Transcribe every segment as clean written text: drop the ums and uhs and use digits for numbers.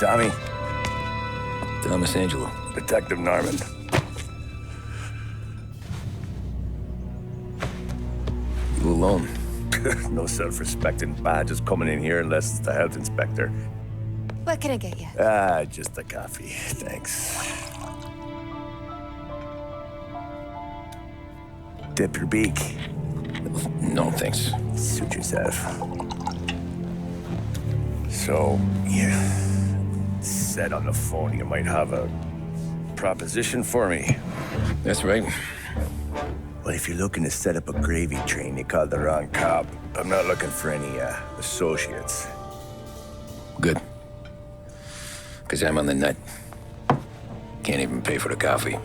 Tommy? Thomas Angelo. Detective Norman. You alone? No self-respecting badges coming in here unless it's the health inspector. What can I get you? Just a coffee, thanks. Dip your beak. No, thanks. Suit yourself. So, you said on the phone you might have a proposition for me. That's right. Well, if you're looking to set up a gravy train, you called the wrong cop. I'm not looking for any, associates. Good. Because I'm on the nut. Can't even pay for the coffee.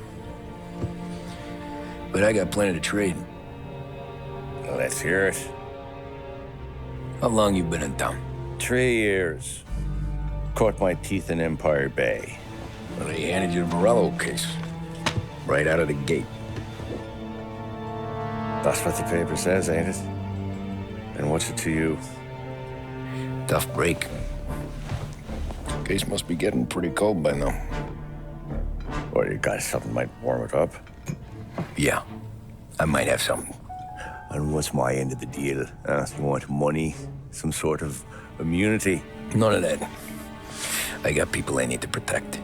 But I got plenty to trade. Well, let's hear it. How long you been in town? 3 years. Caught my teeth in Empire Bay. Well, they handed you the Morello case. Right out of the gate. That's what the paper says, ain't it? And what's it to you? Tough break. Case must be getting pretty cold by now. Or you got something might warm it up? Yeah, I might have something. And what's my end of the deal? You want money? Some sort of immunity? None of that. I got people I need to protect.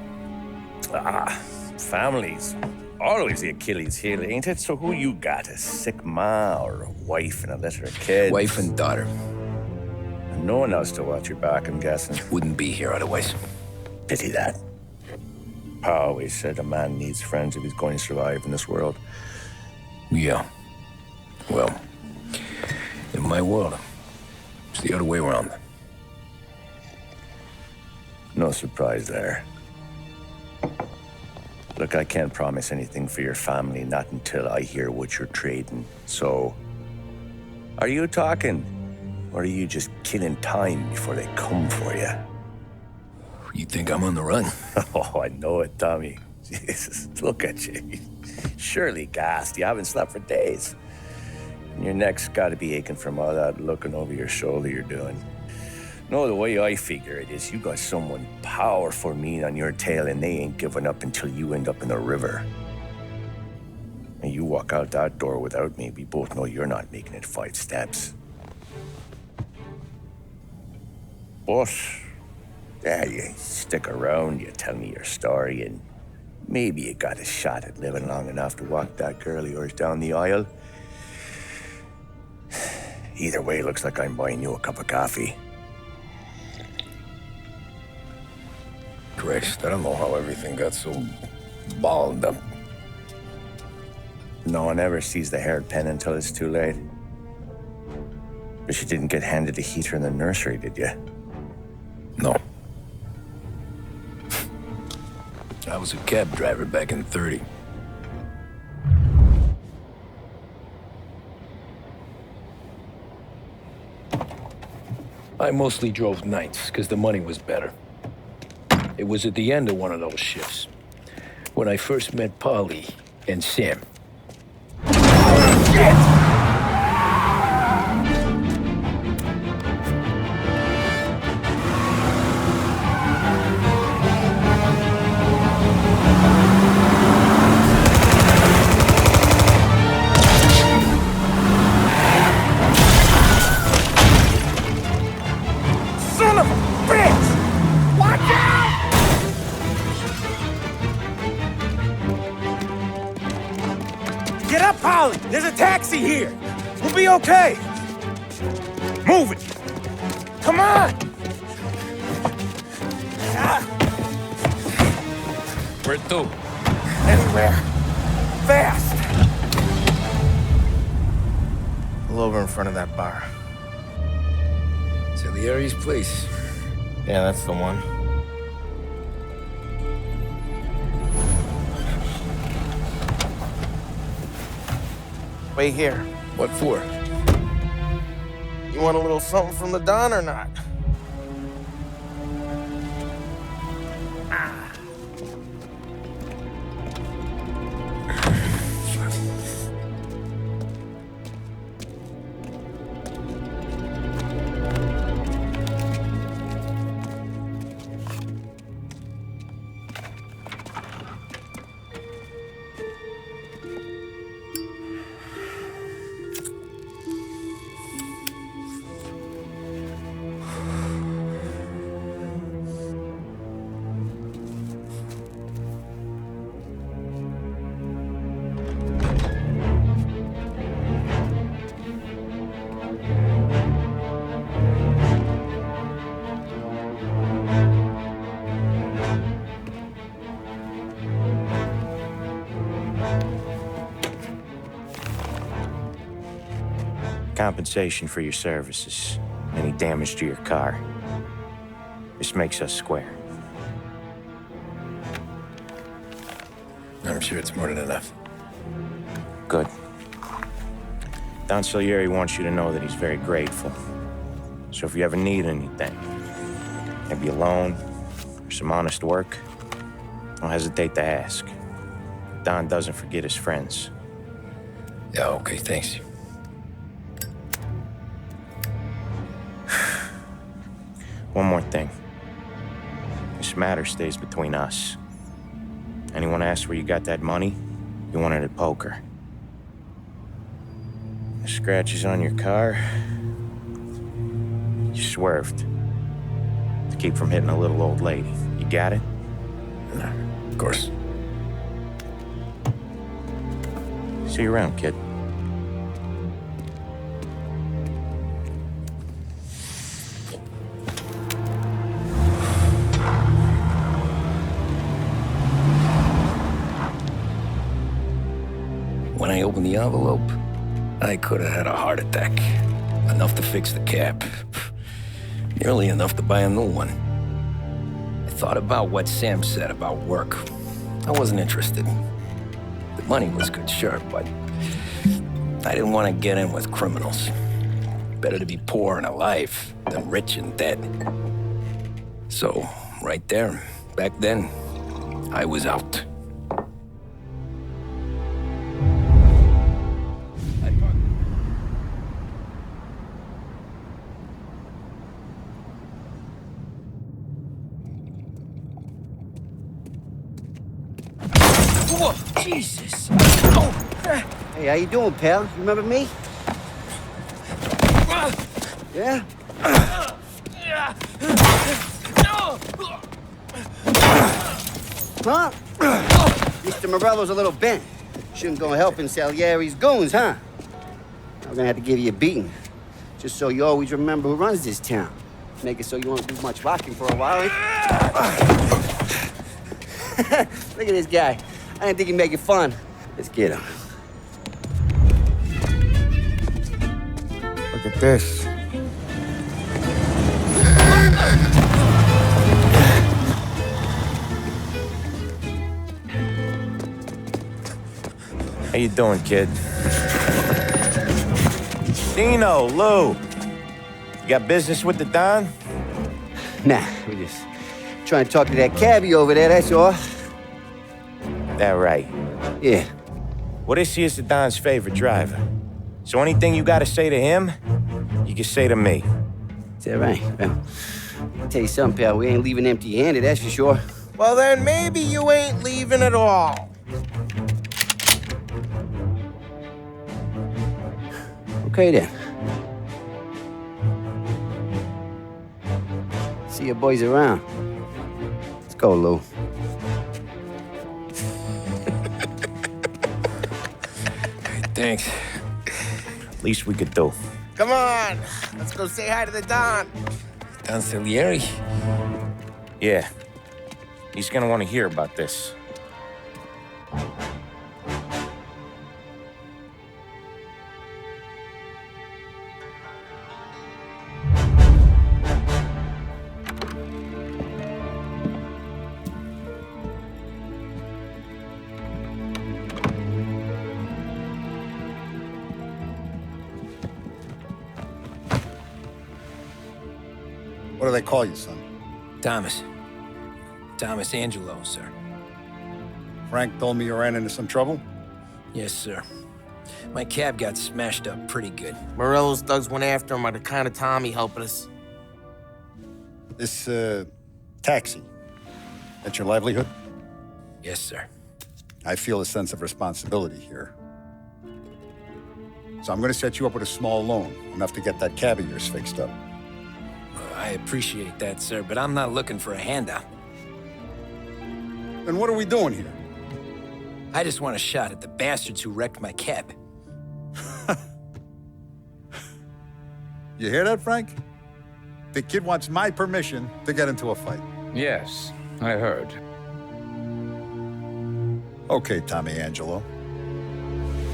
Families. Always the Achilles heel, ain't it? So who you got? A sick ma or a wife and a litter of kids? Wife and daughter. And no one else to watch your back, I'm guessing. Wouldn't be here otherwise. Pity that. Pa always said a man needs friends if he's going to survive in this world. Yeah. Well, in my world, it's the other way around. No surprise there. Look, I can't promise anything for your family, not until I hear what you're trading. So, are you talking? Or are you just killing time before they come for you? You think I'm on the run? Oh, I know it, Tommy. Jesus, look at you. Surely gassed. You haven't slept for days. And your neck's got to be aching from all that looking over your shoulder you're doing. No, the way I figure it is you got someone powerful mean on your tail and they ain't giving up until you end up in the river. And you walk out that door without me, we both know you're not making it 5 steps. But, yeah, you stick around, you tell me your story, and maybe you got a shot at living long enough to walk that girl of yours down the aisle. Either way, looks like I'm buying you a cup of coffee. Christ, I don't know how everything got so balled up. No one ever sees the hairpin until it's too late. But you didn't get handed a heater in the nursery, did you? No. I was a cab driver back in '30. I mostly drove nights, because the money was better. It was at the end of one of those shifts, when I first met Polly and Sam. Shit! Son of a bitch! Watch out! Get up, Polly! There's a taxi here! We'll be okay! Move it! Come on! Where to? Anywhere. Fast! Pull over in front of that bar. Salieri's place. Yeah, that's the one. Wait here. What for? You want a little something from the Don or not? Compensation for your services. Any damage to your car. This makes us square. I'm sure it's more than enough. Good. Don Salieri wants you to know that he's very grateful. So if you ever need anything, maybe a loan or some honest work, don't hesitate to ask. Don doesn't forget his friends. Yeah, okay, thanks. One more thing. This matter stays between us. Anyone asks where you got that money, you won it at poker. The scratches on your car, you swerved to keep from hitting a little old lady. You got it? Of course. See you around, kid. When I opened the envelope, I could have had a heart attack. Enough to fix the cab. Nearly enough to buy a new one. I thought about what Sam said about work. I wasn't interested. The money was good, sure, but I didn't want to get in with criminals. Better to be poor and alive than rich and dead. So, right there, back then, I was out. Whoa, Jesus! Oh. Hey, how you doing, pal? You remember me? Yeah? Huh? Mr. Morello's a little bent. Shouldn't go helping Salieri's goons, huh? I'm gonna have to give you a beating. Just so you always remember who runs this town. Make it so you won't do much rocking for a while. Look at this guy. I didn't think he'd make it fun. Let's get him. Look at this. How you doing, kid? Dino, Lou. You got business with the Don? Nah, we just trying to talk to that cabbie over there, that's all. That right. Yeah. Well, this here's the Don's favorite driver. So anything you gotta say to him, you can say to me. Is that right? Well, I'll tell you something, pal. We ain't leaving empty-handed, that's for sure. Well, then maybe you ain't leaving at all. Okay, then. See your boys around. Let's go, Lou. Thanks. Least we could do. Come on, let's go say hi to the Don. Don Salieri? Yeah. He's gonna want to hear about this. What do they call you, son? Thomas. Thomas Angelo, sir. Frank told me you ran into some trouble? Yes, sir. My cab got smashed up pretty good. Morello's thugs went after him by the kind of Tommy helping us. This, taxi, that's your livelihood? Yes, sir. I feel a sense of responsibility here. So I'm gonna set you up with a small loan, enough to get that cab of yours fixed up. I appreciate that, sir, but I'm not looking for a handout. Then what are we doing here? I just want a shot at the bastards who wrecked my cab. You hear that, Frank? The kid wants my permission to get into a fight. Yes, I heard. Okay, Tommy Angelo.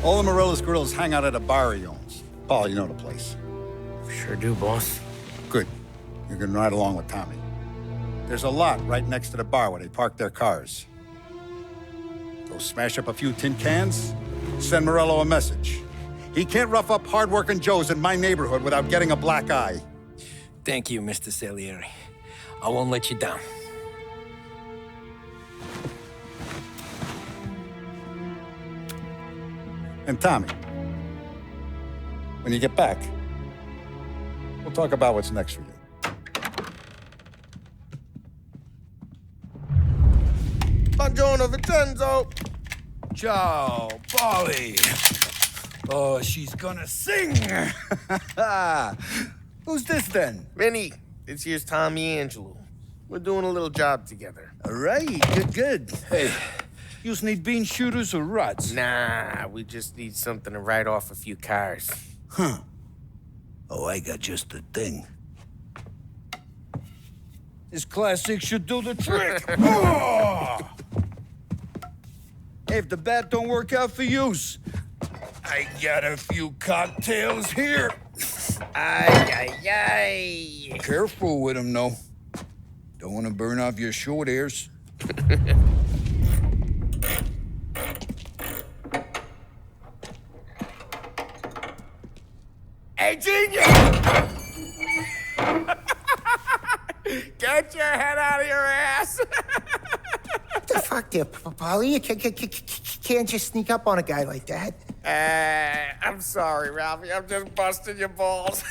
All the Morello's grills hang out at a bar he owns. Paul, you know the place. Sure do, boss. Good. You can ride along with Tommy. There's a lot right next to the bar where they park their cars. Go smash up a few tin cans, send Morello a message. He can't rough up hard-working Joes in my neighborhood without getting a black eye. Thank you, Mr. Salieri. I won't let you down. And Tommy, when you get back, we'll talk about what's next for you. Buongiorno, Vincenzo. Ciao, Polly. Oh, she's gonna sing. Who's this then? Vinny, this here's Tommy Angelo. We're doing a little job together. All right, good. Hey, you need bean shooters or rods? Nah, we just need something to write off a few cars. Huh. Oh, I got just the thing. This classic should do the trick. Oh! Hey, if the bat don't work out for yous, I got a few cocktails here. Ay, ay, ay. Careful with them, though. Don't want to burn off your short hairs. Hey, genius! Get your head out of your ass! What the fuck there, Polly? You can't just sneak up on a guy like that. I'm sorry, Ralphie. I'm just busting your balls.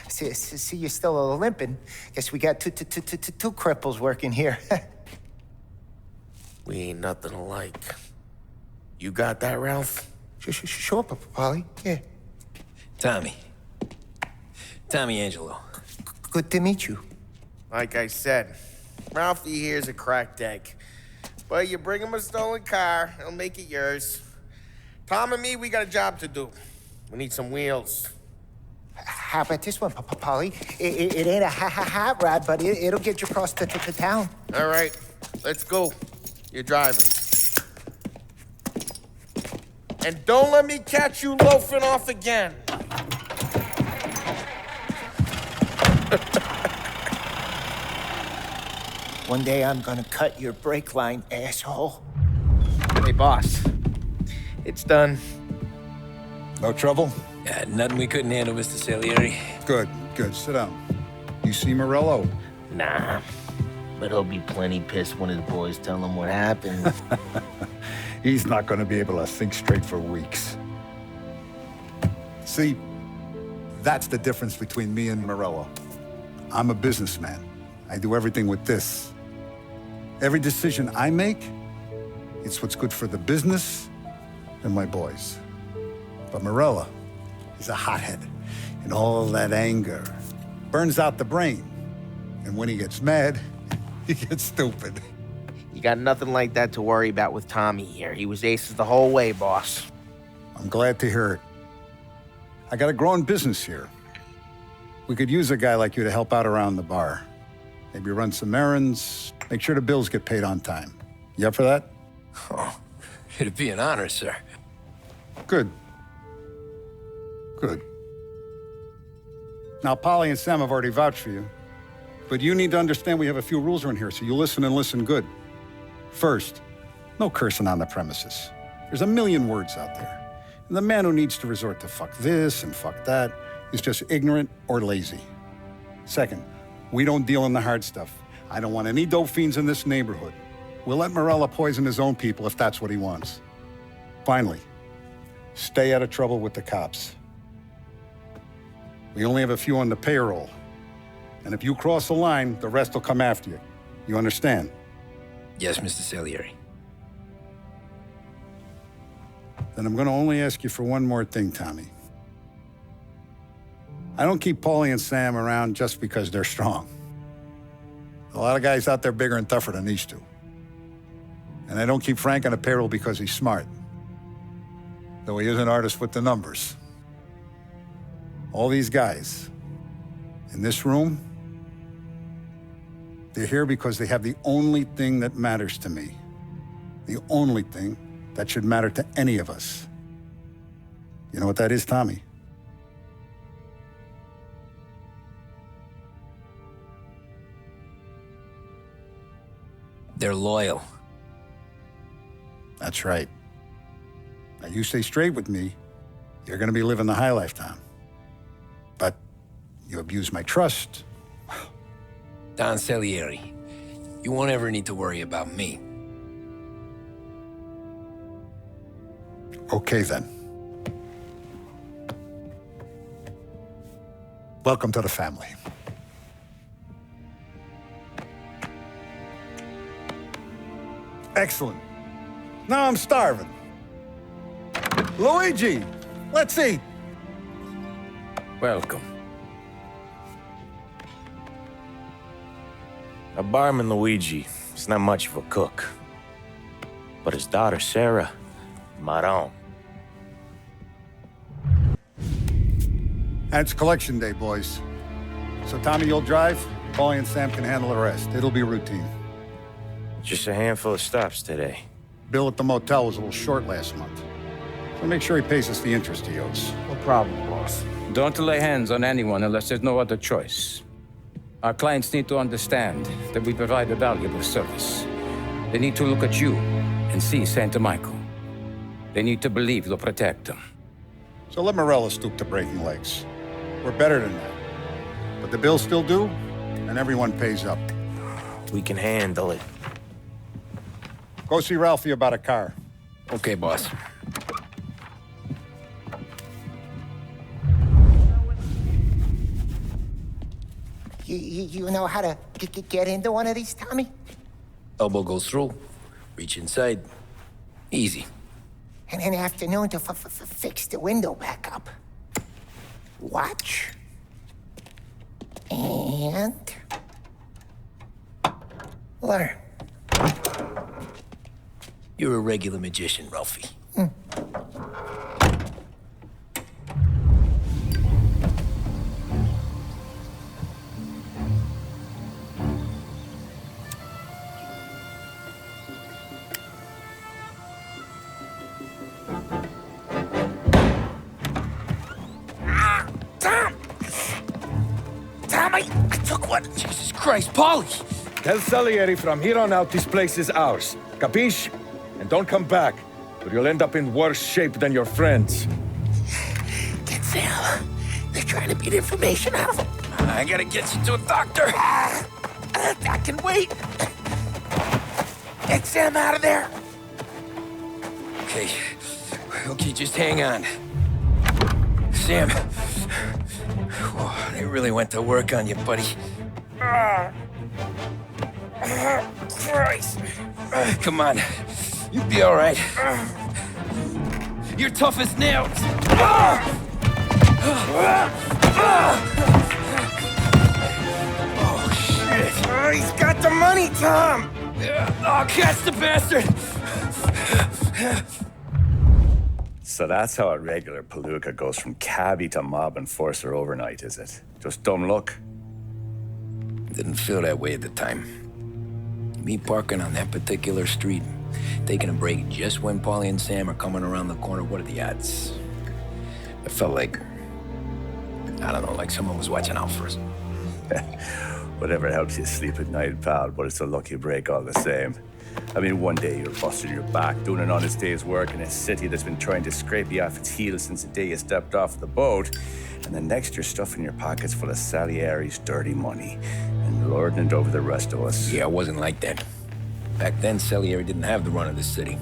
See, you're still limping. Guess we got two cripples working here. We ain't nothing alike. You got that, Ralph? Sure, Polly. Yeah. Tommy Angelo. Good to meet you. Like I said, Ralphie here's a cracked egg. But you bring him a stolen car, he'll make it yours. Tom and me, we got a job to do. We need some wheels. How about this one, Polly? It ain't a hot rod, but it'll get you across to town. All right, let's go. You're driving. And don't let me catch you loafing off again. One day I'm gonna cut your brake line, asshole. Hey, boss. It's done. No trouble? Yeah, nothing we couldn't handle, Mr. Salieri. Good. Sit down. You see Morello? Nah, but he'll be plenty pissed when his boys tell him what happened. He's not going to be able to think straight for weeks. See, that's the difference between me and Morello. I'm a businessman. I do everything with this. Every decision I make, it's what's good for the business and my boys. But Morello, he's a hothead, and all that anger burns out the brain. And when he gets mad, he gets stupid. You got nothing like that to worry about with Tommy here. He was aces the whole way, boss. I'm glad to hear it. I got a growing business here. We could use a guy like you to help out around the bar. Maybe run some errands, make sure the bills get paid on time. You up for that? Oh, it'd be an honor, sir. Good. Now, Polly and Sam have already vouched for you. But you need to understand we have a few rules around here, so you listen and listen good. First, no cursing on the premises. There's a million words out there. And the man who needs to resort to fuck this and fuck that is just ignorant or lazy. Second, we don't deal in the hard stuff. I don't want any dope fiends in this neighborhood. We'll let Morello poison his own people if that's what he wants. Finally, stay out of trouble with the cops. We only have a few on the payroll. And if you cross the line, the rest will come after you. You understand? Yes, Mr. Salieri. Then I'm going to only ask you for one more thing, Tommy. I don't keep Paulie and Sam around just because they're strong. A lot of guys out there bigger and tougher than these two. And I don't keep Frank on a payroll because he's smart. Though he is an artist with the numbers. All these guys in this room, they're here because they have the only thing that matters to me. The only thing that should matter to any of us. You know what that is, Tommy? They're loyal. That's right. Now, you stay straight with me, you're gonna be living the high life, Tom. But you abuse my trust. Don Salieri, you won't ever need to worry about me. Okay, then. Welcome to the family. Excellent. Now I'm starving. Luigi, let's eat. Welcome. A barman Luigi is not much of a cook. But his daughter Sarah, Maron. And it's collection day, boys. So Tommy, you'll drive. Paulie and Sam can handle the rest. It'll be routine. Just a handful of stops today. Bill at the motel was a little short last month. So make sure he pays us the interest he owes. No problem, boss. Don't lay hands on anyone unless there's no other choice. Our clients need to understand that we provide a valuable service. They need to look at you and see Santa Michael. They need to believe you'll protect them. So let Morella stoop to breaking legs. We're better than that. But the bill's still due, and everyone pays up. We can handle it. Go see Ralphie about a car. Okay, boss. You know how to get into one of these, Tommy? Elbow goes through, reach inside. Easy. And in the afternoon to fix the window back up. Watch. And... learn. You're a regular magician, Ralphie. Tommy, I took one. Jesus Christ, Paulie! Tell Salieri from here on out this place is ours. Capiche? And don't come back, or you'll end up in worse shape than your friends. Get Sam. They're trying to beat information out of him. I gotta get you to a doctor. I can wait. Get Sam out of there. Okay. Okay, just hang on. Sam. They really went to work on you, buddy. Christ. Come on. You'll be all right. You're tough as nails. Oh, shit. Oh, he's got the money, Tom! Oh, catch the bastard! So that's how a regular palooka goes from cabbie to mob enforcer overnight, is it? Just dumb luck? Didn't feel that way at the time. Me parking on that particular street, taking a break just when Paulie and Sam are coming around the corner, what are the odds? It felt like, I don't know, like someone was watching out for us. Whatever helps you sleep at night, pal, but it's a lucky break all the same. I mean, one day you're busting your back, doing an honest day's work in a city that's been trying to scrape you off its heels since the day you stepped off the boat, and the next you're stuffing your pockets full of Salieri's dirty money and lording it over the rest of us. Yeah, it wasn't like that. Back then, Salieri didn't have the run of the city.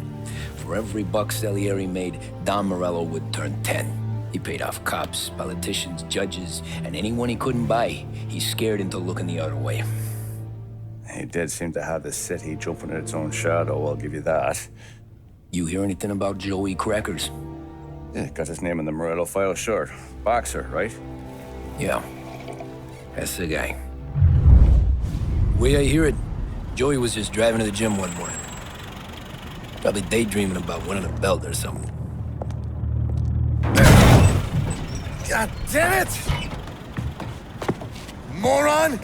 For every buck Salieri made, Don Morello would turn 10. He paid off cops, politicians, judges, and anyone he couldn't buy, he scared into looking the other way. He did seem to have the city jumping in its own shadow, I'll give you that. You hear anything about Joey Crackers? Yeah, got his name in the Morello file, sure. Boxer, right? Yeah, that's the guy. Way I hear it, Joey was just driving to the gym one morning. Probably daydreaming about winning a belt or something. God damn it! Moron!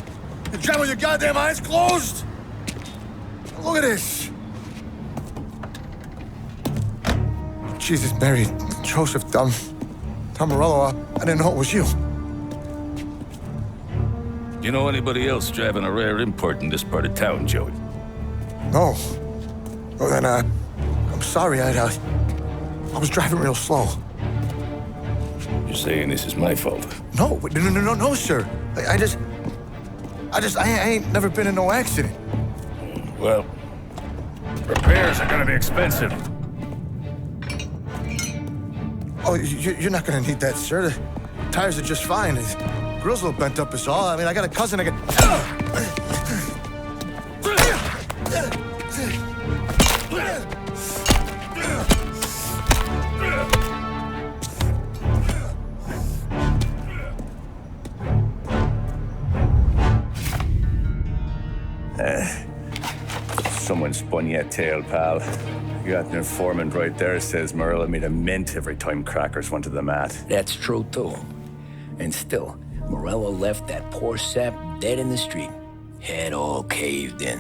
You drive with your goddamn eyes closed? Look at this! Jesus, Mary, Joseph, Dumb. Tom Morello, I didn't know it was you. You know anybody else driving a rare import in this part of town, Joey? No. Well, then, I'm sorry, I was driving real slow. You're saying this is my fault? No, sir. I ain't never been in no accident. Well, repairs are gonna be expensive. Oh, you're not gonna need that, sir. The tires are just fine. The grill's a little bent up is all. I mean, I got a cousin I can... Someone spun you a tale, pal. You got an informant right there says Morello made a mint every time crackers went to the mat. That's true, too. And still, Morello left that poor sap dead in the street. Head all caved in.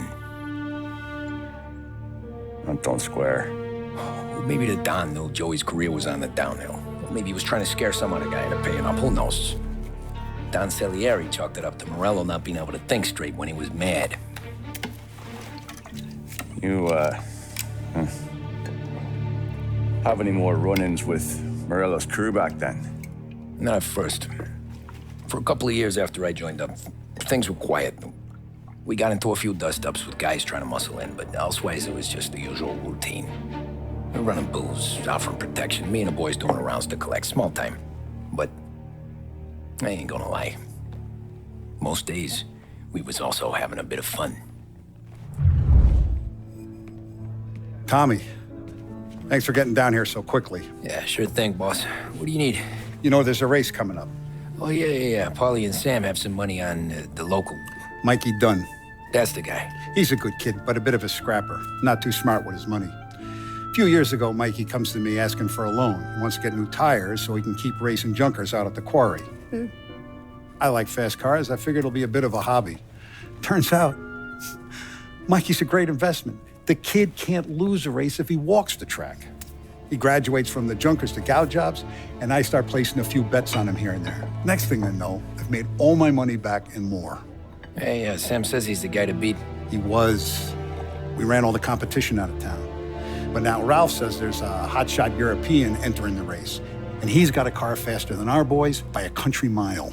Don't square. Well, maybe the Don knew Joey's career was on the downhill. Maybe he was trying to scare some other guy into paying up. Who knows? Don Salieri chalked it up to Morello not being able to think straight when he was mad. You, have any more run-ins with Morello's crew back then? Not at first. For a couple of years after I joined up, things were quiet. We got into a few dust-ups with guys trying to muscle in, but elsewise it was just the usual routine. We were running booze, offering protection, me and the boys doing the rounds to collect, small time. But I ain't gonna lie. Most days, we was also having a bit of fun. Tommy, thanks for getting down here so quickly. Yeah, sure thing, boss. What do you need? You know there's a race coming up. Oh, yeah. Paulie and Sam have some money on the local. Mikey Dunn. That's the guy. He's a good kid, but a bit of a scrapper. Not too smart with his money. A few years ago, Mikey comes to me asking for a loan. He wants to get new tires so he can keep racing junkers out at the quarry. I like fast cars. I figured it'll be a bit of a hobby. Turns out, Mikey's a great investment. The kid can't lose a race if he walks the track. He graduates from the junkers to gal jobs, and I start placing a few bets on him here and there. Next thing I know, I've made all my money back and more. Hey, Sam says he's the guy to beat. He was. We ran all the competition out of town. But now Ralph says there's a hotshot European entering the race, and he's got a car faster than our boys by a country mile.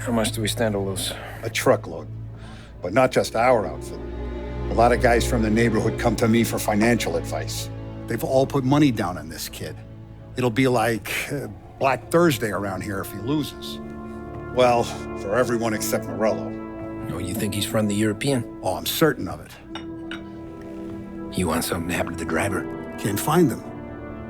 How much do we stand to lose? A truckload. But not just our outfit. A lot of guys from the neighborhood come to me for financial advice. They've all put money down on this kid. It'll be like Black Thursday around here if he loses. Well, for everyone except Morello. Oh, you think he's from the European? Oh, I'm certain of it. You want something to happen to the driver? Can't find him.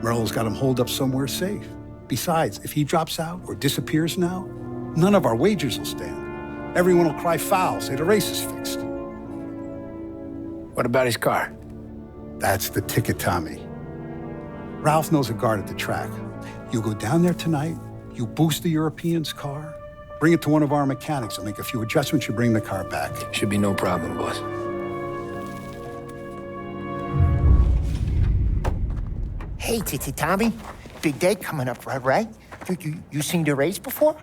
Morello's got him holed up somewhere safe. Besides, if he drops out or disappears now, none of our wagers will stand. Everyone will cry foul, say the race is fixed. What about his car? That's the ticket, Tommy. Ralph knows a guard at the track. You go down there tonight, you boost the European's car, bring it to one of our mechanics, and make a few adjustments, you bring the car back. Should be no problem, boss. Hey, Tommy. Big day coming up, right? You seen the race before?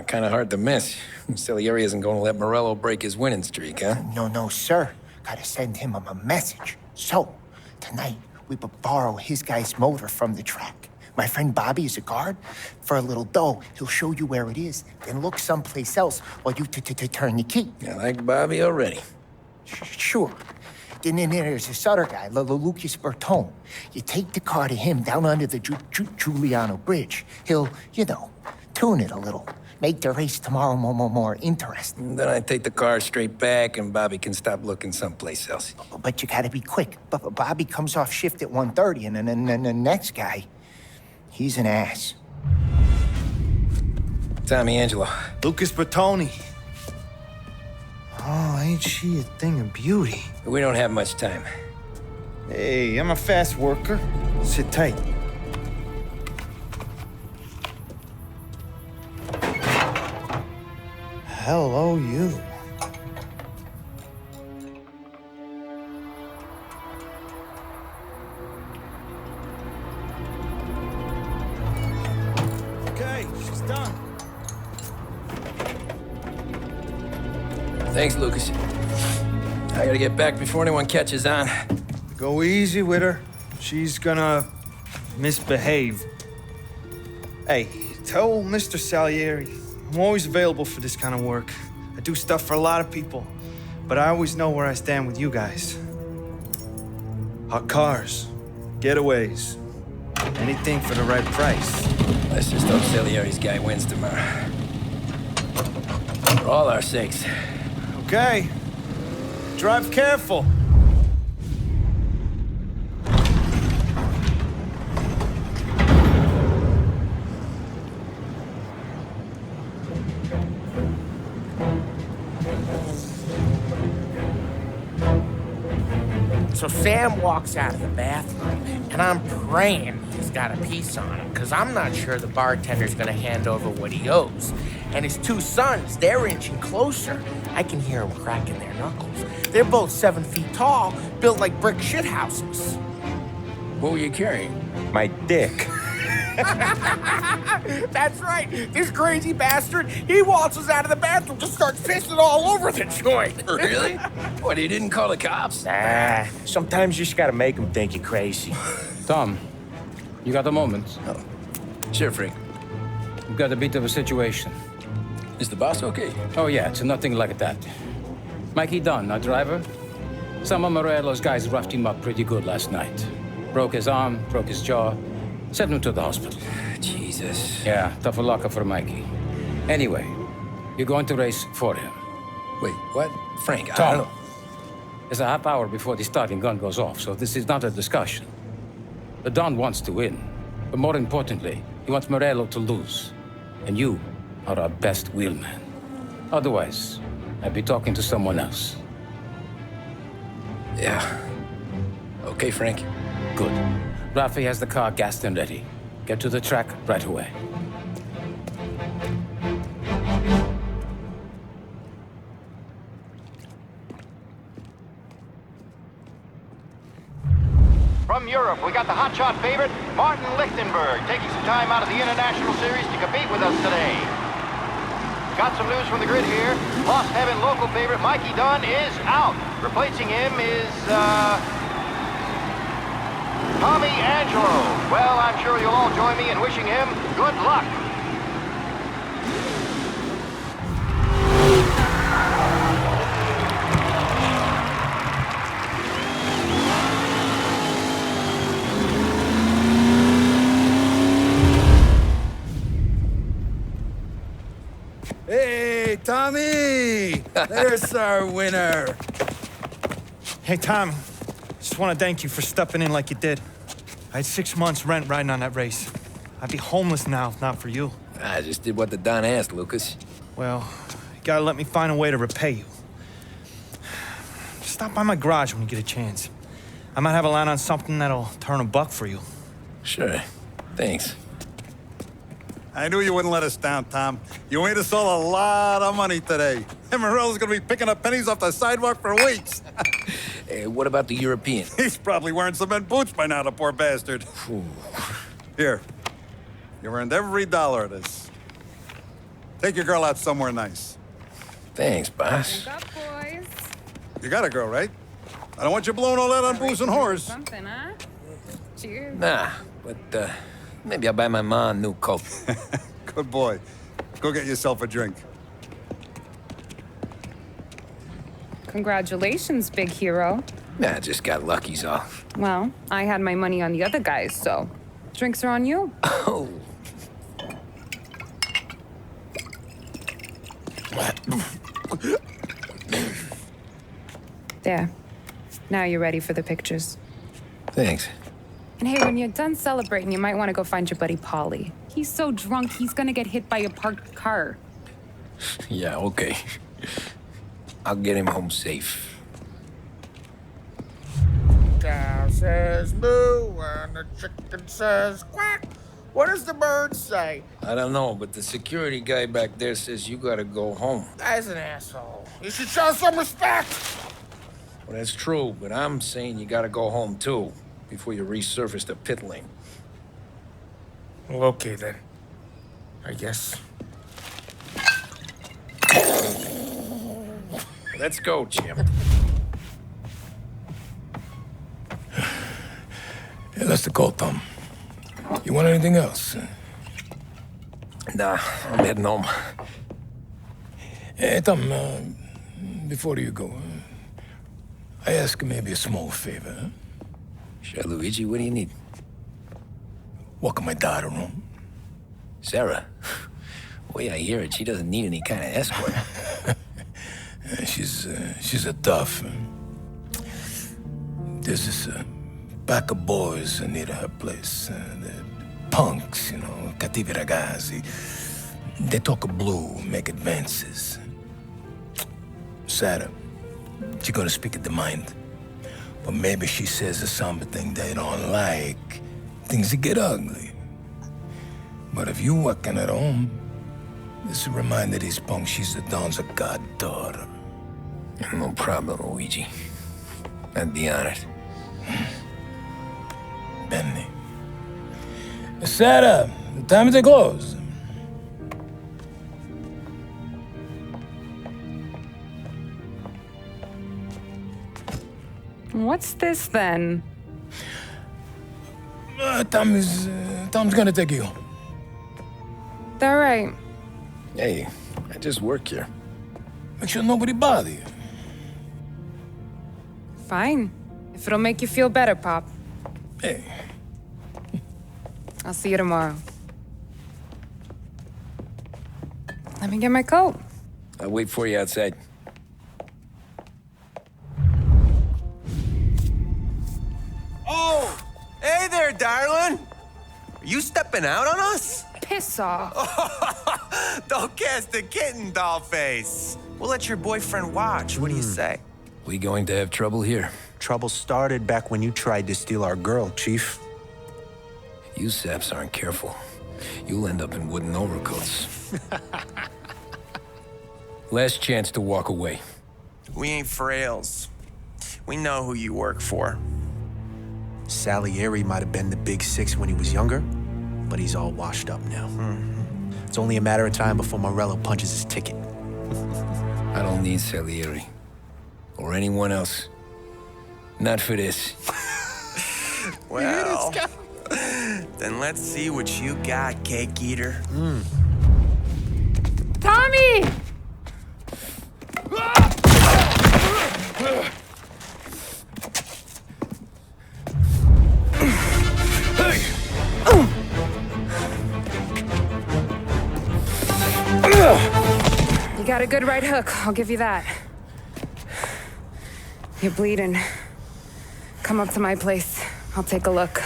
Kind of hard to miss. Salieri isn't going to let Morello break his winning streak, huh? No, sir. Gotta send him a message. So, tonight, we borrow his guy's motor from the track. My friend Bobby is a guard. For a little dough, he'll show you where it is, then look someplace else while you turn the key. I like Bobby already. Sure. Then there's this other guy, Lucas Bertone. You take the car to him down under the Giuliano Bridge. He'll, tune it a little. Make the race tomorrow more interesting. Then I take the car straight back and Bobby can stop looking someplace else. But you gotta be quick. But Bobby comes off shift at 1:30, and then the next guy, he's an ass. Tommy Angelo. Lucas Bertoni. Oh, ain't she a thing of beauty? We don't have much time. Hey, I'm a fast worker. Sit tight. Hello, you. Okay, Thanks, Lucas. I gotta get back before anyone catches on. Go easy with her. She's gonna misbehave. Hey, tell Mr. Salieri I'm always available for this kind of work. I do stuff for a lot of people, but I always know where I stand with you guys. Hot cars, getaways, anything for the right price. Let's just hope Salieri's guy wins tomorrow. For all our sakes. Okay. Drive careful. So Sam walks out of the bathroom, and I'm praying he's got a piece on him, because I'm not sure the bartender's gonna hand over what he owes. And his two sons, they're inching closer. I can hear them cracking their knuckles. They're both 7 feet tall, built like brick shithouses. What were you carrying? My dick. That's right. This crazy bastard, he waltzes out of the bathroom, just starts pissing all over the joint. Really? What, he didn't call the cops? Sometimes you just gotta make them think you're crazy. Tom, you got a moment? Oh. Sure, Frank. We've got a bit of a situation. Is the boss okay? Oh, yeah, it's nothing like that. Mikey Dunn, our driver. Some of Morello's guys roughed him up pretty good last night. Broke his arm, broke his jaw. Sent him to the hospital. Jesus. Yeah, tough luck for Mikey. Anyway, you're going to race for him. Wait, what? Frank, I Tom, don't know. it's a half hour before the starting gun goes off, so this is not a discussion. The Don wants to win, but more importantly, he wants Morello to lose. And you are our best wheelman. Otherwise, I'd be talking to someone else. Yeah. Okay, Frank. Good. Rafi has the car gassed and ready. Get to the track right away. From Europe, we got the hotshot favorite, Martin Lichtenberg, taking some time out of the International Series to compete with us today. Got some news from the grid here. Lost Heaven local favorite Mikey Dunn is out. Replacing him is, Tommy Angelo. Well, I'm sure you'll all join me in wishing him good luck. Hey, Tommy! There's our winner. Hey, Tom. Just want to thank you for stepping in like you did. I had 6 months rent riding on that race. I'd be homeless now if not for you. I just did what the Don asked, Lucas. Well, you gotta let me find a way to repay you. Stop by my garage when you get a chance. I might have a line on something that'll turn $1 for you. Sure. Thanks. I knew you wouldn't let us down, Tom. You made us all a lot of money today. And Morello's gonna be picking up pennies off the sidewalk for weeks. Hey, what about the European? He's probably wearing cement boots by now, the poor bastard. Here. You earned every dollar of this. Take your girl out somewhere nice. Thanance, boss. Up, boys. You got a girl, right? I don't want you blowing all that on booze and whores. Something, huh? Cheers. Nah, but maybe I'll buy my mom a new coat. Good boy. Go get yourself a drink. Congratulations, big hero. Nah, I just got lucky's off. Well, I had my money on the other guys, so drinks are on you. Oh. There. Now you're ready for the pictures. Thanks. And hey, when you're done celebrating, you might want to go find your buddy Paulie. He's so drunk, he's gonna get hit by a parked car. Yeah, okay. I'll get him home safe. Cow says moo and the chicken says quack. What does the bird say? I don't know, but the security guy back there says you gotta go home. Guy's an asshole. You should show some respect. Well, that's true, but I'm saying you gotta go home too, before you resurface the pit lane. Well, okay then. I guess. Let's go, Jim. Hey, that's the call, Tom. You want anything else? Nah, I'm heading home. Hey, Tom, before you go, I ask maybe a small favor. Huh? Sure, Luigi, what do you need? Walk my daughter home. Sarah? The way I hear it, she doesn't need any kind of escort. She's a tough. There's this pack of boys near her place. The punks, you know, cattivi ragazzi. They talk blue, make advances. Sarah, she gonna speak at the mind. But maybe she says something they don't like. Things that get ugly. But if you walking at home, this will remind these punks she's the Don's goddaughter. No problem, Luigi. I'd be honored. Benny. Sarah, time to close. What's this then? Tom's gonna take you home. All right. Hey, I just work here. Make sure nobody bother you. Fine. If it'll make you feel better, Pop. Hey. I'll see you tomorrow. Let me get my coat. I'll wait for you outside. Oh! Hey there, darling! Are you stepping out on us? Piss off. Don't cast a kitten, dollface. We'll let your boyfriend watch. What do you say? We going to have trouble here? Trouble started back when you tried to steal our girl, Chief. You saps aren't careful. You'll end up in wooden overcoats. Last chance to walk away. We ain't frails. We know who you work for. Salieri might have been the big six when he was younger, but he's all washed up now. It's only a matter of time before Morello punches his ticket. I don't need Salieri. Or anyone else. Not for this. Well, then let's see what you got, cake eater. Tommy! You got a good right hook, I'll give you that. You're bleeding. Come up to my place. I'll take a look.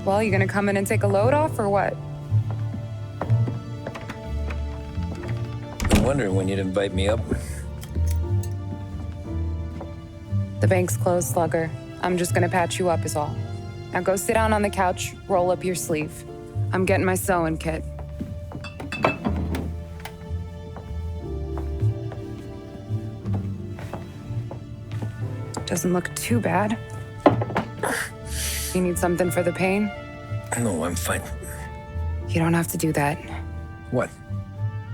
Well, you gonna come in and take a load off, or what? Been wondering when you'd invite me up. The bank's closed, Slugger. I'm just gonna patch you up is all. Now go sit down on the couch, roll up your sleeve. I'm getting my sewing kit. Doesn't look too bad. You need something for the pain? No, I'm fine. You don't have to do that. What?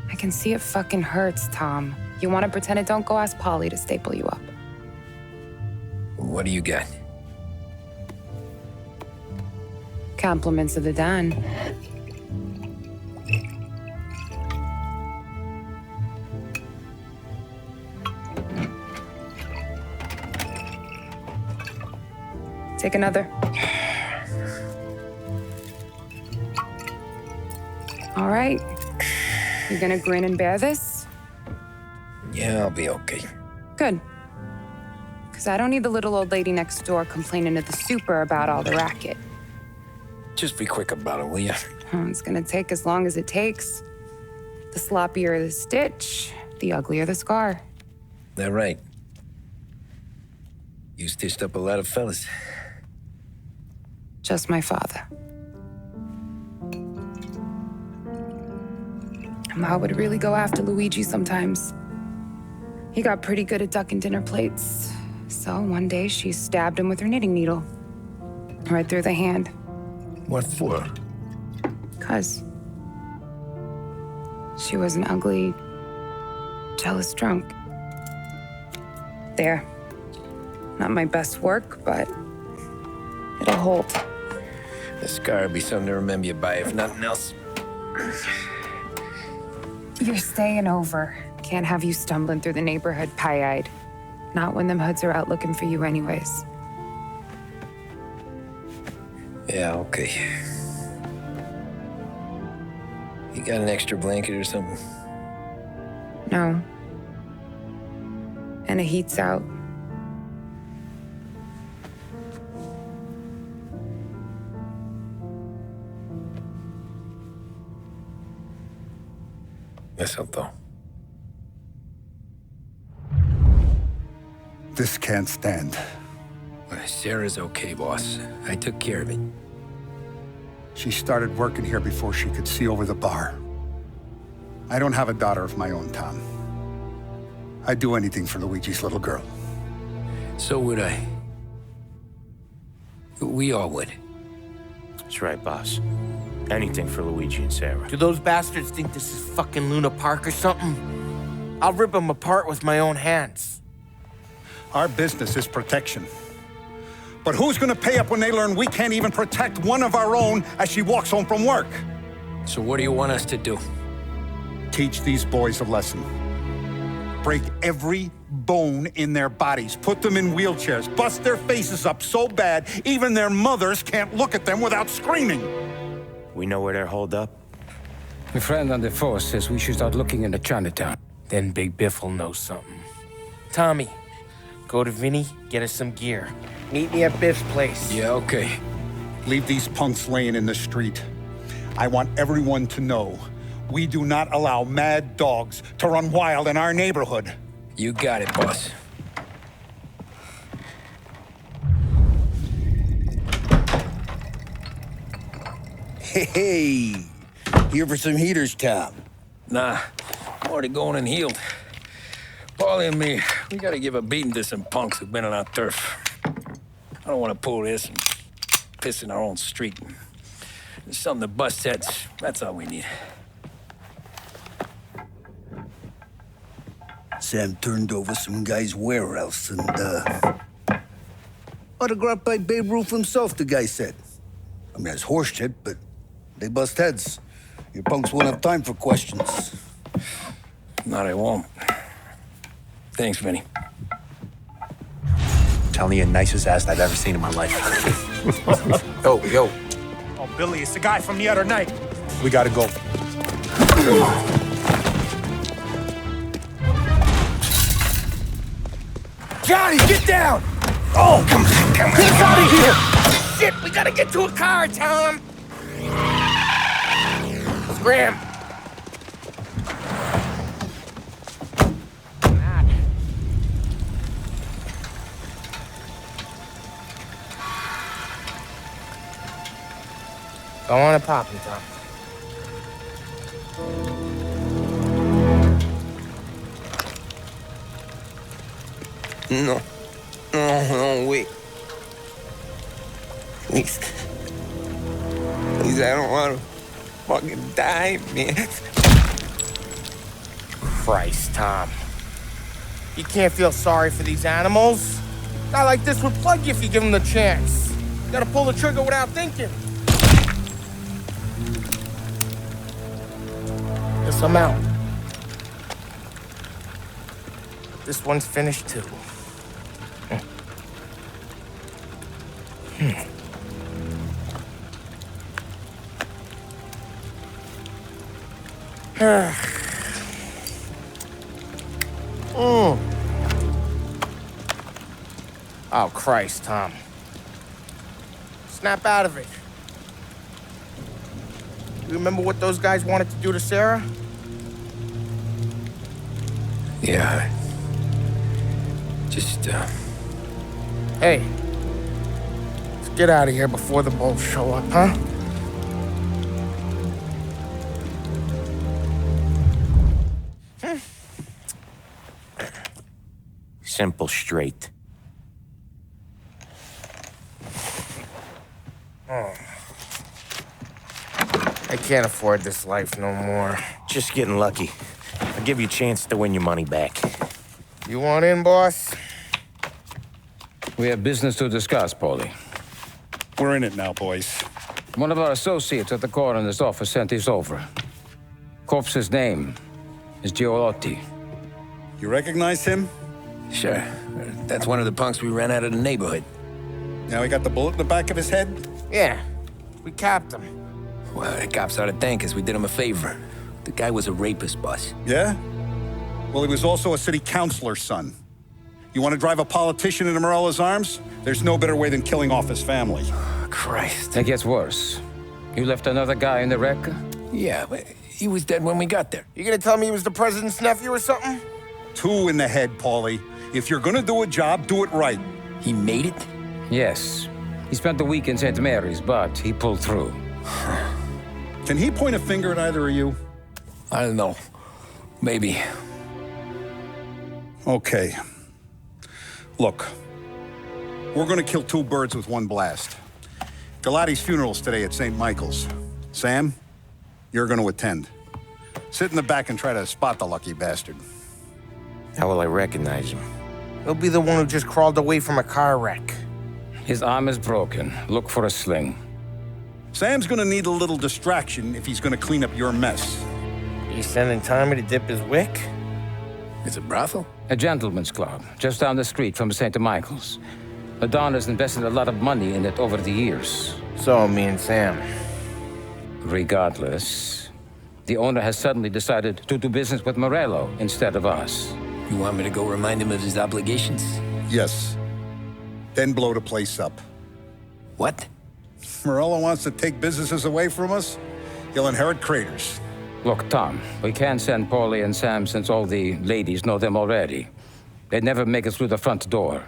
I can see it fucking hurts, Tom. You want to pretend it don't? Go ask Polly to staple you up. What do you got? Compliments of the Don. Take another. All right. You gonna grin and bear this? Yeah, I'll be okay. Good. Because I don't need the little old lady next door complaining to the super about all the racket. Just be quick about it, will ya? It's gonna take as long as it takes. The sloppier the stitch, the uglier the scar. That right. You stitched up a lot of fellas. Just my father. Ma would really go after Luigi sometimes. He got pretty good at ducking dinner plates. So one day she stabbed him with her knitting needle. Right through the hand. What for? 'Cause she was an ugly, jealous drunk. There. Not my best work, but it'll hold. The scar will be something to remember you by, if nothing else. You're staying over. Can't have you stumbling through the neighborhood pie-eyed. Not when them hoods are out looking for you anyways. Yeah, okay. You got an extra blanket or something? No. And the heat's out. Yes, I'll. This can't stand. Sarah's okay, boss. I took care of it. She started working here before she could see over the bar. I don't have a daughter of my own, Tom. I'd do anything for Luigi's little girl. So would I. We all would. That's right, boss. Anything for Luigi and Sarah. Do those bastards think this is fucking Luna Park or something? I'll rip them apart with my own hands. Our business is protection. But who's gonna pay up when they learn we can't even protect one of our own as she walks home from work? So what do you want us to do? Teach these boys a lesson. Break every bone in their bodies, put them in wheelchairs, bust their faces up so bad even their mothers can't look at them without screaming. We know where they're holed up? My friend on the force says we should start looking into Chinatown. Then Big Biff will know something. Tommy, go to Vinny, get us some gear. Meet me at Biff's place. Yeah, okay. Leave these punks laying in the street. I want everyone to know we do not allow mad dogs to run wild in our neighborhood. You got it, boss. Hey, here for some heaters, Tom? Nah, I'm already going and healed. Paulie and me, we gotta give a beating to some punks who've been on our turf. I don't want to pull this and piss in our own street. There's something to bust heads. That's all we need. Sam turned over some guy's warehouse and, autographed by Babe Ruth himself, the guy said. I mean, that's horse shit, but they bust heads. Your punks won't have time for questions. Not I won't. Thanks, Vinny. Telling you, nicest ass I've ever seen in my life. Yo. Oh, Billy, it's the guy from the other night. We gotta go. Johnny, get down! Oh, come on. Get us out of here! Shit, we gotta get to a car, Tom! Scram! Go on and pop him, Tom. No, wait. Please. Please, I don't want to fucking die, man. Christ, Tom. You can't feel sorry for these animals. A guy like this would plug you if you give him the chance. You gotta pull the trigger without thinking. Guess I'm out. This one's finished too. Oh, Christ, Tom. Snap out of it. You remember what those guys wanted to do to Sarah? Yeah. Just, Hey. Let's get out of here before the bulls show up, huh? Simple, straight. can't afford this life no more. Just getting lucky. I'll give you a chance to win your money back. You want in, boss? We have business to discuss, Paulie. We're in it now, boys. One of our associates at the coroner's office sent this over. Corpse's name is Giolotti. You recognize him? Sure. That's one of the punks we ran out of the neighborhood. Now he got the bullet in the back of his head? Yeah. We capped him. Well, the cops ought to thank us. We did him a favor. The guy was a rapist, boss. Yeah? Well, he was also a city councilor's son. You want to drive a politician into Morella's arms? There's no better way than killing off his family. Christ. It gets worse. You left another guy in the wreck? Yeah, but he was dead when we got there. You gonna tell me he was the president's nephew or something? 2 in the head, Paulie. If you're gonna do a job, do it right. He made it? Yes. He spent the week in St. Mary's, but he pulled through. Can he point a finger at either of you? I don't know. Maybe. Okay. Look, we're gonna kill 2 birds with 1 blast. Galati's funeral's today at St. Michael's. Sam, you're gonna attend. Sit in the back and try to spot the lucky bastard. How will I recognize him? He'll be the one who just crawled away from a car wreck. His arm is broken. Look for a sling. Sam's gonna need a little distraction if he's gonna clean up your mess. He's sending Tommy to dip his wick? It's a brothel? A gentleman's club, just down the street from St. Michael's. The Don has invested a lot of money in it over the years. So, me and Sam. Regardless, the owner has suddenly decided to do business with Morello instead of us. You want me to go remind him of his obligations? Yes. Then blow the place up. What? Morello wants to take businesses away from us? He'll inherit craters. Look, Tom, we can't send Paulie and Sam since all the ladies know them already. They'd never make it through the front door.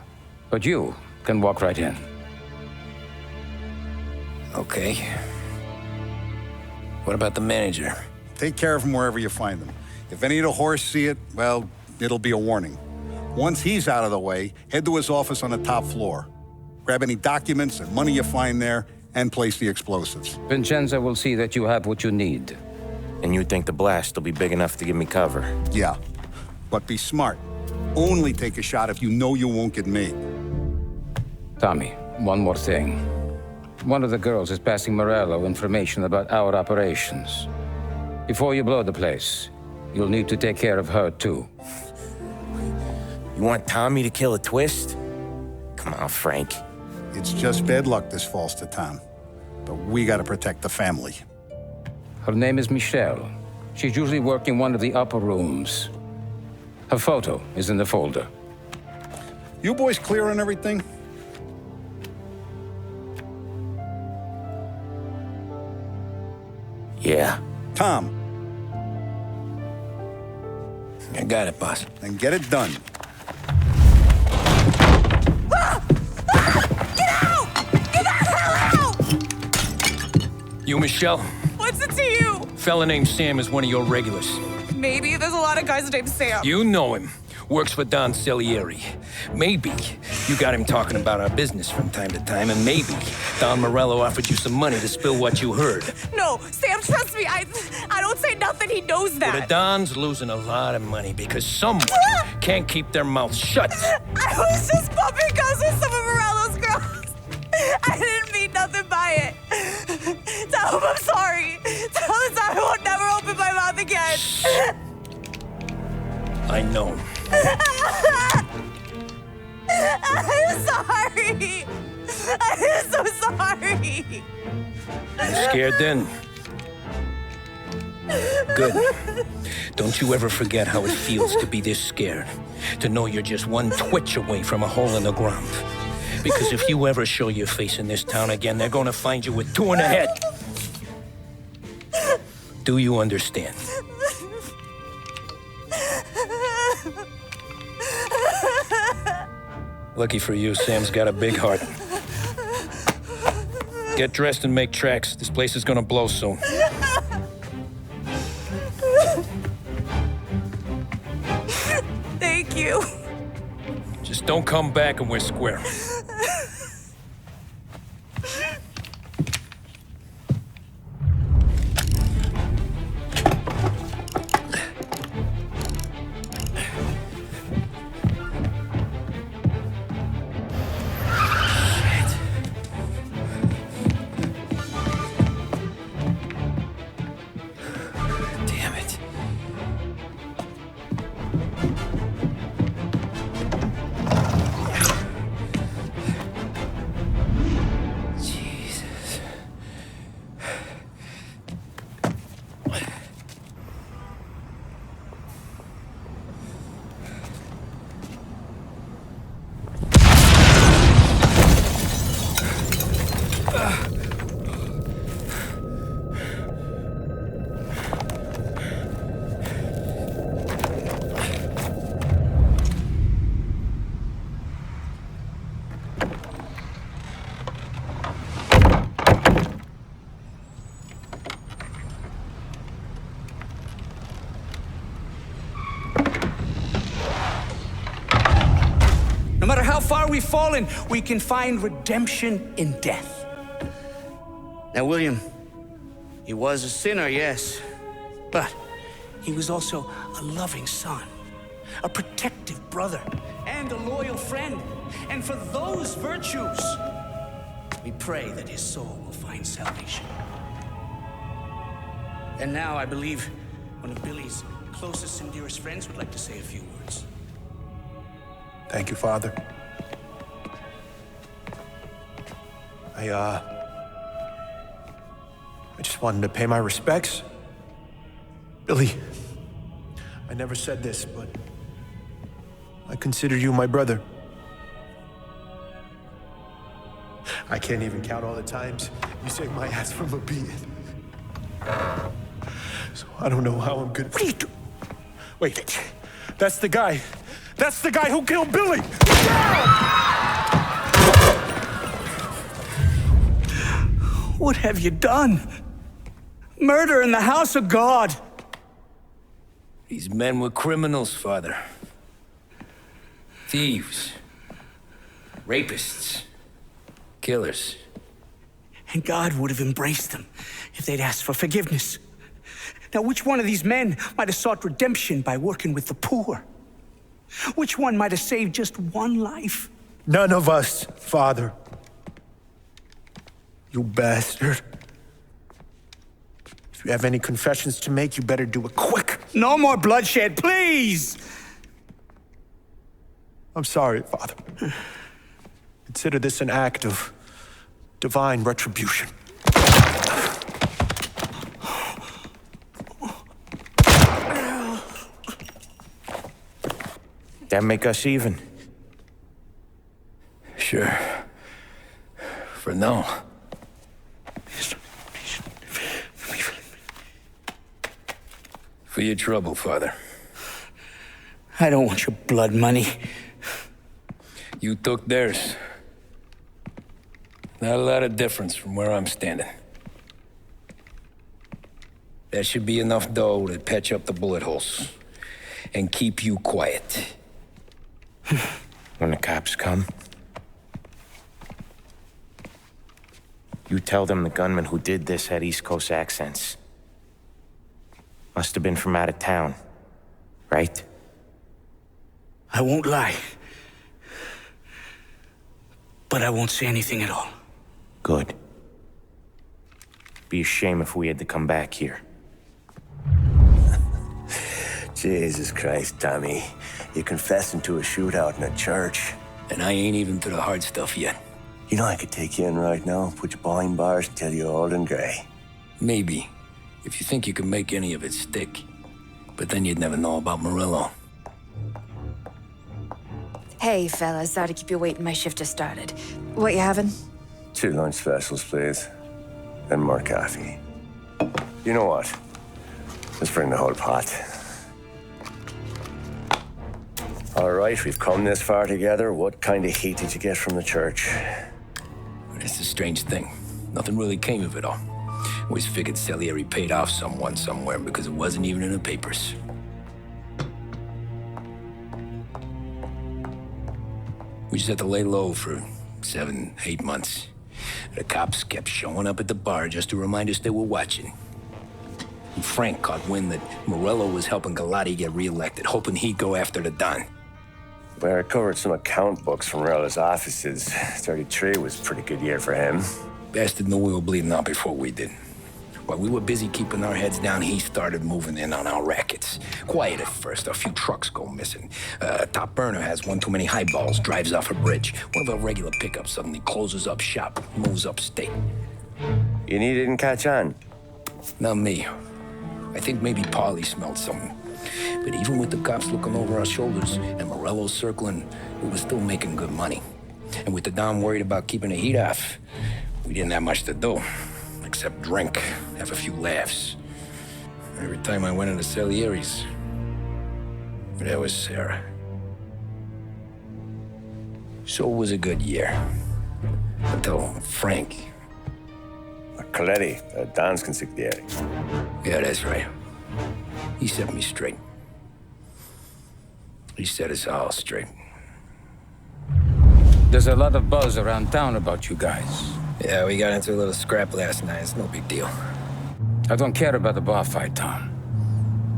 But you can walk right in. Okay. What about the manager? Take care of him wherever you find him. If any of the whores see it, well, it'll be a warning. Once he's out of the way, head to his office on the top floor. Grab any documents and money you find there, and place the explosives. Vincenzo will see that you have what you need. And you think the blast will be big enough to give me cover? Yeah, but be smart. Only take a shot if you know you won't get made. Tommy, one more thing. One of the girls is passing Morello information about our operations. Before you blow the place, you'll need to take care of her, too. You want Tommy to kill a twist? Come on, Frank. It's just bad luck this falls to Tom. But we gotta protect the family. Her name is Michelle. She's usually working one of the upper rooms. Her photo is in the folder. You boys clear on everything? Yeah. Tom. I got it, boss. Then get it done. You, Michelle? What's it to you? Fella named Sam is one of your regulars. Maybe there's a lot of guys named Sam. You know him. Works for Don Salieri. Maybe you got him talking about our business from time to time, and maybe Don Morello offered you some money to spill what you heard. No, Sam, trust me. I don't say nothing. He knows that. Well, the Don's losing a lot of money because someone can't keep their mouth shut. I was just bumping guns with some of Morello's girls. I didn't mean nothing by it. Tell him I'm sorry. Tell him I won't never open my mouth again. I know. I'm sorry. I'm so sorry. You scared then? Good. Don't you ever forget how it feels to be this scared. To know you're just one twitch away from a hole in the ground. Because if you ever show your face in this town again, they're gonna find you with 2 in the head. Do you understand? Lucky for you, Sam's got a big heart. Get dressed and make tracks. This place is gonna blow soon. Thank you. Just don't come back and we're square. No matter how far we've fallen, we can find redemption in death. Now, William, he was a sinner, yes. But he was also a loving son, a protective brother, and a loyal friend. And for those virtues, we pray that his soul will find salvation. And now I believe one of Billy's closest and dearest friends would like to say a few words. Thank you, Father. I just wanted to pay my respects. Billy, I never said this, but I consider you my brother. I can't even count all the times you saved my ass from a beating. So I don't know how I'm good. What are you doing? Wait, that's the guy. That's the guy who killed Billy! What have you done? Murder in the house of God! These men were criminals, Father. Thieves. Rapists. Killers. And God would have embraced them if they'd asked for forgiveness. Now, which one of these men might have sought redemption by working with the poor? Which one might have saved just one life? None of us, Father. You bastard. If you have any confessions to make, you better do it quick. No more bloodshed, please! I'm sorry, Father. Consider this an act of divine retribution. That make us even? Sure. For now. For your trouble, Father. I don't want your blood money. You took theirs. Not a lot of difference from where I'm standing. That should be enough dough to patch up the bullet holes and keep you quiet. When the cops come, you tell them the gunman who did this had East Coast accents. Must have been from out of town, right? I won't lie. But I won't say anything at all. Good. Be a shame if we had to come back here. Jesus Christ, Tommy. You're confessing to a shootout in a church. And I ain't even to the hard stuff yet. You know I could take you in right now, put you behind bars till you're old and gray. Maybe. If you think you can make any of it stick. But then you'd never know about Morello. Hey, fellas. Sorry to keep you waiting. My shift just started. What you having? 2 lunch specials, please. And more coffee. You know what? Let's bring the whole pot. All right, we've come this far together. What kind of heat did you get from the church? It's a strange thing. Nothing really came of it all. Always figured Salieri paid off someone somewhere because it wasn't even in the papers. We just had to lay low for 7, 8 months. The cops kept showing up at the bar just to remind us they were watching. And Frank caught wind that Morello was helping Galati get reelected, hoping he'd go after the Don. Well, I recovered some account books from Morello's offices. 33 was a pretty good year for him. Bastard knew we were bleeding out before we did. While we were busy keeping our heads down, he started moving in on our rackets. Quiet at first, a few trucks go missing. Top burner has one too many highballs, drives off a bridge. One of our regular pickups suddenly closes up shop, moves upstate. You didn't catch on? Not me. I think maybe Paulie smelled something. But even with the cops looking over our shoulders and Morello circling, we were still making good money. And with the Don worried about keeping the heat off, we didn't have much to do. Except drink, have a few laughs. Every time I went into Salieri's, there was Sarah. So it was a good year. Until Frank. Coletti, Don's consigliere. Yeah, that's right. He set me straight. He set us all straight. There's a lot of buzz around town about you guys. Yeah, we got into a little scrap last night. It's no big deal. I don't care about the bar fight, Tom.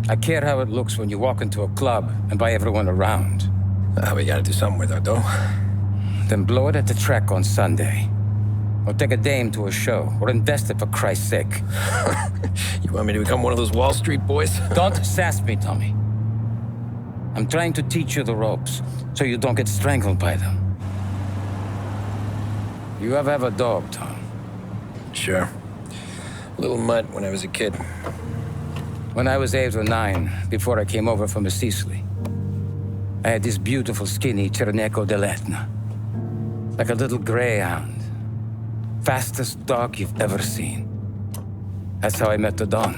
I care how it looks when you walk into a club and buy everyone around. We gotta do something with our dough. Then blow it at the track on Sunday. Or take a dame to a show. Or invest it, for Christ's sake. You want me to become one of those Wall Street boys? Don't sass me, Tommy. I'm trying to teach you the ropes, so you don't get strangled by them. You ever have a dog, Tom? Sure. Little mutt when I was a kid. When I was 8 or 9, before I came over from Sicily, I had this beautiful, skinny Cerneco dell'Etna. Like a little greyhound. Fastest dog you've ever seen. That's how I met the Don.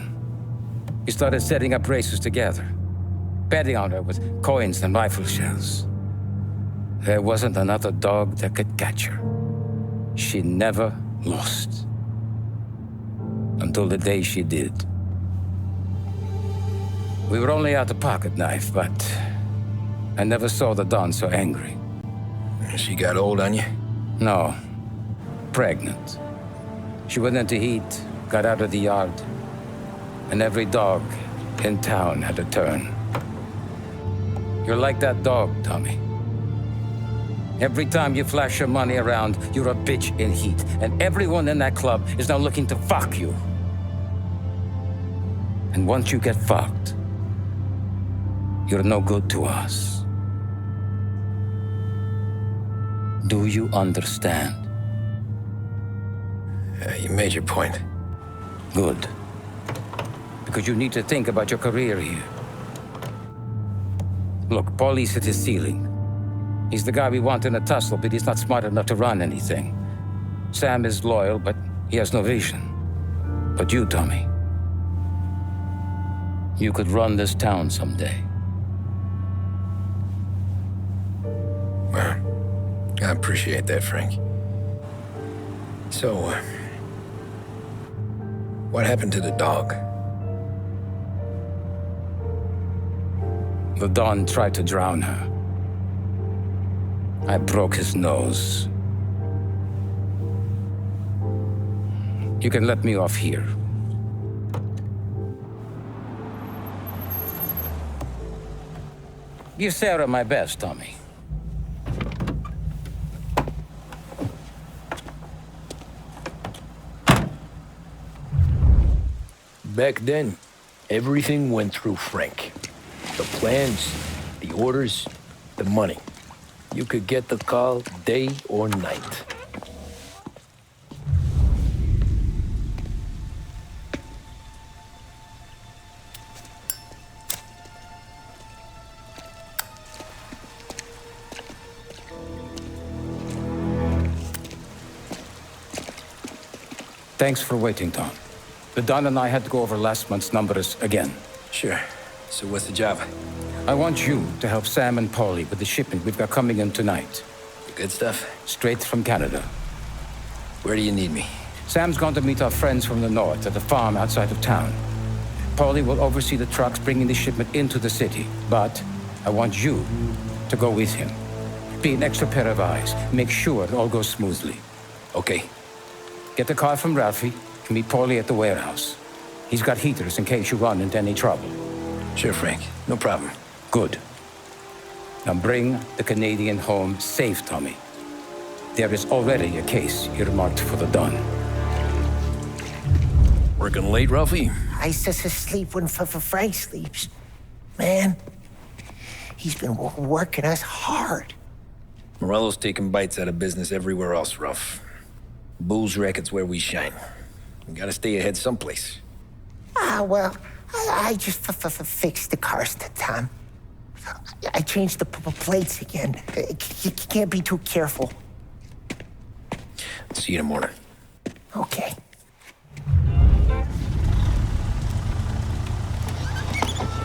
We started setting up races together, betting on her with coins and rifle shells. There wasn't another dog that could catch her. She never lost. Until the day she did. We were only out a pocket knife, but I never saw the Don so angry. She got old on you? No. Pregnant. She went into heat, got out of the yard, and every dog in town had a turn. You're like that dog, Tommy. Every time you flash your money around, you're a bitch in heat, and everyone in that club is now looking to fuck you. And once you get fucked, you're no good to us. Do you understand? You made your point. Good. Because you need to think about your career here. Look, Paulie's at his ceiling. He's the guy we want in a tussle, but he's not smart enough to run anything. Sam is loyal, but he has no vision. But you, Tommy, you could run this town someday. Well, I appreciate that, Frank. So, what happened to the dog? The Don tried to drown her. I broke his nose. You can let me off here. Give Sarah my best, Tommy. Back then, everything went through Frank. The plans, the orders, the money. You could get the call day or night. Thanks for waiting, Tom. The Don and I had to go over last month's numbers again. Sure. So what's the job? I want you to help Sam and Paulie with the shipment we've got coming in tonight. The good stuff? Straight from Canada. Where do you need me? Sam's going to meet our friends from the north at the farm outside of town. Paulie will oversee the trucks bringing the shipment into the city. But I want you to go with him. Be an extra pair of eyes. Make sure it all goes smoothly. Okay. Get the car from Ralphie and meet Paulie at the warehouse. He's got heaters in case you run into any trouble. Sure, Frank. No problem. Good. Now bring the Canadian home safe, Tommy. There is already a case earmarked for the Don. Working late, Ralphie? I just sleep when Frank sleeps. Man, he's been working us hard. Morello's taking bites out of business everywhere else, Ralph. Booze racket's where we shine. We gotta stay ahead someplace. Well, I just fixed the cars, Tom. I changed the plates again. You can't be too careful. See you in the morning. Okay.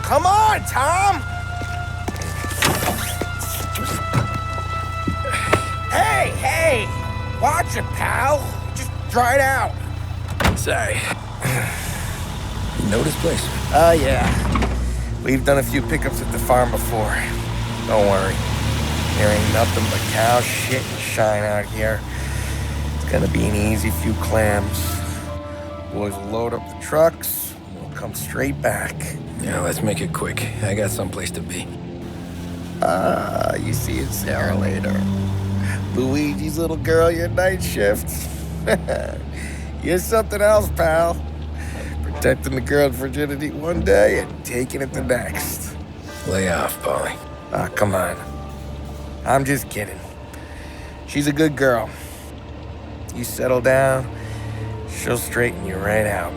Come on, Tom! Hey! Watch it, pal. Just dried out. Sorry. You know this place? Yeah. We've done a few pickups at the farm before. Don't worry. There ain't nothing but cow shit and shine out here. It's gonna be an easy few clams. Boys will load up the trucks, and we'll come straight back. Yeah, let's make it quick. I got someplace to be. You see it, Sarah, later. Luigi's little girl, your night shift. You're something else, pal. Protecting the girl's virginity one day and taking it the next. Lay off, Polly. Ah, come on. I'm just kidding. She's a good girl. You settle down, she'll straighten you right out.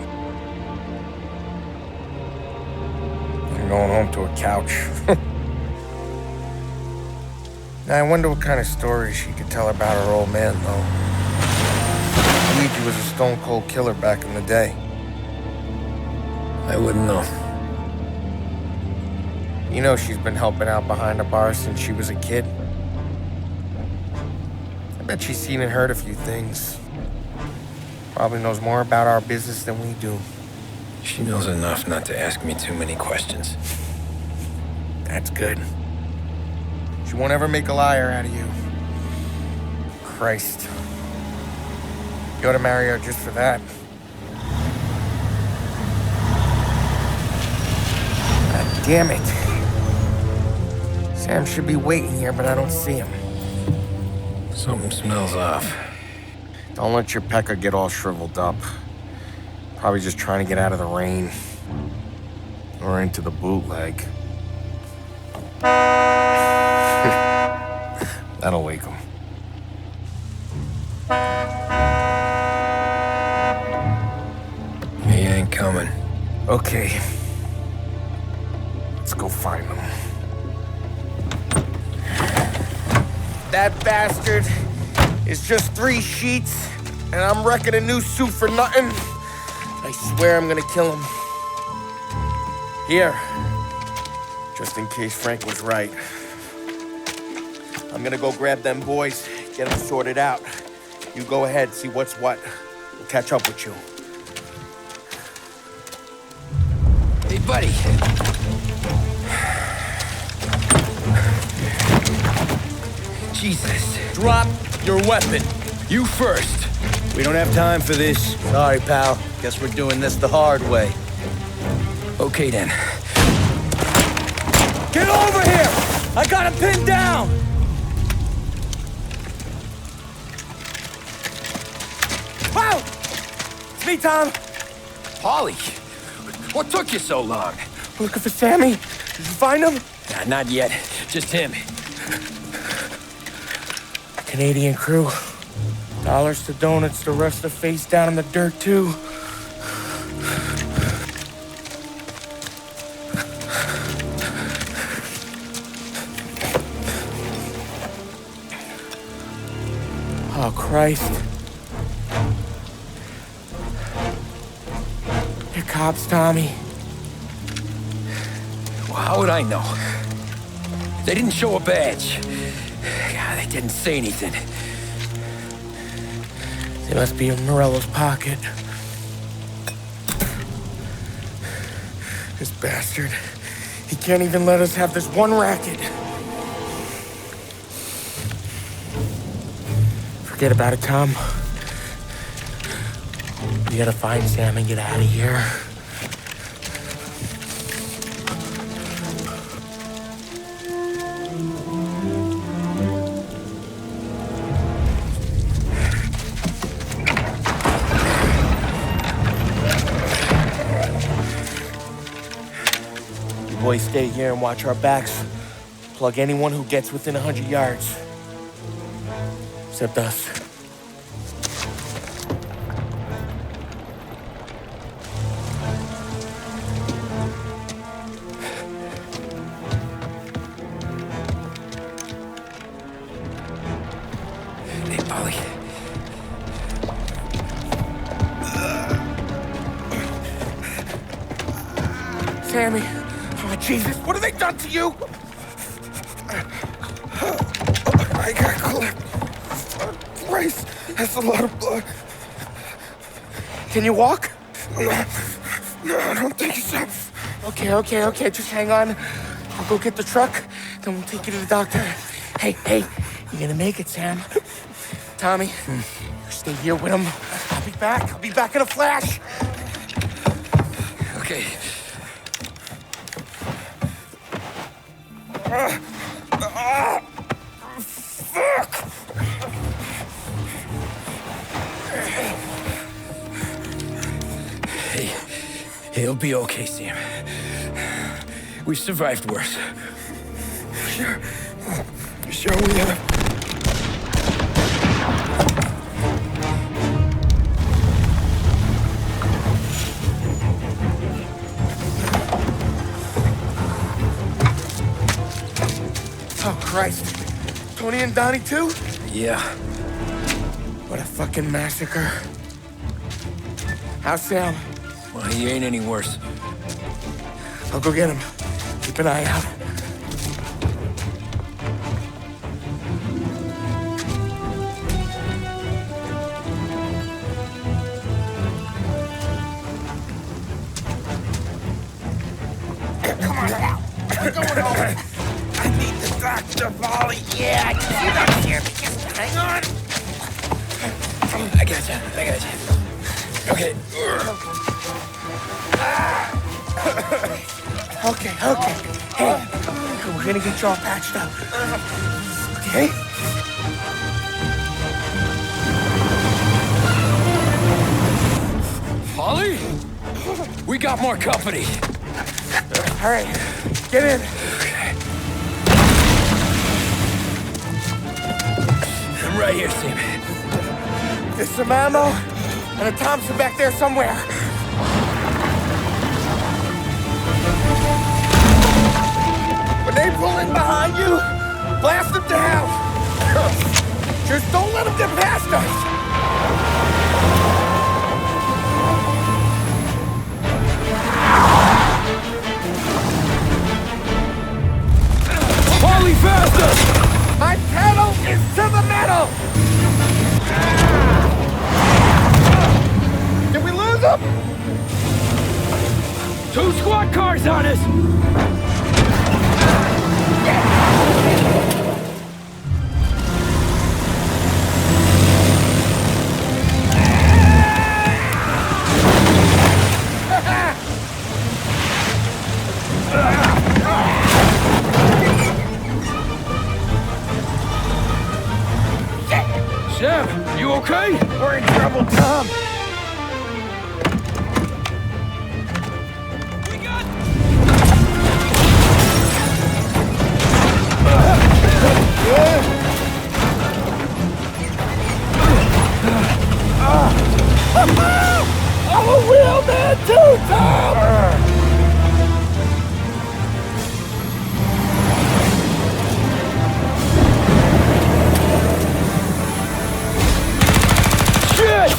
I'm going home to a couch. Now, I wonder what kind of stories she could tell about her old man, though. Luigi was a stone-cold killer back in the day. I wouldn't know. You know she's been helping out behind the bar since she was a kid. I bet she's seen and heard a few things. Probably knows more about our business than we do. She knows enough not to ask me too many questions. That's good. She won't ever make a liar out of you. Christ. You ought to marry her just for that. God damn it. Sam should be waiting here, but I don't see him. Something smells off. Don't let your pecker get all shriveled up. Probably just trying to get out of the rain. Or into the bootleg. That'll wake him. He ain't coming. Okay. Let's go find him. That bastard is just 3 sheets, and I'm wrecking a new suit for nothing. I swear I'm gonna kill him. Here. Just in case Frank was right. I'm gonna go grab them boys, get them sorted out. You go ahead, see what's what. We'll catch up with you. Hey, buddy. Jesus. Drop your weapon. You first. We don't have time for this. Sorry, pal. Guess we're doing this the hard way. Okay, then. Get over here! I got him pinned down! Wow! It's me, Tom. Polly, what took you so long? Looking for Sammy. Did you find him? Nah, not yet. Just him. Canadian crew. Dollars to donuts to rest the face down in the dirt, too. Oh, Christ. They're cops, Tommy. Well, how would I know? They didn't show a badge. God, they didn't say anything. They must be in Morello's pocket. This bastard. He can't even let us have this one racket. Forget about it, Tom. We gotta find Sam and get out of here. You boys stay here and watch our backs. Plug anyone who gets within 100 yards. Except us. Hey, Polly. Sammy. Oh, Jesus, what have they done to you? I got clipped. Christ, that's a lot of blood. Can you walk? No, I don't think so. Okay, just hang on. I'll go get the truck, then we'll take you to the doctor. Hey, you're gonna make it, Sam. Tommy, stay here with him. I'll be back. I'll be back in a flash. Okay. Fuck! Hey, he'll be okay, Sam. We've survived worse. Sure we have. Oh, Christ. Tony and Donnie, too? Yeah. What a fucking massacre. How's Sam? Well, he ain't any worse. I'll go get him. Keep an eye out. Come on now. We're going home. I need the doctor, Polly. Yeah, I can see that here. Just hang on. I gotcha. Okay. Okay. Hey, we're gonna get you all patched up. Okay? Polly? We got more company. All right, get in. I'm right here, Sam. There's some ammo and a Thompson back there somewhere. When they pull in behind you, blast them down. Just don't let them get past us. Polly, faster! My pedal is to the metal! Did we lose them? 2 squad cars on us! Sam, you okay? We're in trouble, Tom. I'm a real man too, Tom! Shit!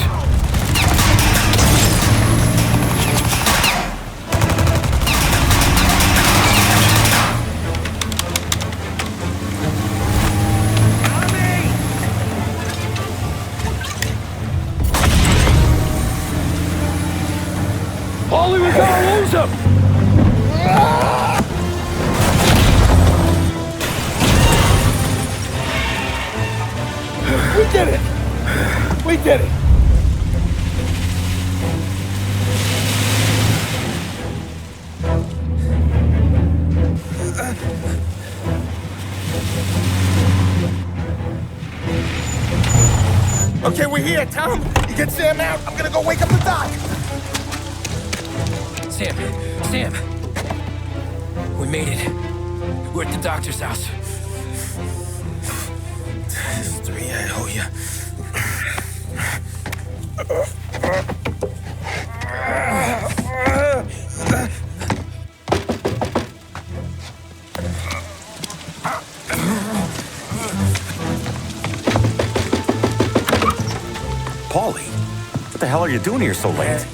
Polly, we gotta lose him! We did it! We did it! Okay, we're here, Tom. You get Sam out. I'm gonna go wake up the doc. Sam, we made it. We're at the doctor's house. 3, I owe you. Paulie, what the hell are you doing here so late?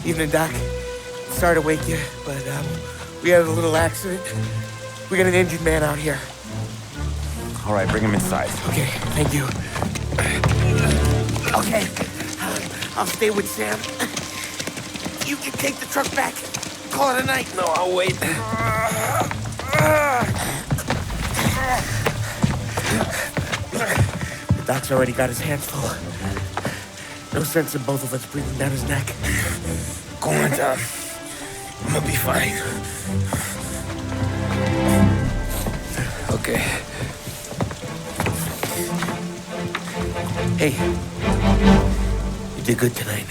Evening, Doc. Sorry to wake you, but we had a little accident. We got an injured man out here. All right, bring him inside. Okay, thank you. Okay, I'll stay with Sam. You can take the truck back. Call it a night. No, I'll wait. Doc's already got his hands full. No sense in both of us breathing down his neck. Go on, Tom. I'm gonna be fine. Okay. Hey, you did good tonight.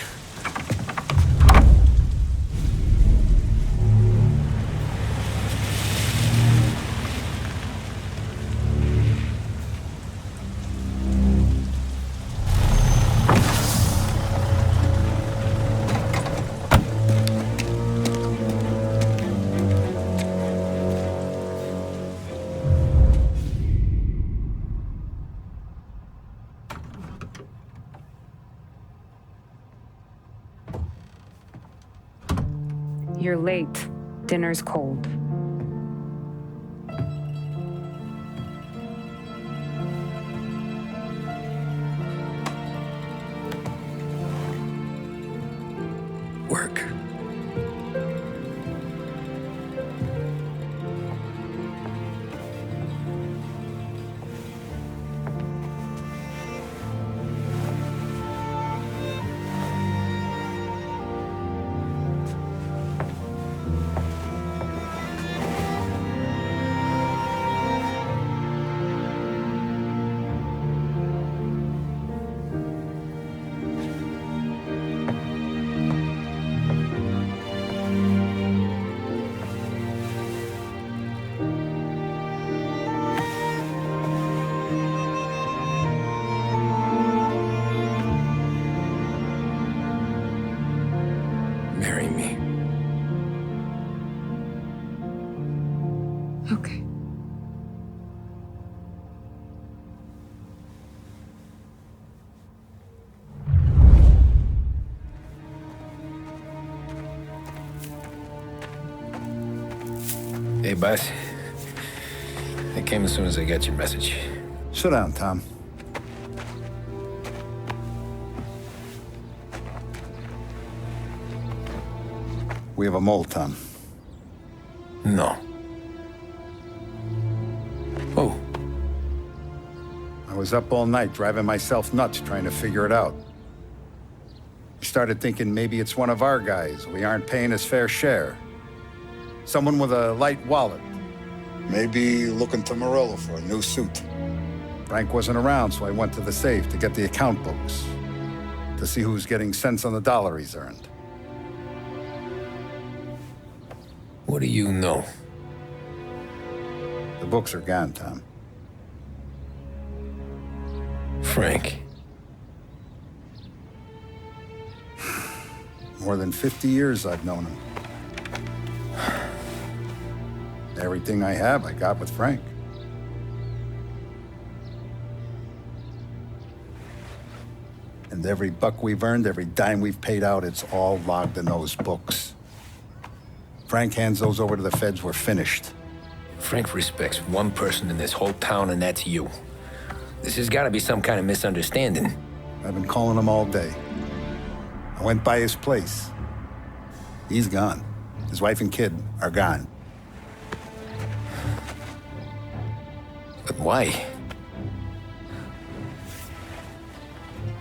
You're late. Dinner's cold. Work. Marry me. Okay. Hey, boss. I came as soon as I got your message. Sit down, Tom. We have a mole, Tom. No. Oh. I was up all night driving myself nuts trying to figure it out. I started thinking maybe it's one of our guys. We aren't paying his fair share. Someone with a light wallet. Maybe looking to Morello for a new suit. Frank wasn't around, so I went to the safe to get the account books. To see who's getting cents on the dollar he's earned. What do you know? The books are gone, Tom. Frank. More than 50 years I've known him. Everything I have, I got with Frank. And every buck we've earned, every dime we've paid out, it's all logged in those books. Frank hands those over to the feds, we're finished. Frank respects one person in this whole town, and that's you. This has got to be some kind of misunderstanding. I've been calling him all day. I went by his place. He's gone. His wife and kid are gone. But why?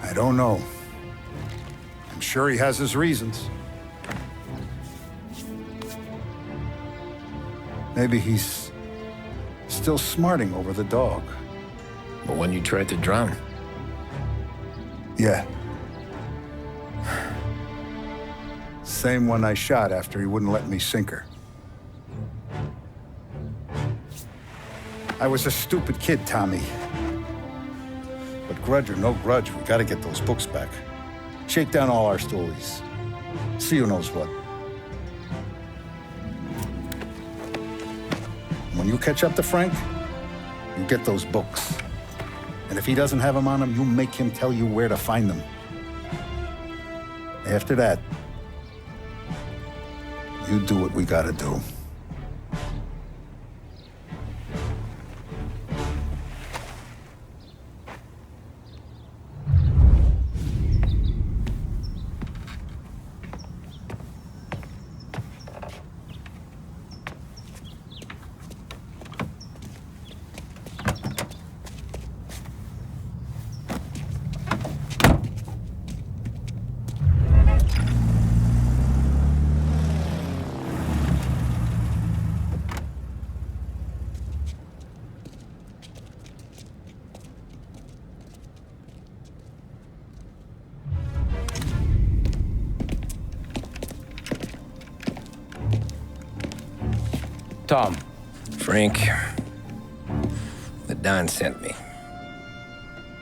I don't know. I'm sure he has his reasons. Maybe he's still smarting over the dog. The one you tried to drown? Yeah. Same one I shot after he wouldn't let me sink her. I was a stupid kid, Tommy. But grudge or no grudge, we gotta get those books back. Shake down all our stories. See who knows what. When you catch up to Frank, you get those books. And if he doesn't have them on him, you make him tell you where to find them. After that, you do what we gotta do. Tom. Frank. The Don sent me.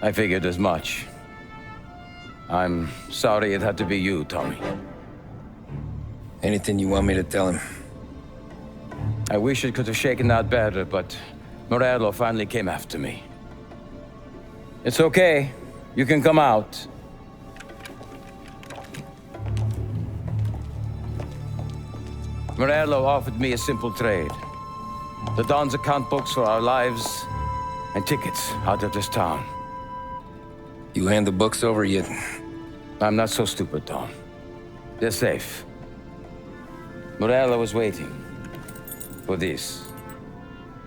I figured as much. I'm sorry it had to be you, Tommy. Anything you want me to tell him? I wish it could have shaken out better, but Morello finally came after me. It's okay. You can come out. Morello offered me a simple trade. The Don's account books for our lives and tickets out of this town. You hand the books over yet? I'm not so stupid, Don. They're safe. Morello was waiting for this.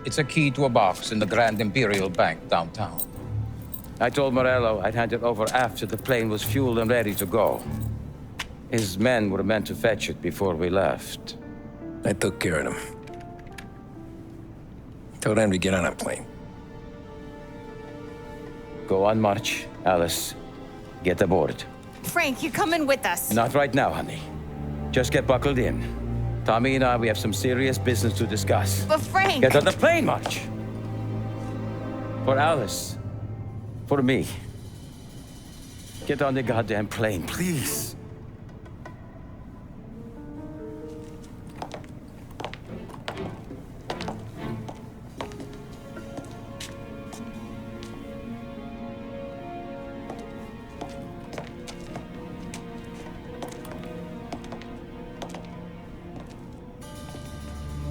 It's a key to a box in the Grand Imperial Bank downtown. I told Morello I'd hand it over after the plane was fueled and ready to go. His men were meant to fetch it before we left. I took care of them. Told them to get on a plane. Go on march, Alice. Get aboard. Frank, you're coming with us. Not right now, honey. Just get buckled in. Tommy and I, we have some serious business to discuss. But Frank... Get on the plane, March! For Alice. For me. Get on the goddamn plane, please.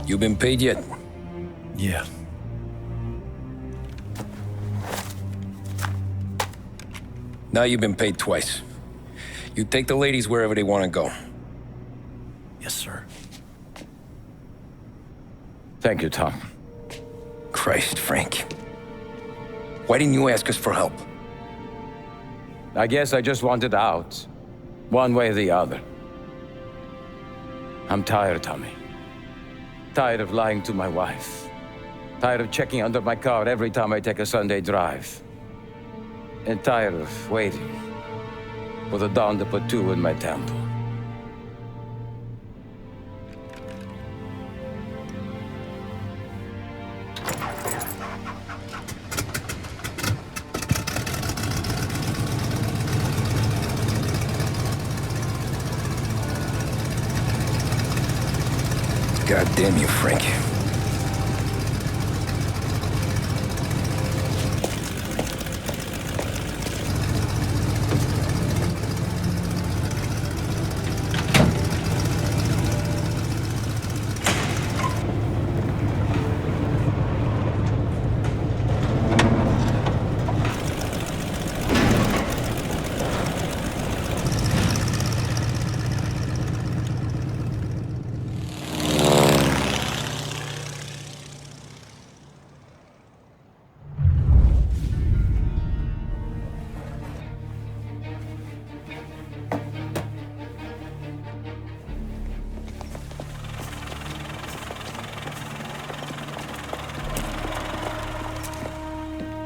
You been paid yet? Yeah. Now you've been paid twice. You take the ladies wherever they want to go. Yes, sir. Thank you, Tom. Christ, Frank. Why didn't you ask us for help? I guess I just wanted out. One way or the other. I'm tired, Tommy. Tired of lying to my wife. Tired of checking under my car every time I take a Sunday drive. And tired of waiting for the dawn to put two in my temple. God damn you, Frank.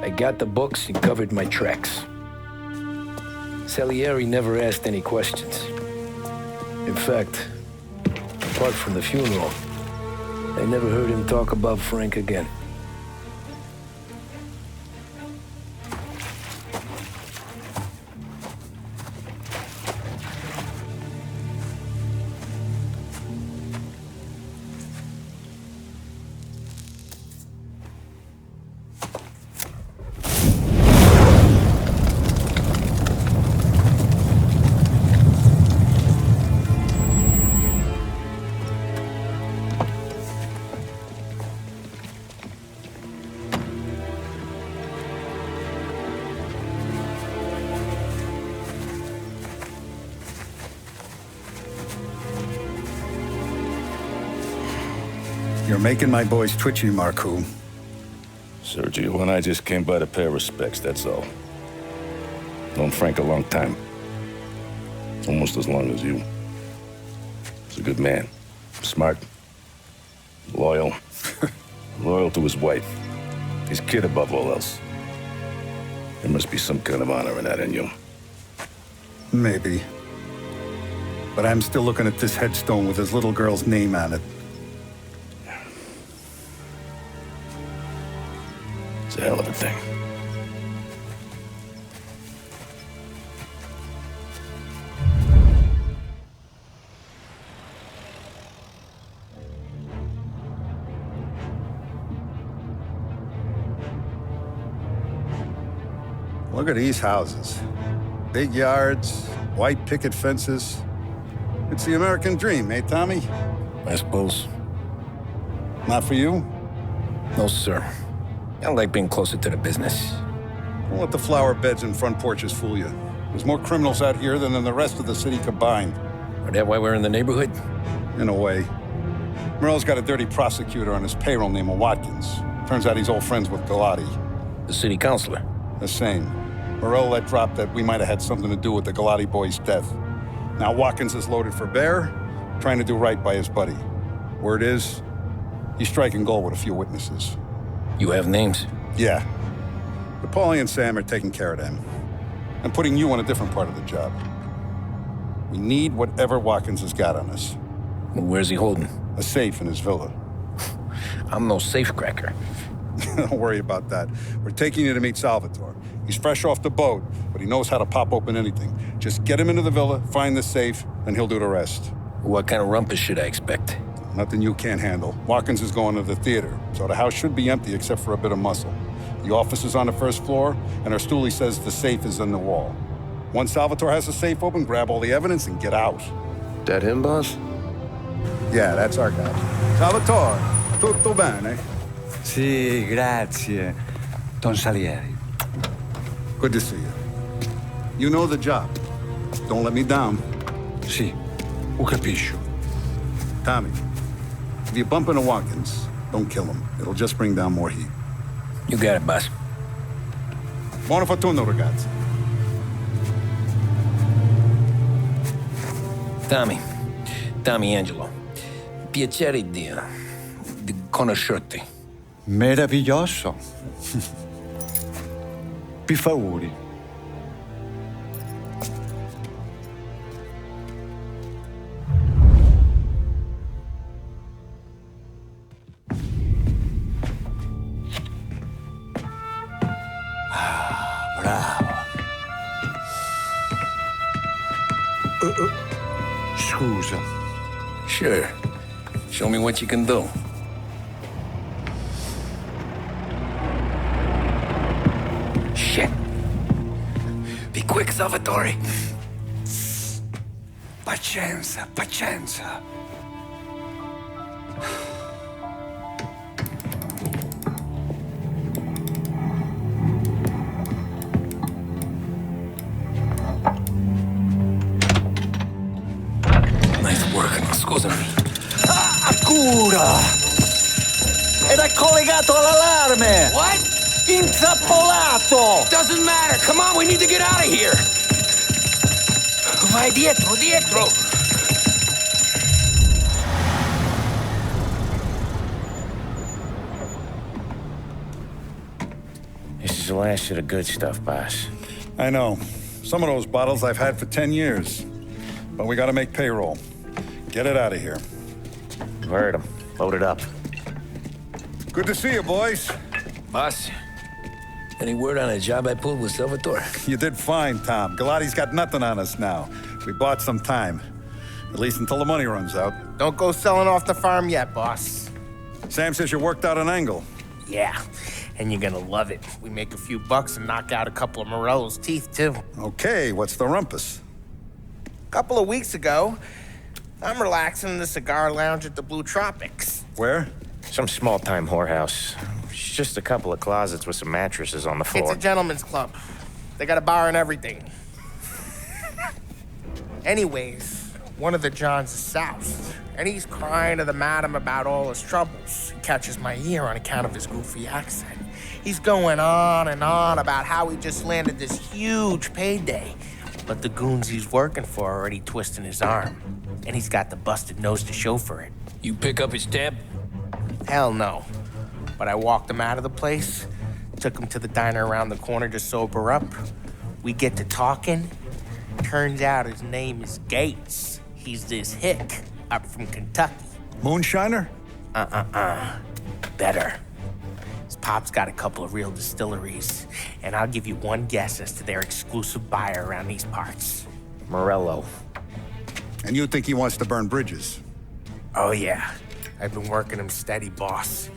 I got the books and covered my tracks. Salieri never asked any questions. In fact, apart from the funeral, I never heard him talk about Frank again. You're making my boys twitchy, Marcoux. Sergio and I just came by to pay respects, that's all. Known Frank a long time. Almost as long as you. He's a good man. Smart. Loyal. Loyal to his wife. His kid above all else. There must be some kind of honor in that in you. Maybe. But I'm still looking at this headstone with his little girl's name on it. It's a hell of a thing. Look at these houses. Big yards, white picket fences. It's the American dream, eh, Tommy? I suppose. Not for you? No, sir. I like being closer to the business. Don't let the flower beds and front porches fool you. There's more criminals out here than in the rest of the city combined. Is that why we're in the neighborhood? In a way. Morell's got a dirty prosecutor on his payroll named Watkins. Turns out he's old friends with Galati. The city councilor? The same. Morell let drop that we might have had something to do with the Galati boy's death. Now Watkins is loaded for bear, trying to do right by his buddy. Word is, he's striking gold with a few witnesses. You have names? Yeah. But Paulie and Sam are taking care of them. I'm putting you on a different part of the job. We need whatever Watkins has got on us. Where's he holding? A safe in his villa. I'm no safecracker. Don't worry about that. We're taking you to meet Salvatore. He's fresh off the boat, but he knows how to pop open anything. Just get him into the villa, find the safe, and he'll do the rest. What kind of rumpus should I expect? Nothing you can't handle. Watkins is going to the theater, so the house should be empty except for a bit of muscle. The office is on the first floor, and our stoolie says the safe is in the wall. Once Salvatore has the safe open, grab all the evidence and get out. That him, boss? Yeah, that's our guy. Salvatore, tutto bene? Sì, grazie, Don Salieri. Good to see you. You know the job. Don't let me down. Sì, ho capisco. Tommy, if you bump into Watkins, don't kill him. It'll just bring down more heat. You got it, boss. Buona fortuna, ragazzi. Tommy Angelo. Piacere di conoscerti. Meraviglioso. Per favore. Bravo. Scusa. Sure. Show me what you can do. Shit. Be quick, Salvatore. Pazienza, pazienza. Nice work, scusami. Cura! Ed è collegato all'allarme! What? Intrappolato! Doesn't matter. Come on, we need to get out of here. Vai dietro. This is the last of the good stuff, boss. I know. Some of those bottles I've had for 10 years. But we gotta make payroll. Get it out of here. Heard him. Load it up. Good to see you, boys. Boss, any word on a job I pulled with Salvatore? You did fine, Tom. Galati's got nothing on us now. We bought some time. At least until the money runs out. Don't go selling off the farm yet, boss. Sam says you worked out an angle. Yeah, and you're gonna love it. We make a few bucks and knock out a couple of Morello's teeth, too. Okay, what's the rumpus? A couple of weeks ago, I'm relaxing in the cigar lounge at the Blue Tropics. Where? Some small-time whorehouse. It's just a couple of closets with some mattresses on the floor. It's a gentleman's club. They got a bar and everything. Anyways, one of the Johns is south, and he's crying to the madam about all his troubles. He catches my ear on account of his goofy accent. He's going on and on about how he just landed this huge payday, but the goons he's working for are already twisting his arm, and he's got the busted nose to show for it. You pick up his tab? Hell no. But I walked him out of the place, took him to the diner around the corner to sober up. We get to talking. Turns out his name is Gates. He's this hick up from Kentucky. Moonshiner? Better. His Pop's got a couple of real distilleries, and I'll give you one guess as to their exclusive buyer around these parts. Morello. And you think he wants to burn bridges? Oh, yeah. I've been working him steady, boss.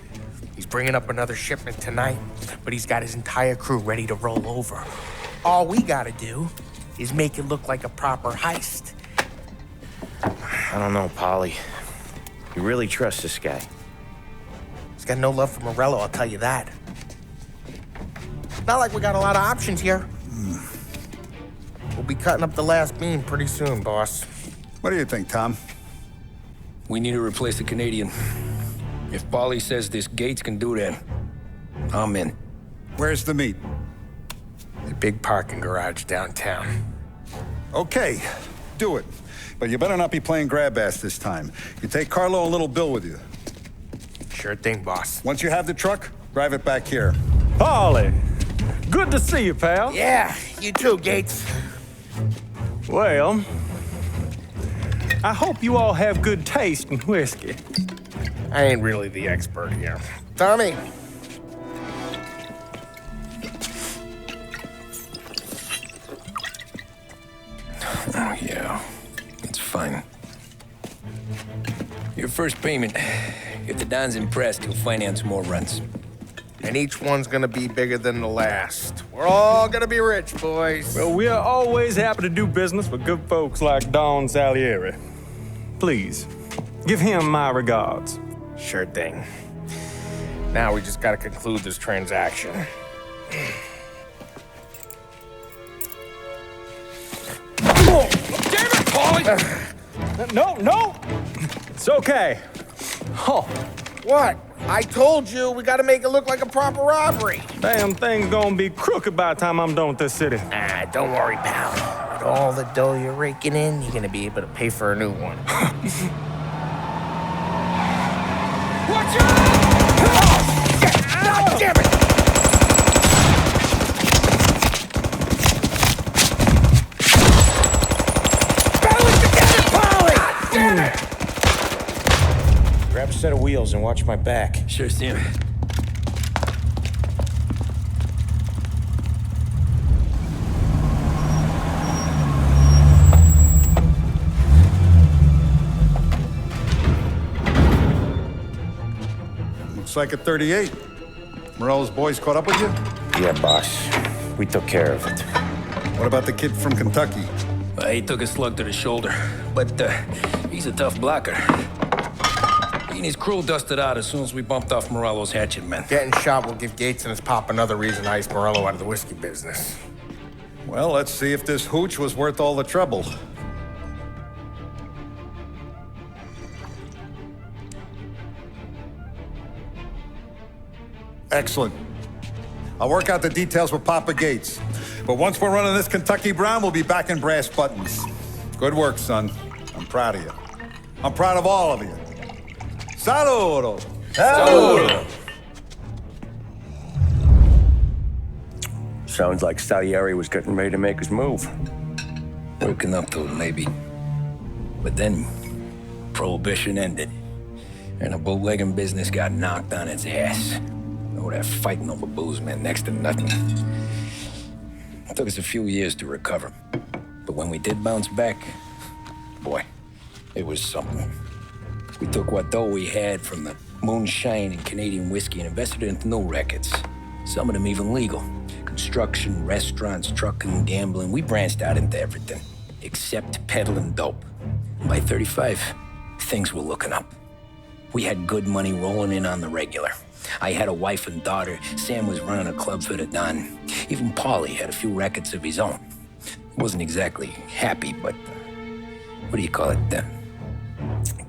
He's bringing up another shipment tonight, but he's got his entire crew ready to roll over. All we gotta do is make it look like a proper heist. I don't know, Polly. You really trust this guy? He's got no love for Morello, I'll tell you that. Not like we got a lot of options here. We'll be cutting up the last beam pretty soon, boss. What do you think, Tom? We need to replace the Canadian. If Polly says this Gates can do that, I'm in. Where's the meet? The big parking garage downtown. Okay, do it. But you better not be playing grab ass this time. You take Carlo and Little Bill with you. Sure thing, boss. Once you have the truck, drive it back here. Polly, good to see you, pal. Yeah, you too, Gates. Well, I hope you all have good taste in whiskey. I ain't really the expert here. Tommy. Oh, yeah. It's fine. Your first payment. If the Don's impressed, he'll finance more runs. And each one's gonna be bigger than the last. We're all gonna be rich, boys. Well, we are always happy to do business with good folks like Don Salieri. Please, give him my regards. Sure thing. Now we just gotta conclude this transaction. Oh, damn it, Polly! No! It's okay. Oh. What? I told you, we gotta make it look like a proper robbery. Damn thing's gonna be crooked by the time I'm done with this city. Ah, don't worry, pal. With all the dough you're raking in, you're gonna be able to pay for a new one. Watch out! God damn it! Balance together, Polly! God damn it! Grab a set of wheels and watch my back. Sure, Sam. Looks like a 38. Morello's boys caught up with you? Yeah, boss. We took care of it. What about the kid from Kentucky? He took a slug to the shoulder, but he's a tough blocker. He and his crew dusted out as soon as we bumped off Morello's hatchet men. Getting shot will give Gates and his pop another reason to ice Morello out of the whiskey business. Well, let's see if this hooch was worth all the trouble. Excellent. I'll work out the details with Papa Gates. But once we're running this Kentucky Brown, we'll be back in brass buttons. Good work, son. I'm proud of you. I'm proud of all of you. Saludo! Saludo! Sounds like Salieri was getting ready to make his move. Working up to it, maybe. But then, Prohibition ended. And the bootlegging business got knocked on its ass. Oh, that fighting over booze meant next to nothing. It took us a few years to recover. But when we did bounce back, boy, it was something. We took what dough we had from the moonshine and Canadian whiskey and invested it into new rackets. Some of them even legal. Construction, restaurants, trucking, gambling. We branched out into everything, except peddling dope. By 35, things were looking up. We had good money rolling in on the regular. I had a wife and daughter. Sam was running a club for the Don. Even Paulie had a few rackets of his own. He wasn't exactly happy, but what do you call it then?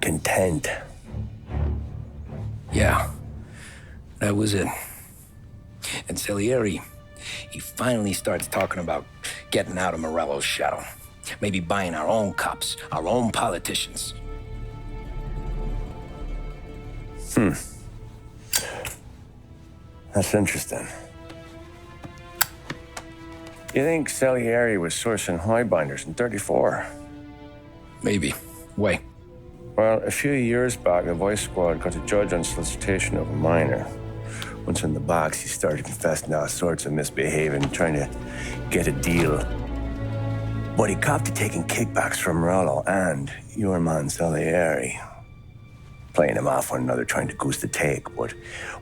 Content. Yeah, that was it. And Salieri, he finally starts talking about getting out of Morello's shadow. Maybe buying our own cops, our own politicians. That's interesting. You think Salieri was sourcing highbinders in 34? Maybe. Why? Well, a few years back, a voice squad got a judge on solicitation of a minor. Once in the box, he started confessing all sorts of misbehaving, trying to get a deal. But he copped to taking kickbacks from Morello and your man Salieri. Playing him off one another, trying to goose the take. But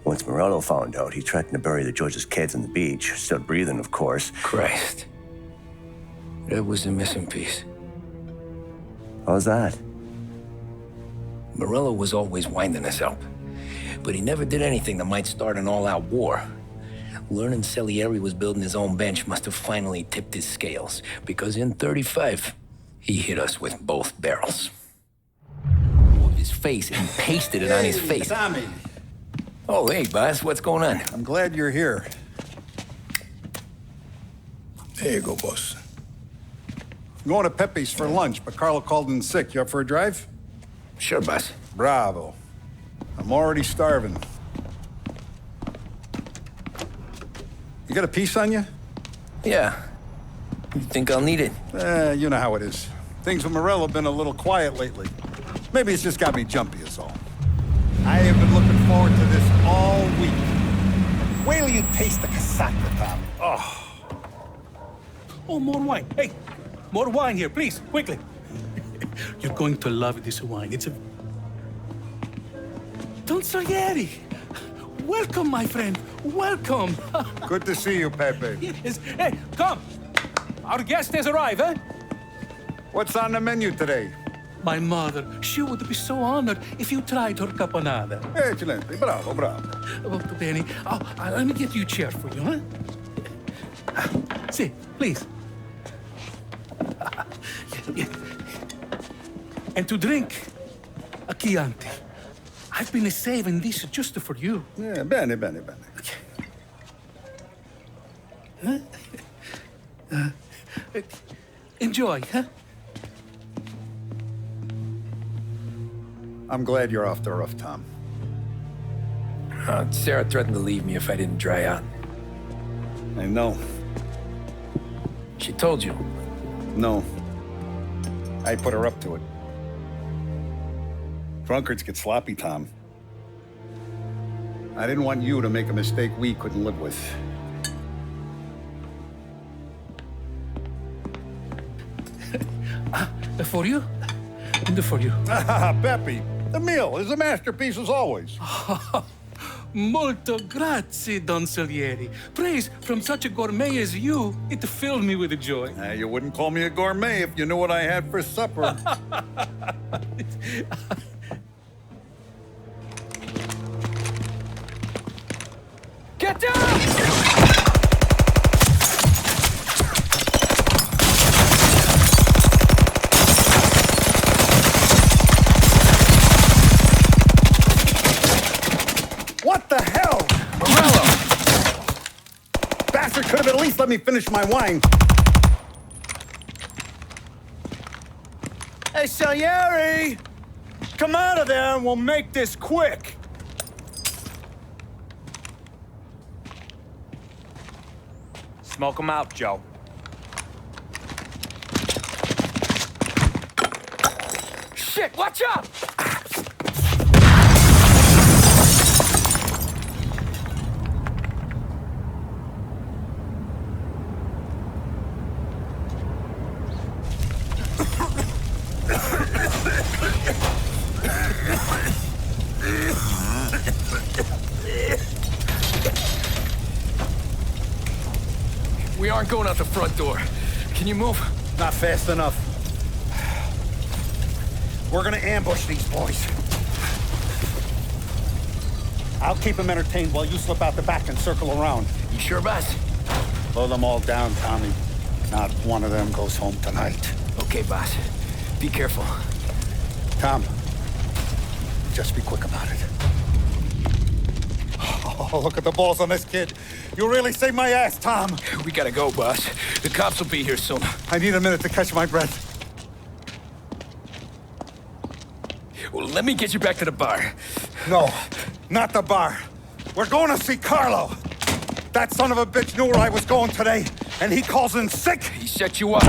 once Morello found out, he threatened to bury the judge's kids on the beach. Still breathing, of course. Christ. That was the missing piece. How's that? Morello was always winding us up, but he never did anything that might start an all-out war. Learning Salieri was building his own bench must have finally tipped his scales, because in 35, he hit us with both barrels. His face and pasted it on his face. Tommy. Oh, hey, boss, what's going on? I'm glad you're here. There you go, boss. I'm going to Pepe's for lunch, but Carlo called in sick. You up for a drive? Sure, boss. Bravo. I'm already starving. You got a piece on you? Yeah. You think I'll need it? You know how it is. Things with Morello have been a little quiet lately. Maybe it's just got me jumpy is all. I have been looking forward to this all week. Wait till you taste the casaca, Tommy. Oh, more wine. Hey, more wine here, please, quickly. You're going to love this wine. It's a... Don Salieri. Welcome, my friend. Welcome. Good to see you, Pepe. Yes. Hey, come. Our guest has arrived, eh? What's on the menu today? My mother, she would be so honored if you tried her caponata. Excelente, bravo, bravo. Molto bene. Oh, let me get you a chair for you, huh? See, please. And to drink, a Chianti. I've been saving this just for you. Yeah, bene, bene, bene. Huh? Enjoy, huh? I'm glad you're off the rough, Tom. Sarah threatened to leave me if I didn't dry out. I know. She told you? No. I put her up to it. Drunkards get sloppy, Tom. I didn't want you to make a mistake we couldn't live with. For you? And for you. Pepe, the meal is a masterpiece as always. Molto grazie, Don Salieri. Praise from such a gourmet as you, it filled me with joy. You wouldn't call me a gourmet if you knew what I had for supper. Get down! What the hell? Morello! Bastard could have at least let me finish my wine. Hey, Salieri! Come out of there and we'll make this quick. Smoke 'em out, Joe. Shit, watch out! We aren't going out the front door. Can you move? Not fast enough. We're gonna ambush these boys. I'll keep them entertained while you slip out the back and circle around. You sure, boss? Blow them all down, Tommy. Not one of them goes home tonight. Okay, boss. Be careful. Tom, just be quick about it. Oh, look at the balls on this kid. You really saved my ass, Tom. We gotta go, boss. The cops will be here soon. I need a minute to catch my breath. Well, let me get you back to the bar. No, not the bar. We're going to see Carlo. That son of a bitch knew where I was going today, and he calls in sick. He set you up.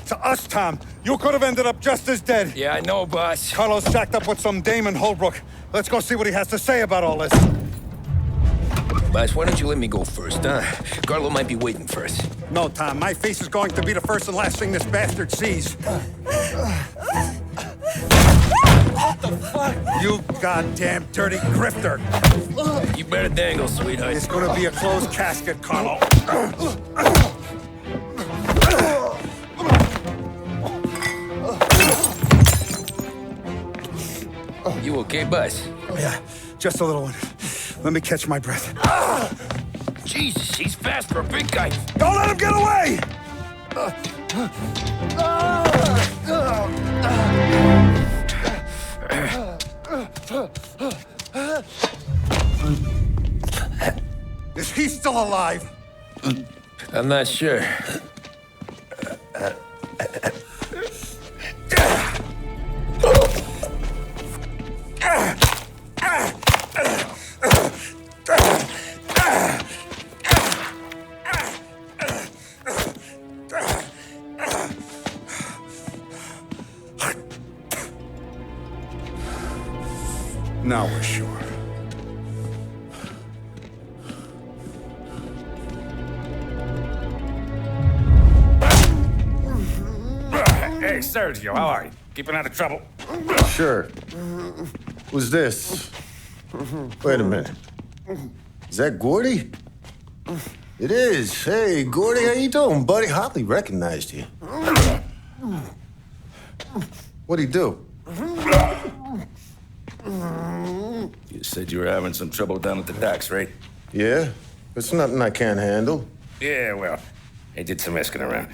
To us, Tom, you could have ended up just as dead. Yeah, I know, boss. Carlo's jacked up with some dame in Holbrook. Let's go see what he has to say about all this. Boss, why don't you let me go first, huh? Carlo might be waiting for us. No, Tom. My face is going to be the first and last thing this bastard sees. What the fuck? You goddamn dirty grifter. You better dangle, sweetheart. It's gonna be a closed casket, Carlo. You okay, boss? Yeah, just a little one. Let me catch my breath. Jesus, he's fast for a big guy. Don't let him get away! Is he still alive? I'm not sure. Now we're sure. Hey, Sergio, how are you? Keeping out of trouble? Sure. Who's this? Wait a minute. Is that Gordy? It is. Hey, Gordy, how you doing, buddy? Hardly recognized you. What'd he do? You said you were having some trouble down at the docks, right? Yeah? It's nothing I can't handle. Yeah, well, I did some asking around.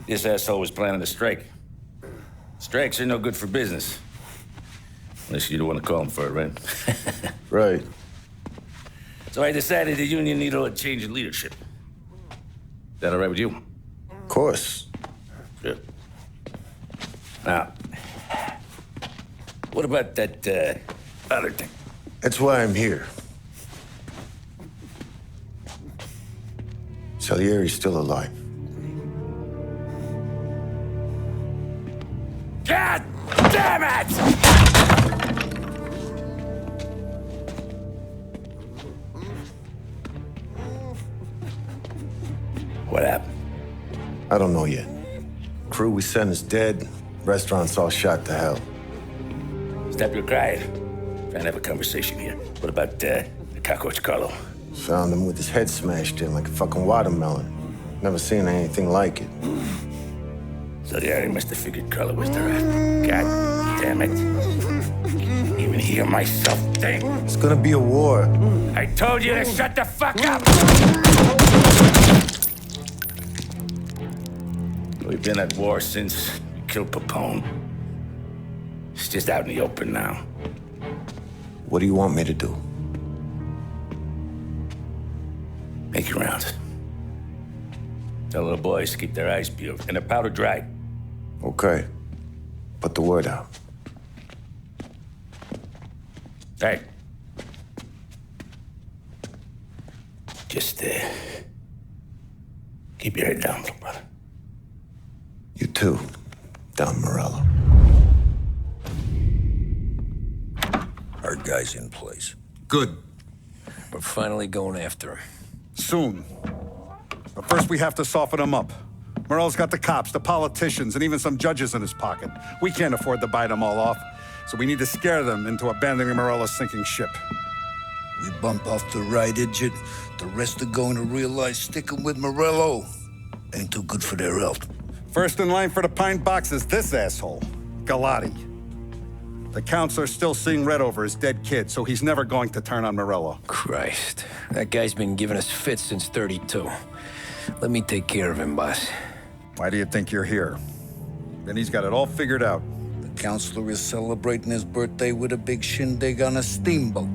This asshole was planning a strike. Strikes are no good for business. Unless you don't want to call him for it, right? Right. So I decided the union needed a change in leadership. Is that all right with you? Of course. Good. Now, what about that other thing? That's why I'm here. Salieri's still alive. God damn it! What happened? I don't know yet. Crew we sent is dead. Restaurant's all shot to hell. Stop your crying. Trying to have a conversation here. What about the cockroach Carlo? Found him with his head smashed in like a fucking watermelon. Never seen anything like it. Salieri must have figured Carlo was the rat. God damn it. Can't even hear myself think. It's gonna be a war. I told you to shut the fuck up! We've been at war since we killed Papone. It's just out in the open now. What do you want me to do? Make your rounds. Tell little boys to keep their eyes peeled and their powder dry. Okay. Put the word out. Hey. Just, keep your head down, little brother. You too, Don Morello. Our guy's in place. Good. We're finally going after him. Soon. But first we have to soften him up. Morello's got the cops, the politicians, and even some judges in his pocket. We can't afford to bite them all off, so we need to scare them into abandoning Morello's sinking ship. We bump off the right idiot, the rest are going to realize sticking with Morello ain't too good for their health. First in line for the pine box is this asshole, Galati. The counselor's still seeing red over his dead kid, so he's never going to turn on Morello. Christ, that guy's been giving us fits since 32. Let me take care of him, boss. Why do you think you're here? Then he's got it all figured out. The counselor is celebrating his birthday with a big shindig on a steamboat.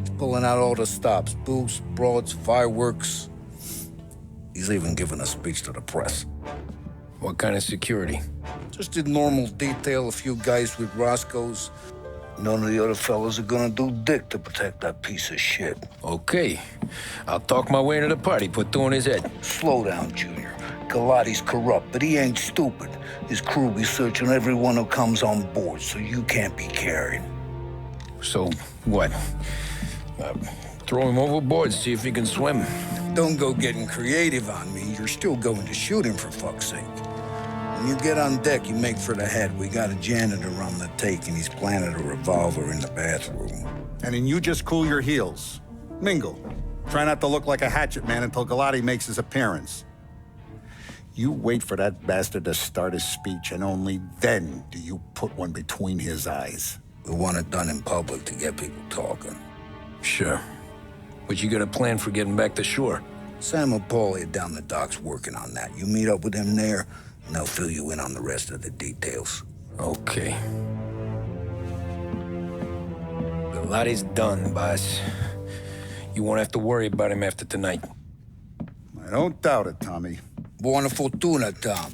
He's pulling out all the stops, booze, broads, fireworks. He's even giving a speech to the press. What kind of security? Just did normal detail, a few guys with Roscoe's. None of the other fellas are gonna do dick to protect that piece of shit. Okay. I'll talk my way into the party, put two in his head. Slow down, Junior. Galati's corrupt, but he ain't stupid. His crew be searching everyone who comes on board, so you can't be carried. So, what? Throw him overboard, see if he can swim. Don't go getting creative on me. You're still going to shoot him, for fuck's sake. When you get on deck, you make for the head. We got a janitor on the take, and he's planted a revolver in the bathroom. And then you just cool your heels. Mingle. Try not to look like a hatchet man until Galati makes his appearance. You wait for that bastard to start his speech, and only then do you put one between his eyes. We want it done in public to get people talking. Sure. But you got a plan for getting back to shore? Sam and Paulie are down the docks working on that. You meet up with them there, and they'll fill you in on the rest of the details. Okay. Galati's done, boss. You won't have to worry about him after tonight. I don't doubt it, Tommy. Buona fortuna, Tom.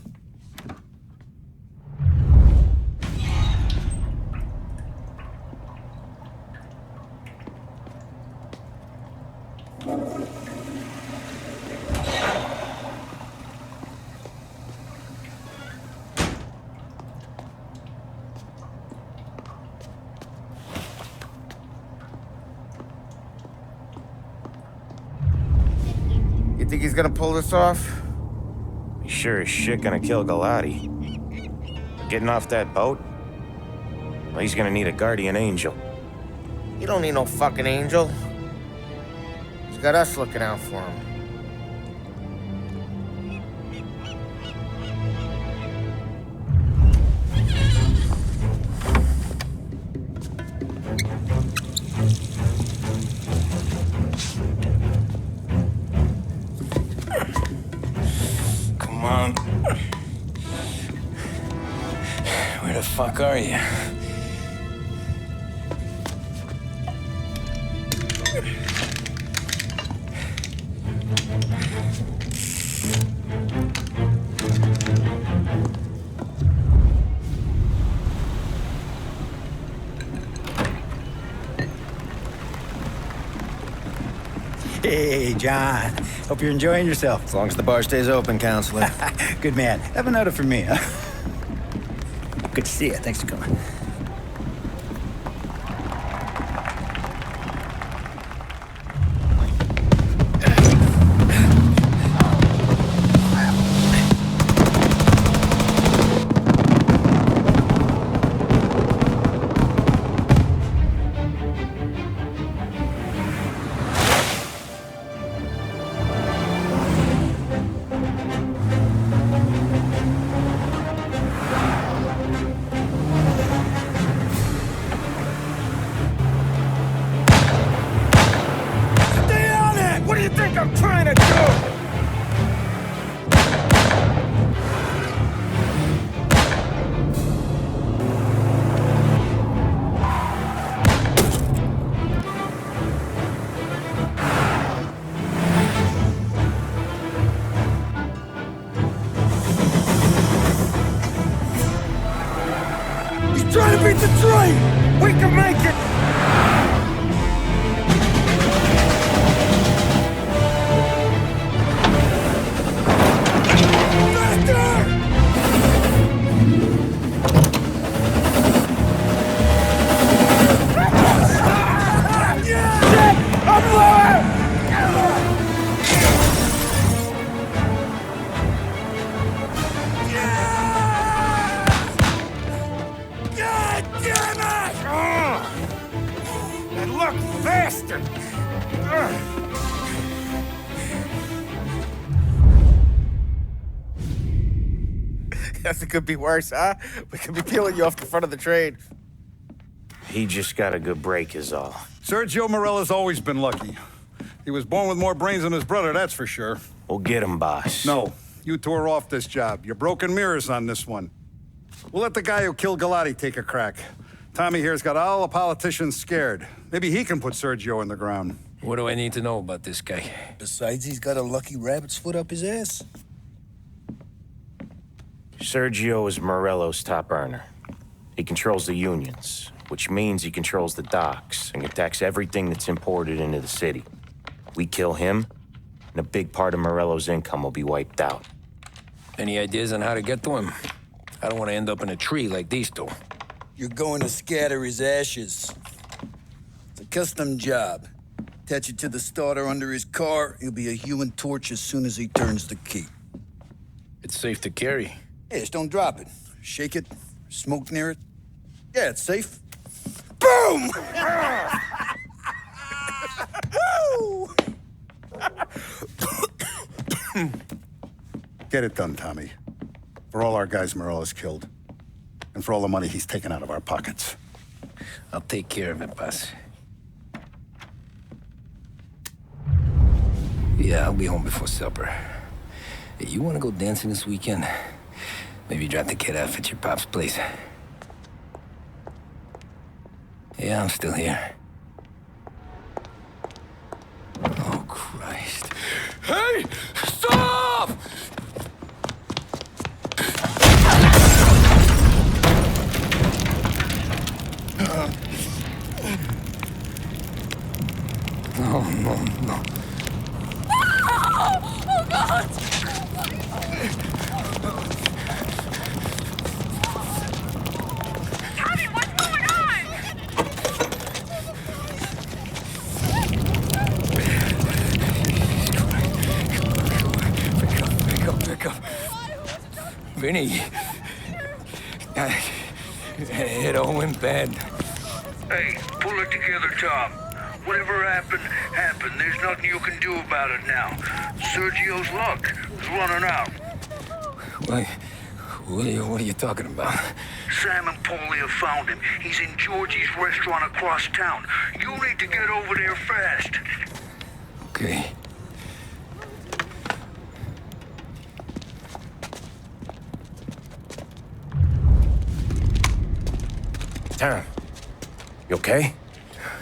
You think he's gonna pull this off? He's sure as shit gonna kill Galati. Getting off that boat? Well, he's gonna need a guardian angel. He don't need no fucking angel. He's got us looking out for him. Come on. Where the fuck are you? Hey, John. Hope you're enjoying yourself. As long as the bar stays open, counselor. Good man. Have another for me, huh? Good to see you. Thanks for coming. Trying to beat the train! We can make it! Guess it could be worse, huh? We could be peeling you off the front of the train. He just got a good break is all. Sergio Morella's always been lucky. He was born with more brains than his brother, that's for sure. We'll get him, boss. No, you tore off this job. You're broken mirrors on this one. We'll let the guy who killed Galati take a crack. Tommy here's got all the politicians scared. Maybe he can put Sergio in the ground. What do I need to know about this guy? Besides, he's got a lucky rabbit's foot up his ass. Sergio is Morello's top earner. He controls the unions, which means he controls the docks and can tax everything that's imported into the city. We kill him, and a big part of Morello's income will be wiped out. Any ideas on how to get to him? I don't want to end up in a tree like these two. You're going to scatter his ashes. It's a custom job. Attach it to the starter under his car. He'll be a human torch as soon as he turns the key. It's safe to carry. Yeah, just don't drop it. Shake it, smoke near it. Yeah, it's safe. Boom! Get it done, Tommy. For all our guys Morello's killed. And for all the money he's taken out of our pockets. I'll take care of it, boss. Yeah, I'll be home before supper. Hey, you wanna go dancing this weekend? Maybe drop the kid off at your pop's place. Yeah, I'm still here. Oh, Christ. Hey! Stop! No, no, no. Oh, God! Tommy, what's going on? Pick up. Vinny. It all went bad. Hey, pull it together, Tom. Whatever happened, happened. There's nothing you can do about it now. Sergio's luck is running out. What are you talking about? Sam and Paulie have found him. He's in Georgie's restaurant across town. You need to get over there fast. Okay. Tom, you okay?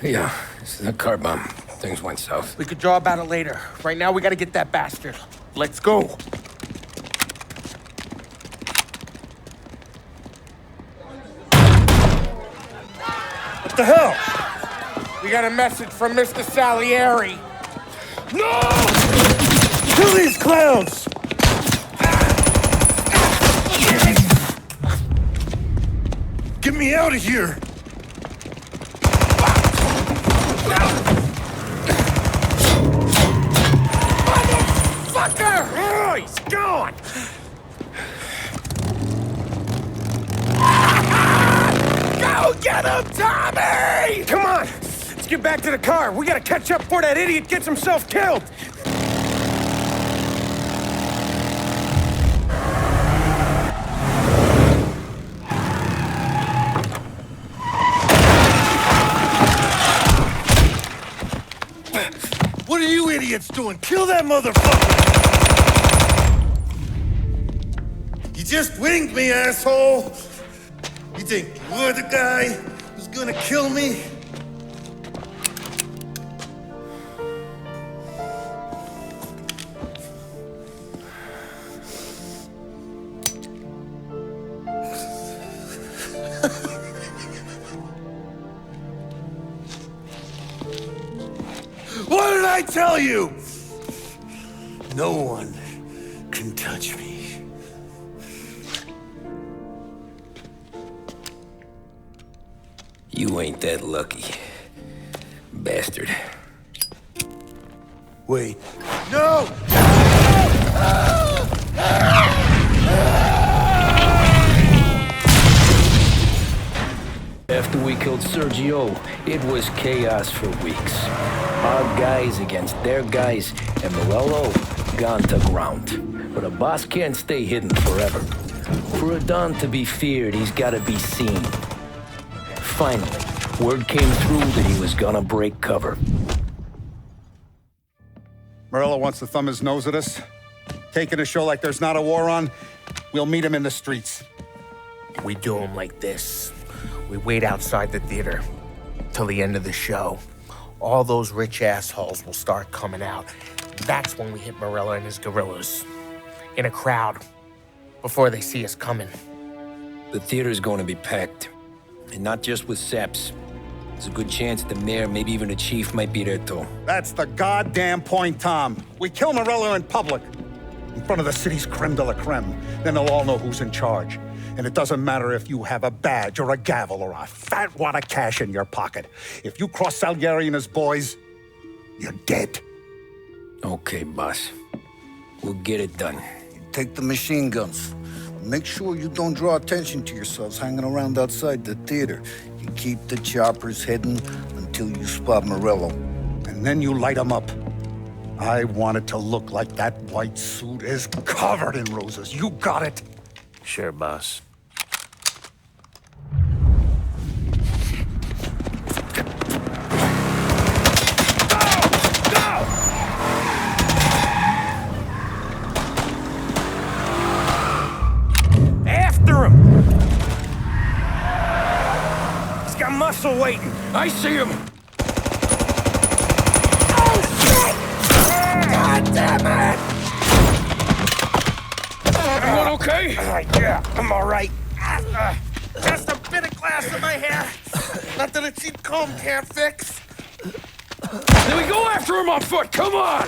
Yeah, it's a car bomb. Things went south. We could draw about it later. Right now, we gotta get that bastard. Let's go. What the hell? We got a message from Mr. Salieri. No! Kill these clowns! Get me out of here! Motherfucker! Oh, he's gone! Go get him, Tommy! Come on! Let's get back to the car. We gotta catch up before that idiot gets himself killed! What are you idiots doing? Kill that motherfucker! You just winged me, asshole! You think you're the guy who's gonna kill me? What did I tell you? No one can touch me. You ain't that lucky. Bastard. Wait. No! After we killed Sergio, it was chaos for weeks. Our guys against their guys, and Morello gone to ground. But a boss can't stay hidden forever. For a Don to be feared, he's gotta be seen. Finally, word came through that he was gonna break cover. Morello wants to thumb his nose at us. Taking a show like there's not a war on, we'll meet him in the streets. We do him like this. We wait outside the theater till the end of the show. All those rich assholes will start coming out. That's when we hit Morello and his guerrillas. In a crowd, before they see us coming. The theater's going to be packed. And not just with saps. There's a good chance the mayor, maybe even the chief, might be there too. That's the goddamn point, Tom. We kill Morello in public. In front of the city's creme de la creme. Then they'll all know who's in charge. And it doesn't matter if you have a badge or a gavel or a fat wad of cash in your pocket. If you cross Salieri and his boys, You're dead. Okay, boss. We'll get it done. Take the machine guns. Make sure you don't draw attention to yourselves hanging around outside the theater. You keep the choppers heading until you spot Morello. And then you light them up. I want it to look like that white suit is covered in roses. You got it? Sure, boss. After him! He's got muscle waiting. I see him. Oh, shit! God damn it! Everyone okay? Yeah, I'm all right. Just a bit of glass in my hair. Nothing a cheap comb can't fix. Then we go after him on foot. Come on!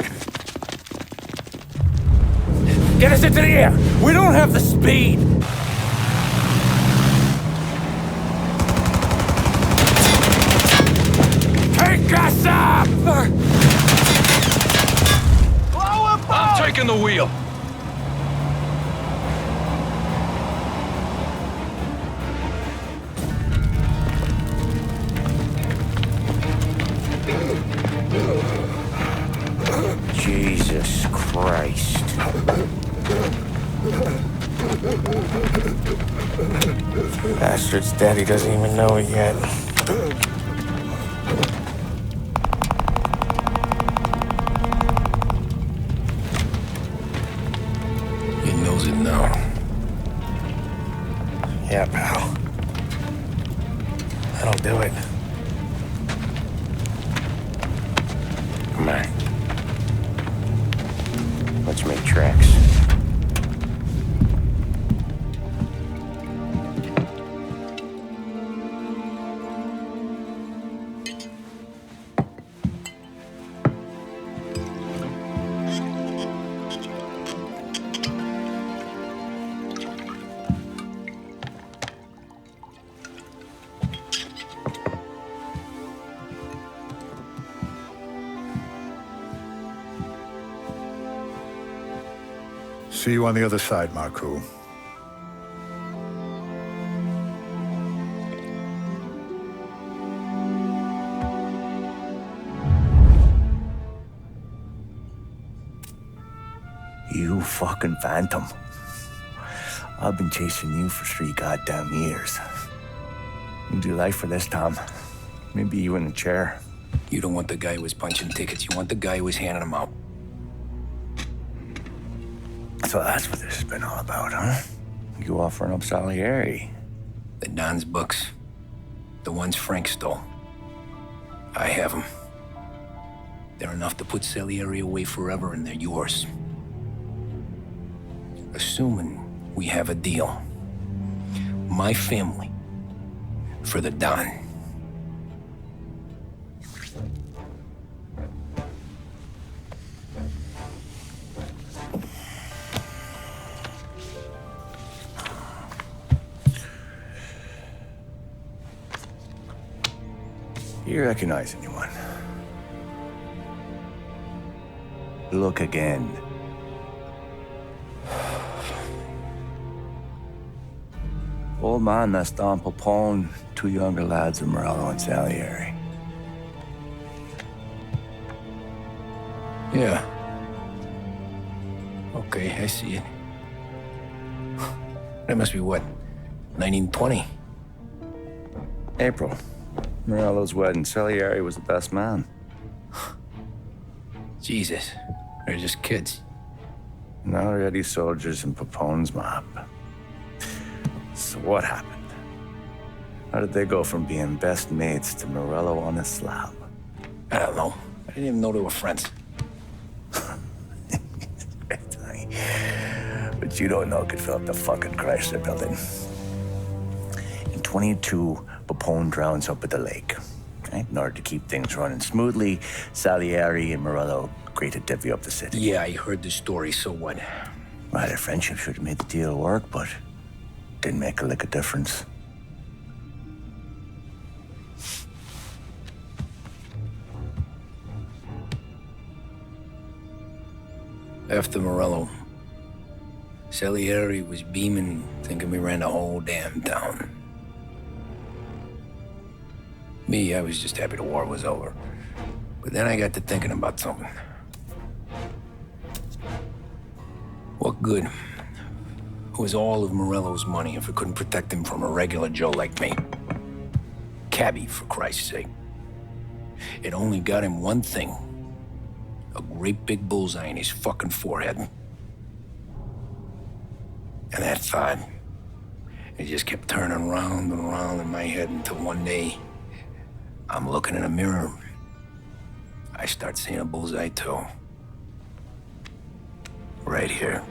Get us into the air. We don't have the speed. Take us up! I'm taking the wheel. Jesus Christ. Bastard's daddy doesn't even know it yet. He knows it now. Yeah, pal. That'll do it. Come on. Let's make tracks. See you on the other side, Marco. You fucking phantom. I've been chasing you for 3 goddamn years. You do life for this, Tom. Maybe you in a chair. You don't want the guy who was punching tickets. You want the guy who was handing them out. So that's what this has been all about, huh? You offering up Salieri. The Don's books. The ones Frank stole. I have them. They're enough to put Salieri away forever, and they're yours. Assuming we have a deal. My family for the Don. You recognize anyone? Look again. Old man, that's Don Popone, 2 younger lads of Morello and Salieri. Yeah. Okay, I see it. That must be what, 1920? April. Morello's wedding. Salieri was the best man. Jesus, they're just kids. Now already soldiers in Popone's mob. So what happened? How did they go from being best mates to Morello on a slab? I don't know. I didn't even know they were friends. But you don't know could fill up the fucking Chrysler building. In 22, Popone drowns up at the lake. Right? In order to keep things running smoothly, Salieri and Morello agreed to divvy up the city. Yeah, I heard the story, so what? Well, their friendship should have made the deal work, but didn't make a lick of difference. After Morello, Salieri was beaming, thinking we ran the whole damn town. Me, I was just happy the war was over. But then I got to thinking about something. What good was all of Morello's money if it couldn't protect him from a regular Joe like me? Cabbie, for Christ's sake. It only got him one thing. A great big bullseye in his fucking forehead. And that thought, it just kept turning round and round in my head until one day, I'm looking in a mirror. I start seeing a bullseye too. Right here.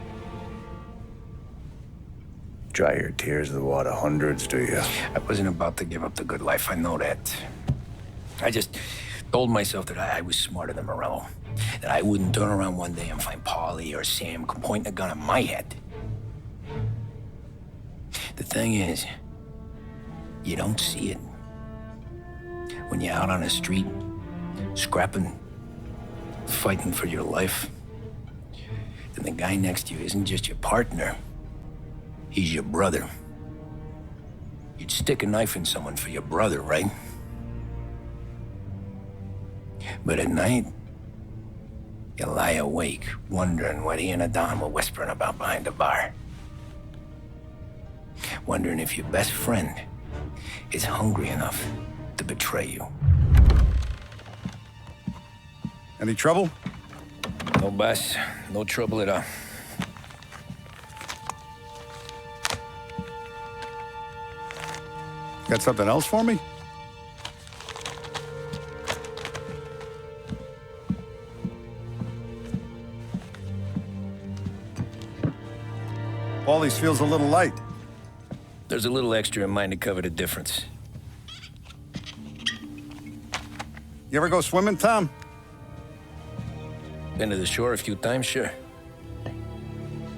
Dry your tears of the water hundreds, do you? I wasn't about to give up the good life, I know that. I just told myself that I was smarter than Morello. That I wouldn't turn around one day and find Paulie or Sam pointing a gun at my head. The thing is, you don't see it. When you're out on the street, scrapping, fighting for your life, then the guy next to you isn't just your partner, he's your brother. You'd stick a knife in someone for your brother, right? But at night, you lie awake, wondering what he and Adam were whispering about behind the bar. Wondering if your best friend is hungry enough to betray you. Any trouble? No, boss. No trouble at all. Got something else for me? Paulie's feels a little light. There's a little extra in mine to cover the difference. You ever go swimming, Tom? Been to the shore a few times, sure.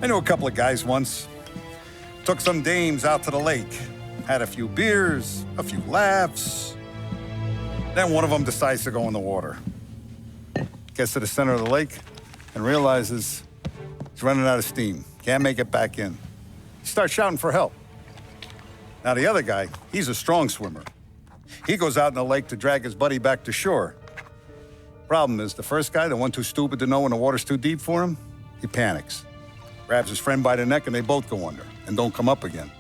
I knew a couple of guys once. Took some dames out to the lake. Had a few beers, a few laughs. Then one of them decides to go in the water. Gets to the center of the lake and realizes he's running out of steam. Can't make it back in. He starts shouting for help. Now the other guy, he's a strong swimmer. He goes out in the lake to drag his buddy back to shore. Problem is, the first guy, the one too stupid to know when the water's too deep for him, he panics. Grabs his friend by the neck and they both go under and don't come up again.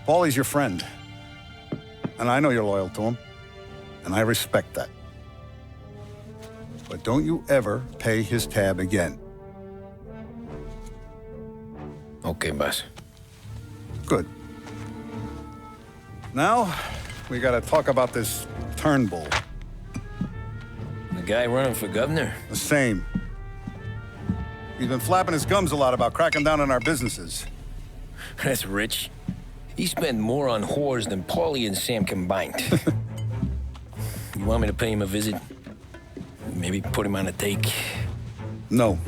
Paulie's your friend. And I know you're loyal to him. And I respect that. But don't you ever pay his tab again. Okay, boss. Good. Now, we gotta talk about this Turnbull. The guy running for governor? The same. He's been flapping his gums a lot about cracking down on our businesses. That's rich. He spent more on whores than Paulie and Sam combined. You want me to pay him a visit? Maybe put him on a take? No.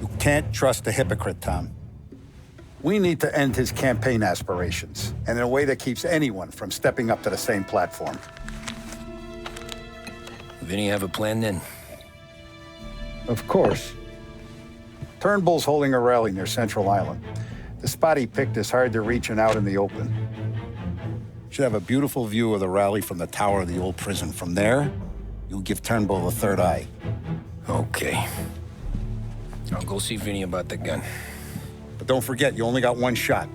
You can't trust a hypocrite, Tom. We need to end his campaign aspirations, and in a way that keeps anyone from stepping up to the same platform. Vinny have a plan then? Of course. Turnbull's holding a rally near Central Island. The spot he picked is hard to reach and out in the open. Should have a beautiful view of the rally from the tower of the old prison. From there, you'll give Turnbull a third eye. Okay. I'll go see Vinny about the gun. But don't forget, you only got one shot.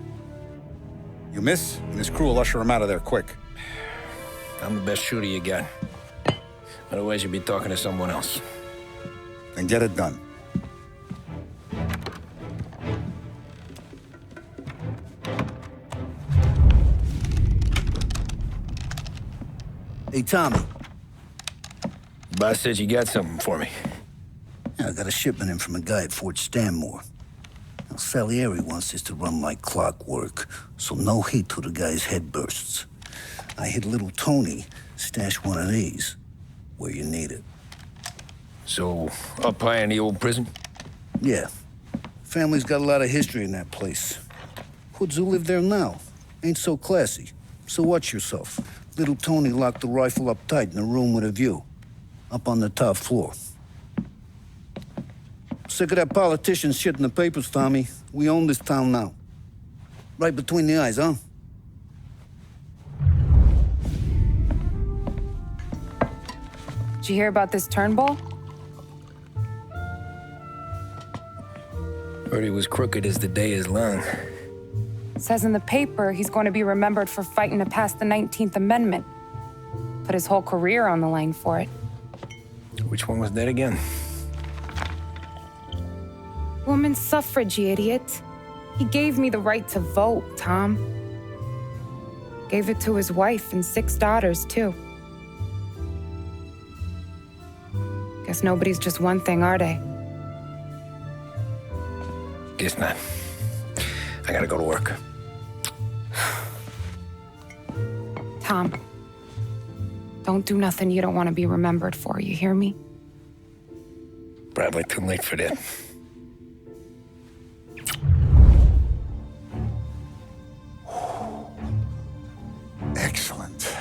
You miss, and his crew will usher him out of there quick. I'm the best shooter you got. Otherwise, you'd be talking to someone else. Then get it done. Hey, Tommy. Boss said you got something for me. Yeah, I got a shipment in from a guy at Fort Stanmore. Now, Salieri wants this to run like clockwork, so no heat till the guy's head bursts. I hit little Tony stash one of these where you need it. So, up high in the old prison? Yeah. Family's got a lot of history in that place. Hoods who live there now ain't so classy. So watch yourself. Little Tony locked the rifle up tight in a room with a view. Up on the top floor. Sick of that politician shit in the papers, Tommy. We own this town now. Right between the eyes, huh? Did you hear about this Turnbull? Heard he was crooked as the day is long. Says in the paper he's going to be remembered for fighting to pass the 19th Amendment. Put his whole career on the line for it. Which one was that again? Women's suffrage, you idiot. He gave me the right to vote, Tom. Gave it to his wife and 6 daughters, too. Guess nobody's just one thing, are they? Guess not. I gotta go to work. Tom, don't do nothing you don't want to be remembered for, you hear me? Probably too late for that. Excellent.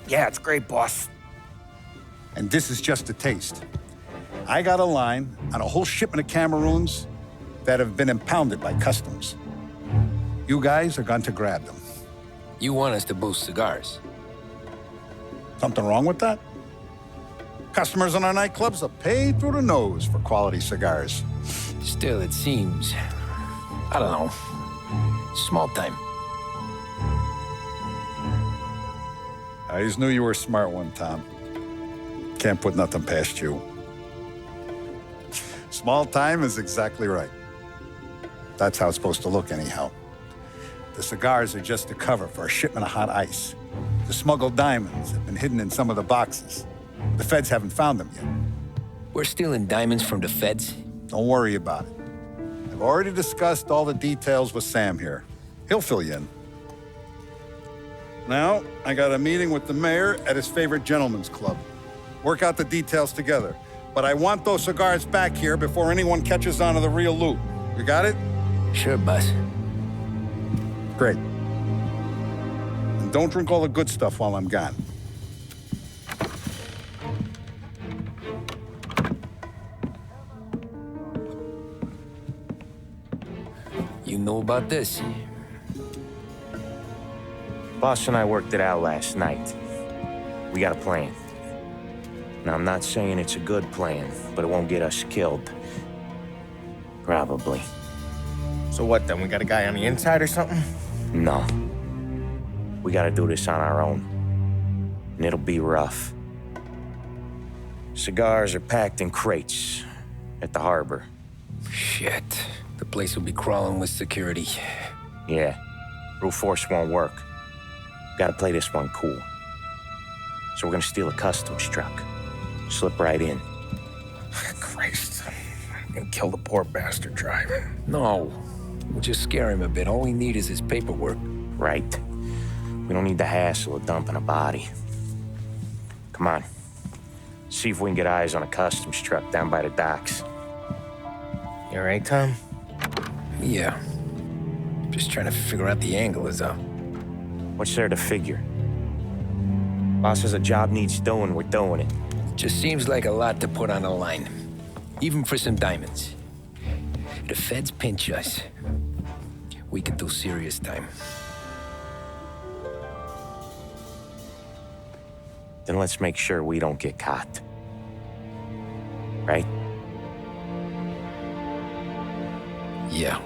Yeah, it's great, boss. And this is just a taste. I got a line on a whole shipment of Cameroons that have been impounded by customs. You guys are going to grab them. You want us to boost cigars? Something wrong with that? Customers in our nightclubs are paid through the nose for quality cigars. Still, it seems, I don't know, small time. I always knew you were a smart one, Tom. Can't put nothing past you. Small time is exactly right. That's how it's supposed to look anyhow. The cigars are just a cover for a shipment of hot ice. The smuggled diamonds have been hidden in some of the boxes. The feds haven't found them yet. We're stealing diamonds from the feds? Don't worry about it. I've already discussed all the details with Sam here. He'll fill you in. Now, I got a meeting with the mayor at his favorite gentleman's club. Work out the details together. But I want those cigars back here before anyone catches on to the real loot. You got it? Sure, boss. Great. And don't drink all the good stuff while I'm gone. You know about this? Boss and I worked it out last night. We got a plan. Now, I'm not saying it's a good plan, but it won't get us killed. Probably. So what then? We got a guy on the inside or something? No. We gotta do this on our own. And it'll be rough. Cigars are packed in crates at the harbor. Shit. The place will be crawling with security. Yeah. Brute force won't work. Gotta play this one cool. So we're gonna steal a customs truck. Slip right in. Christ. I'm gonna kill the poor bastard driver. No. We'll just scare him a bit. All we need is his paperwork. Right. We don't need the hassle of dumping a body. Come on. See if we can get eyes on a customs truck down by the docks. You all right, Tom? Yeah. Just trying to figure out the angle is all. What's there to figure? Boss says a job needs doing, we're doing it. Just seems like a lot to put on the line. Even for some diamonds. If the feds pinch us, we could do serious time. Then let's make sure we don't get caught. Right? Yeah.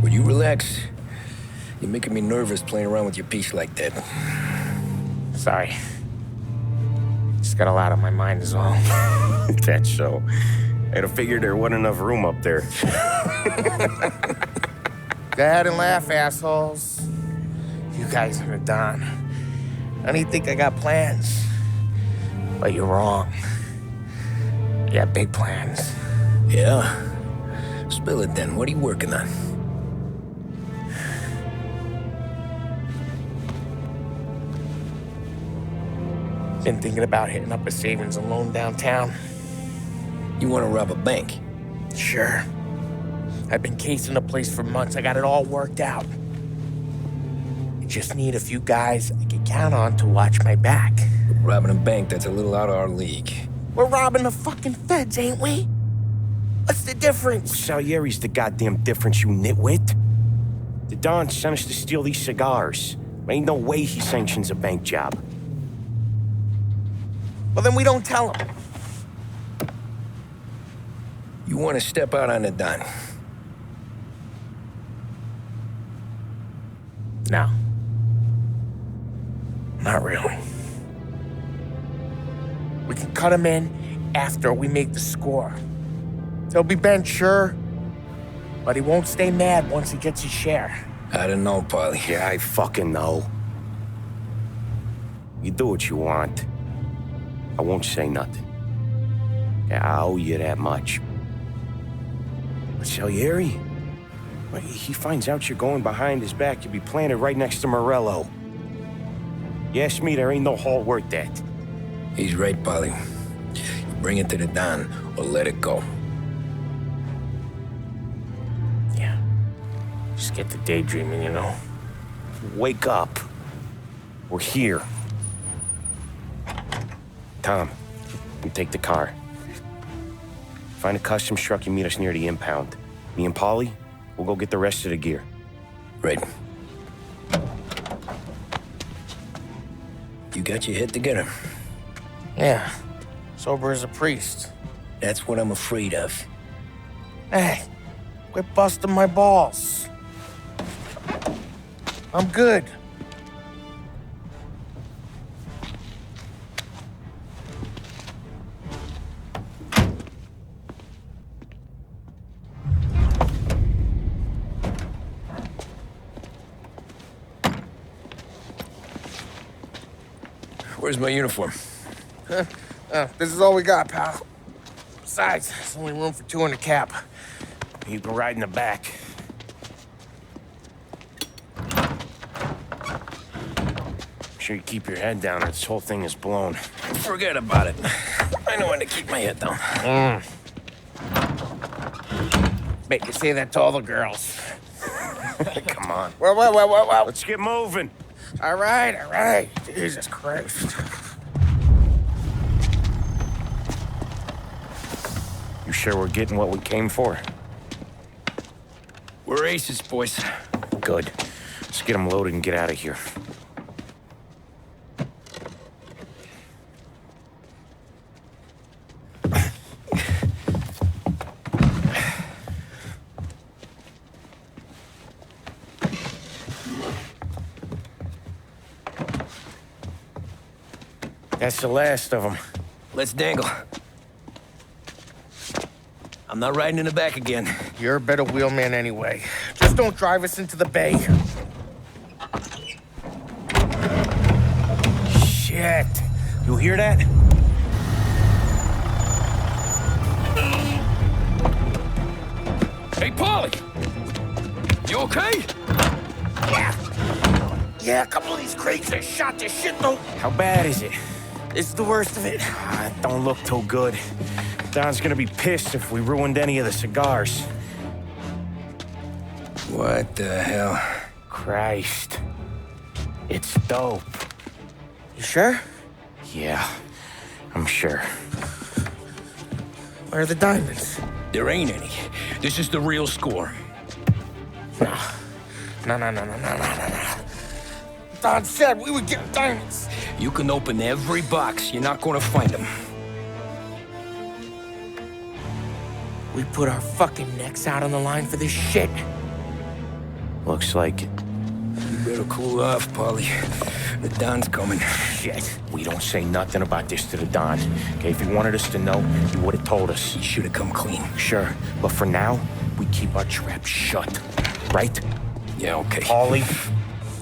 Would you relax? You're making me nervous playing around with your piece like that. Sorry. Just got a lot on my mind is all. That's so. I'd have figured there wasn't enough room up there. Go ahead and laugh, assholes. You guys are done. I don't even think I got plans. But you're wrong. I got big plans. Yeah? Spill it then. What are you working on? Been thinking about hitting up a savings and loan downtown. You want to rob a bank? Sure. I've been casing the place for months. I got it all worked out. I just need a few guys I can count on to watch my back. Robbing a bank, that's a little out of our league. We're robbing the fucking feds, ain't we? What's the difference? Salieri's the goddamn difference, you nitwit. The Don sent us to steal these cigars. Ain't no way he sanctions a bank job. Well, then we don't tell him. You want to step out on the Don? No. Not really. We can cut him in after we make the score. He'll be bent, sure, but he won't stay mad once he gets his share. I don't know, Polly. Yeah, I fucking know. You do what you want. I won't say nothing. Yeah, I owe you that much. But Salieri? Well, he finds out you're going behind his back, you'll be planted right next to Morello. You ask me, there ain't no haul worth that. He's right, Polly. You bring it to the Don or let it go. Yeah. Just get to daydreaming, you know. Wake up. We're here. Tom, you take the car. Find a customs truck and meet us near the impound. Me and Polly, we'll go get the rest of the gear. Right. You got your head together. Yeah. Sober as a priest. That's what I'm afraid of. Hey, quit busting my balls. I'm good. Where's my uniform? This is all we got, pal. Besides, there's only room for 2 in the cab. You can ride in the back. Make sure you keep your head down or this whole thing is blown. Forget about it. I know when to keep my head down. Bet you say that to all the girls. Come on. Well. Let's get moving. All right. Jesus Christ. You sure we're getting what we came for? We're aces, boys. Good. Let's get them loaded and get out of here. That's the last of them. Let's dangle. I'm not riding in the back again. You're a better wheelman anyway. Just don't drive us into the bay. Shit. You hear that? Hey, Polly! You okay? Yeah, a couple of these crates that shot this shit, though. How bad is it? It's the worst of it. Don't look too good. Don's gonna be pissed if we ruined any of the cigars. What the hell? Christ. It's dope. You sure? Yeah, I'm sure. Where are the diamonds? There ain't any. This is the real score. No. Don said we would get diamonds. You can open every box. You're not gonna find them. We put our fucking necks out on the line for this shit. Looks like it. You better cool off, Polly. The Don's coming. Shit. We don't say nothing about this to the Don. Okay, if he wanted us to know, he would have told us. He should have come clean. Sure, but for now, we keep our trap shut. Right? Yeah, okay. Paulie?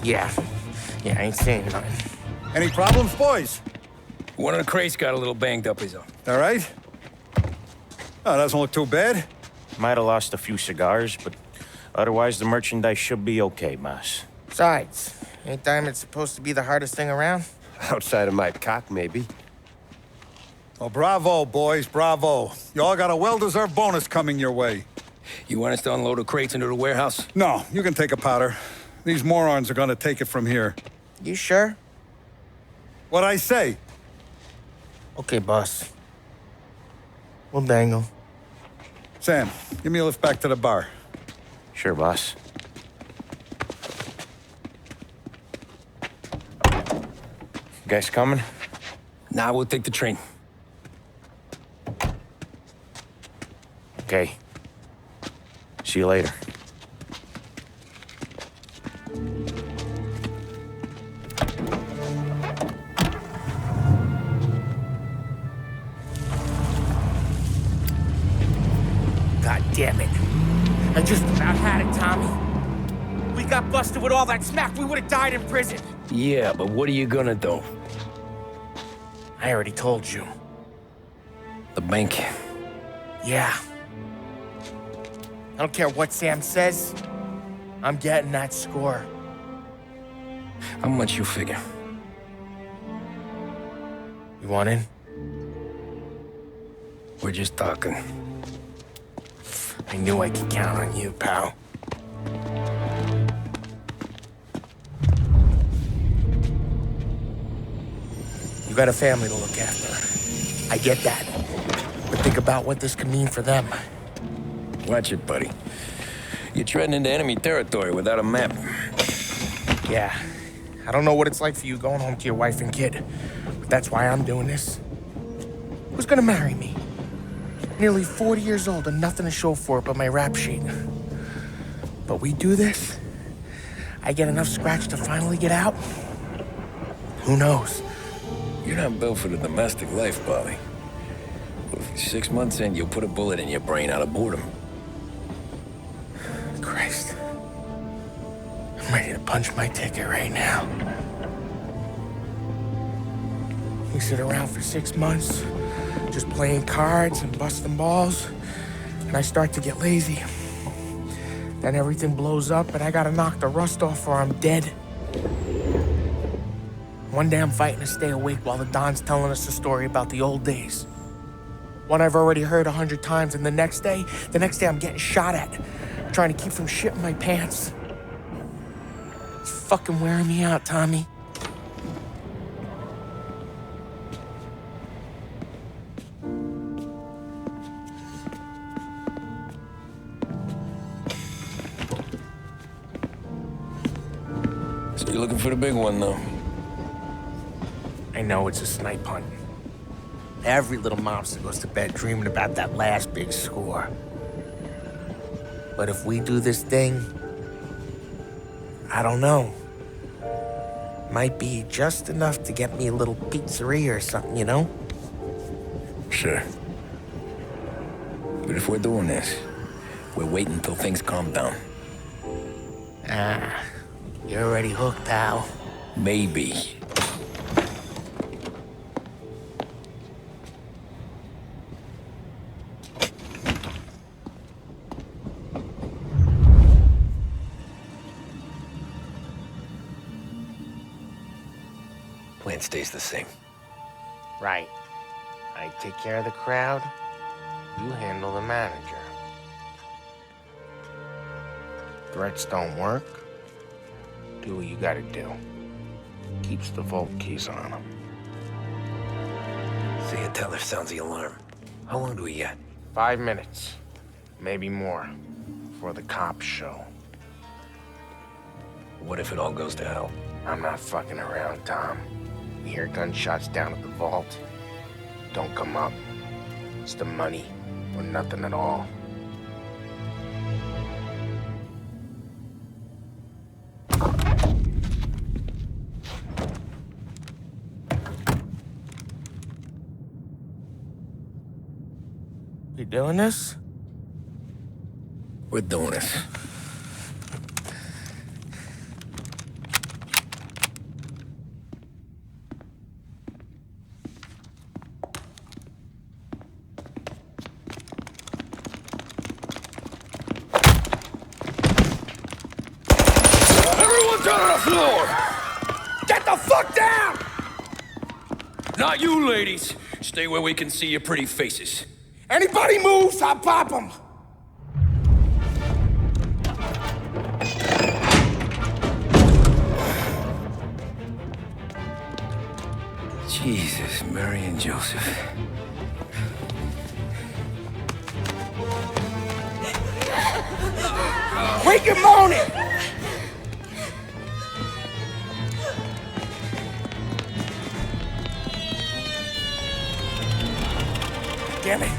Yeah, I ain't saying nothing. Any problems, boys? One of the crates got a little banged up, is all. All right? Oh, doesn't look too bad. Might have lost a few cigars, but otherwise the merchandise should be okay, Mas. Besides, ain't diamonds supposed to be the hardest thing around? Outside of my cock, maybe. Well, bravo, boys, bravo. You all got a well-deserved bonus coming your way. You want us to unload the crates into the warehouse? No, you can take a powder. These morons are gonna take it from here. You sure? What'd I say? Okay, boss. We'll dangle. Sam, give me a lift back to the bar. Sure, boss. You guys coming? Nah, we'll take the train. Okay. See you later. God damn it. I just about had it, Tommy. We got busted with all that smack. We would have died in prison. Yeah, but what are you gonna do? I already told you. The bank. Yeah. I don't care what Sam says. I'm getting that score. How much you figure? You want in? We're just talking. I knew I could count on you, pal. You got a family to look after. I get that. But think about what this could mean for them. Watch it, buddy. You're treading into enemy territory without a map. Yeah. I don't know what it's like for you going home to your wife and kid. But that's why I'm doing this. Who's gonna marry me? Nearly 40 years old and nothing to show for it but my rap sheet. But we do this, I get enough scratch to finally get out? Who knows? You're not built for the domestic life, Bobby. 6 months in, you'll put a bullet in your brain out of boredom. Christ. I'm ready to punch my ticket right now. We sit around for 6 months, just playing cards and busting balls, and I start to get lazy. Then everything blows up and I gotta knock the rust off or I'm dead. One day I'm fighting to stay awake while the Don's telling us a story about the old days. One I've already heard 100 times, and the next day I'm getting shot at, trying to keep from shitting my pants. It's fucking wearing me out, Tommy. So you're looking for the big one, though? I know it's a snipe hunt. Every little mobster goes to bed dreaming about that last big score. But if we do this thing, I don't know. Might be just enough to get me a little pizzeria or something, you know? Sure. But if we're doing this, we're waiting until things calm down. Ah, you're already hooked, pal. Maybe. Plan stays the same. Right. I take care of the crowd, you handle the manager. Threats don't work, do what you gotta do. Keeps the vault keys on them. See a teller sounds the alarm. How long do we get? 5 minutes, maybe more, before the cops show. What if it all goes to hell? I'm not fucking around, Tom. You hear gunshots down at the vault. Don't come up. It's the money or nothing at all. You doing this? We're doing this. Everyone down on the floor! Get the fuck down! Not you, ladies. Stay where we can see your pretty faces. Anybody moves, I'll pop them. Jesus, Mary and Joseph. Wake and moan it! Damn it.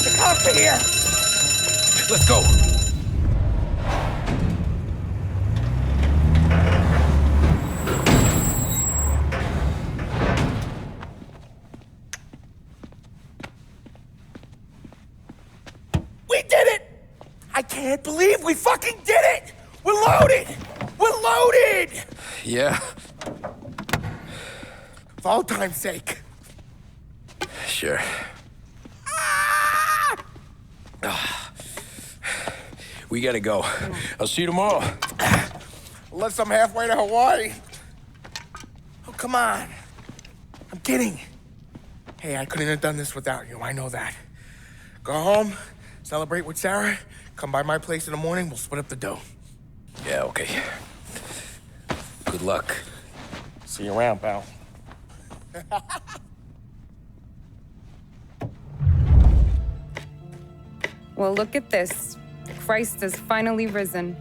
The cops are here! Let's go. We did it! I can't believe we fucking did it! We're loaded! We're loaded! Yeah? For all time's sake. Sure. We gotta go. I'll see you tomorrow. Unless I'm halfway to Hawaii. Oh, come on. I'm kidding. Hey, I couldn't have done this without you. I know that. Go home, celebrate with Sarah, come by my place in the morning, we'll split up the dough. Yeah, okay. Good luck. See you around, pal. Well, look at this. Christ has finally risen.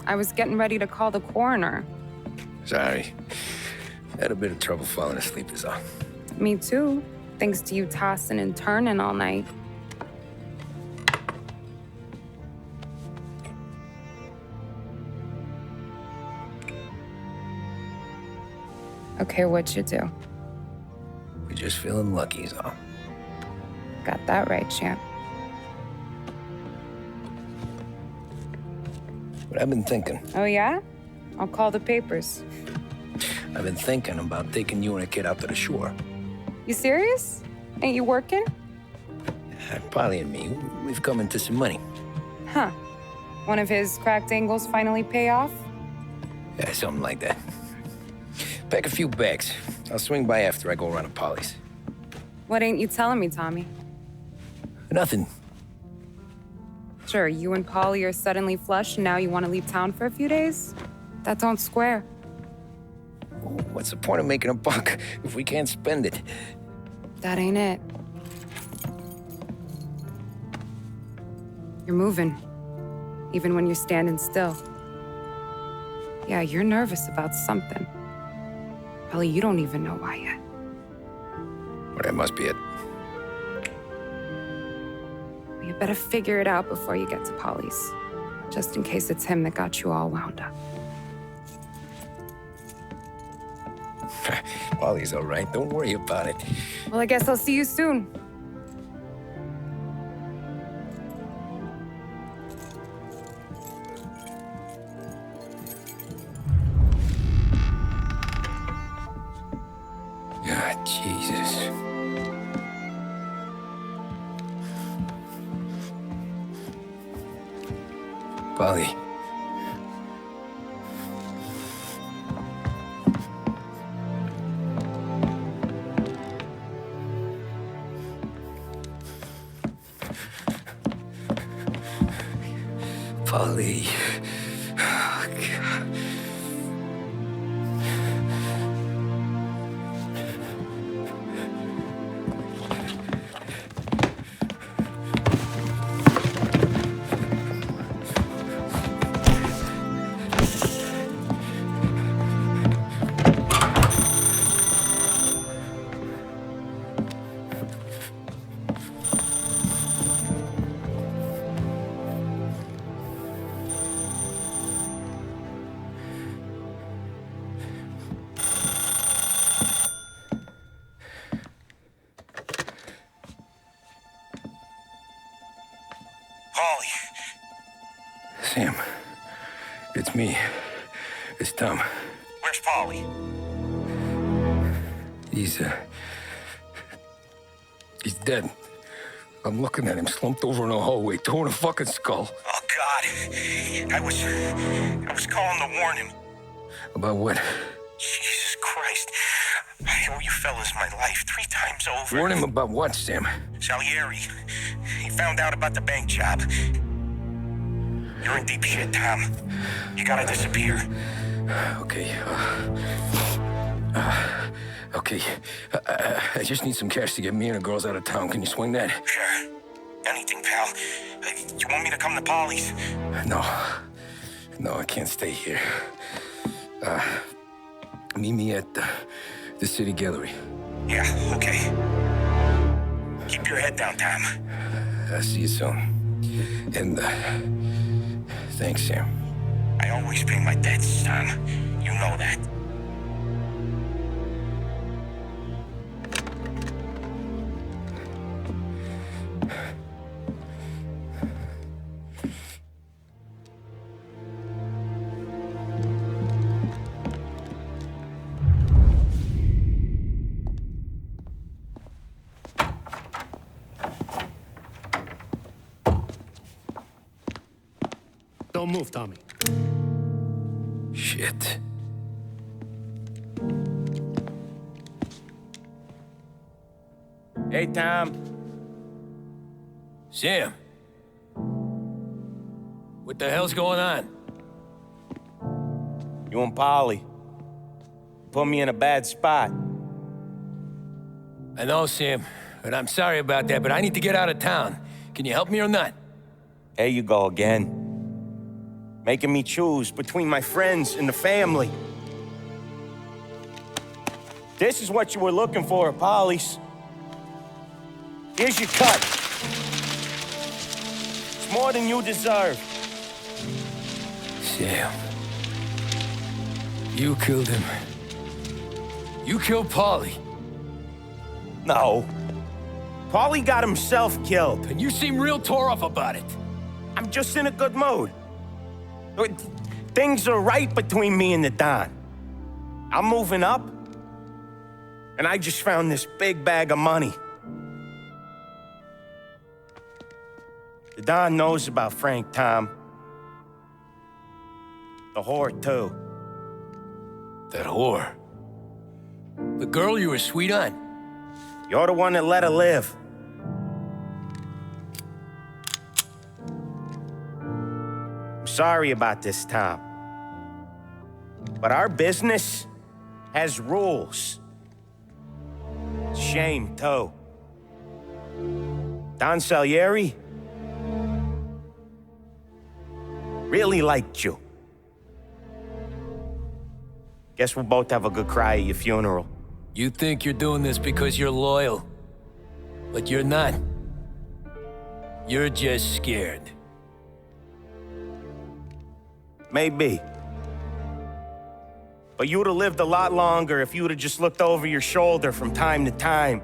I was getting ready to call the coroner. Sorry. Had a bit of trouble falling asleep is all. Me too, thanks to you tossing and turning all night. Okay, what'd you do? We're just feeling lucky is all. Got that right, champ. But I've been thinking. Oh, yeah? I'll call the papers. I've been thinking about taking you and a kid out to the shore. You serious? Ain't you working? Polly and me, we've come into some money. Huh. One of his cracked angles finally pay off? Yeah, something like that. Pack a few bags. I'll swing by after I go around to Polly's. What ain't you telling me, Tommy? Nothing. Sure, you and Polly are suddenly flush and now you want to leave town for a few days? That don't square. What's the point of making a buck if we can't spend it? That ain't it. You're moving, even when you're standing still. Yeah, you're nervous about something. Probably you don't even know why yet. Well, that must be it. Well, you better figure it out before you get to Polly's, just in case it's him that got you all wound up. Polly's all right. Don't worry about it. Well, I guess I'll see you soon. God, Jesus. Polly. Polly. Oh, God. Polly. Sam, it's me. It's Tom. Where's Polly? He's dead. I'm looking at him slumped over in the hallway, torn a fucking skull. Oh, God. I was calling to warn him. About what? Jesus Christ. I owe you fellas my life 3 times over. Warn him about what, Sam? Salieri. He found out about the bank job. You're in deep shit, Tom. You gotta disappear. Okay. Okay. I just need some cash to get me and the girls out of town. Can you swing that? Sure. Anything, pal. You want me to come to Polly's? No, I can't stay here. Meet me at the city gallery. Yeah, okay. Keep your head down, Tom. I'll see you soon. And, thanks, Sam. I always pay my debts, Tom. You know that. Don't move, Tommy. Shit. Hey, Tom. Sam. What the hell's going on? You and Polly put me in a bad spot. I know, Sam, and I'm sorry about that, but I need to get out of town. Can you help me or not? There you go again. Making me choose between my friends and the family. This is what you were looking for at Polly's. Here's your cut. It's more than you deserve. Sam. You killed him. You killed Paulie. No. Paulie got himself killed. And you seem real tore up about it. I'm just in a good mood. Things are right between me and the Don. I'm moving up, and I just found this big bag of money. The Don knows about Frank, Tom. The whore, too. That whore? The girl you were sweet on? You're the one that let her live. I'm sorry about this, Tom. But our business has rules. Shame, too. Don Salieri really liked you. Guess we'll both have a good cry at your funeral. You think you're doing this because you're loyal, but you're not. You're just scared. Maybe. But you'd have lived a lot longer if you'd have just looked over your shoulder from time to time.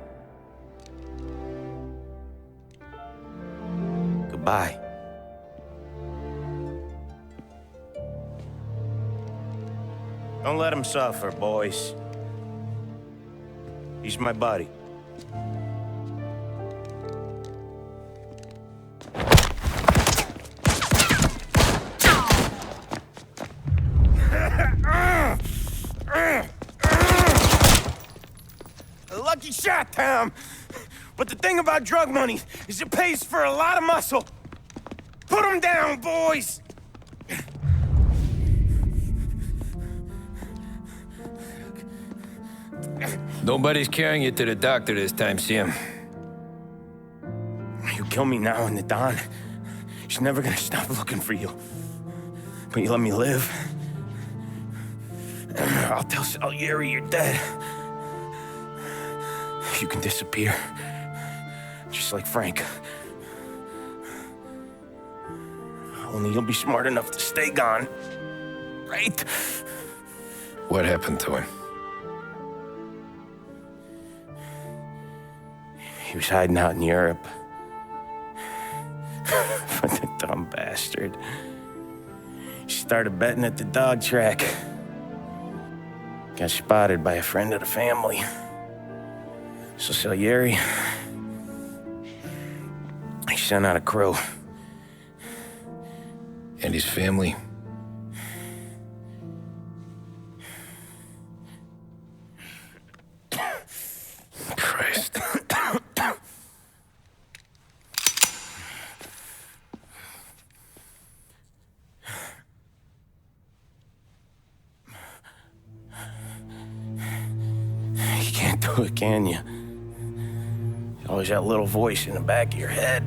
Goodbye. Don't let him suffer, boys. He's my buddy. A lucky shot, Tom. But the thing about drug money is it pays for a lot of muscle. Put him down, boys! Nobody's carrying you to the doctor this time, Sam. You kill me now in the dawn. She's never gonna stop looking for you. But you let me live. I'll tell Salieri you're dead. You can disappear. Just like Frank. Only you'll be smart enough to stay gone. Right? What happened to him? He was hiding out in Europe. But the dumb bastard. He started betting at the dog track. Got spotted by a friend of the family. So Salieri, he sent out a crew. And his family? do it, can you? Always that little voice in the back of your head.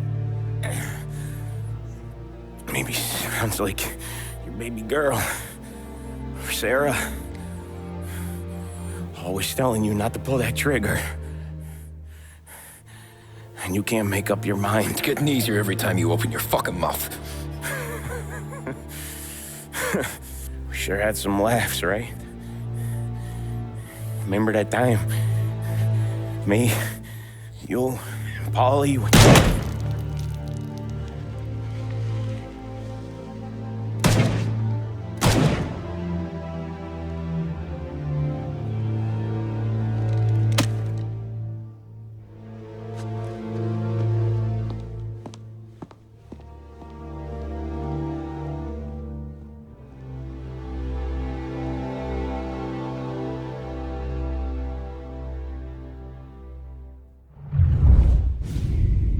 Maybe sounds like your baby girl, or Sarah. Always telling you not to pull that trigger. And you can't make up your mind. It's getting easier every time you open your fucking mouth. We sure had some laughs, right? Remember that time? Me, you, and Paulie.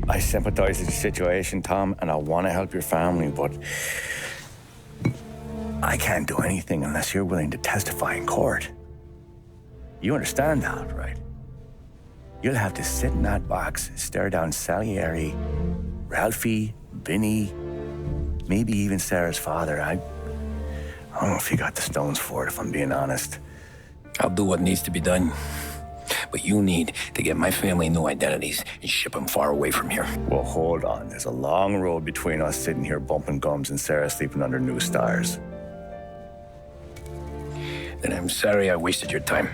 I sympathize with the situation, Tom, and I want to help your family, but I can't do anything unless you're willing to testify in court. You understand that, right? You'll have to sit in that box, stare down Salieri, Ralphie, Vinny, maybe even Sarah's father. I don't know if you got the stones for it, if I'm being honest. I'll do what needs to be done. But you need to get my family new identities and ship them far away from here. Well, hold on. There's a long road between us sitting here bumping gums and Sarah sleeping under new stars. Then I'm sorry I wasted your time.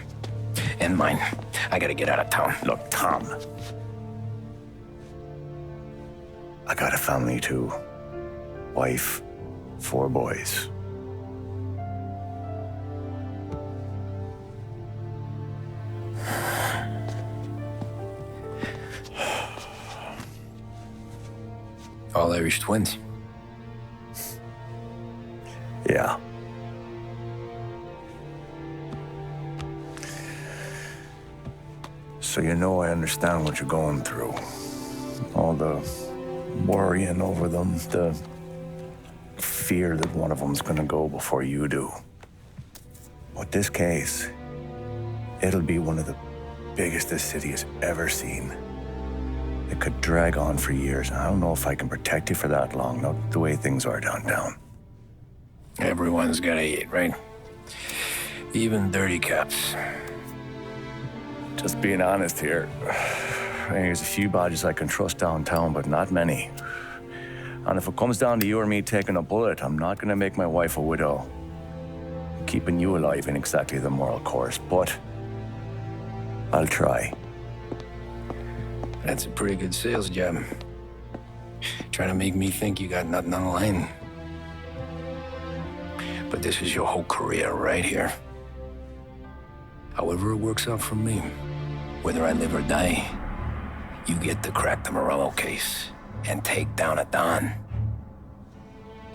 And mine. I gotta get out of town. Look, Tom. I got a family too. Wife, 4 boys. All Irish twins. Yeah. So you know I understand what you're going through. All the worrying over them, the fear that one of them's gonna go before you do. But this case, it'll be one of the biggest this city has ever seen. It could drag on for years. I don't know if I can protect you for that long, not the way things are downtown. Everyone's gotta eat, right? Even dirty cops. Just being honest here. There's a few badges I can trust downtown, but not many. And if it comes down to you or me taking a bullet, I'm not gonna make my wife a widow. Keeping you alive ain't exactly the moral course, but I'll try. That's a pretty good sales job. Trying to make me think you got nothing on the line. But this is your whole career right here. However it works out for me, whether I live or die, you get to crack the Morello case and take down a Don.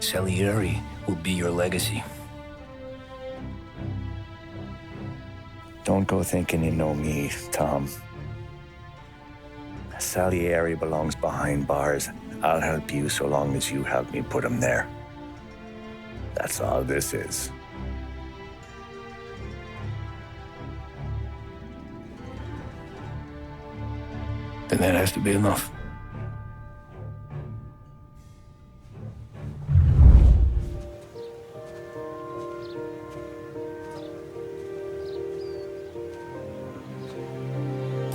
Salieri will be your legacy. Don't go thinking you know me, Tom. Salieri belongs behind bars. I'll help you so long as you help me put him there. That's all this is. Then that has to be enough.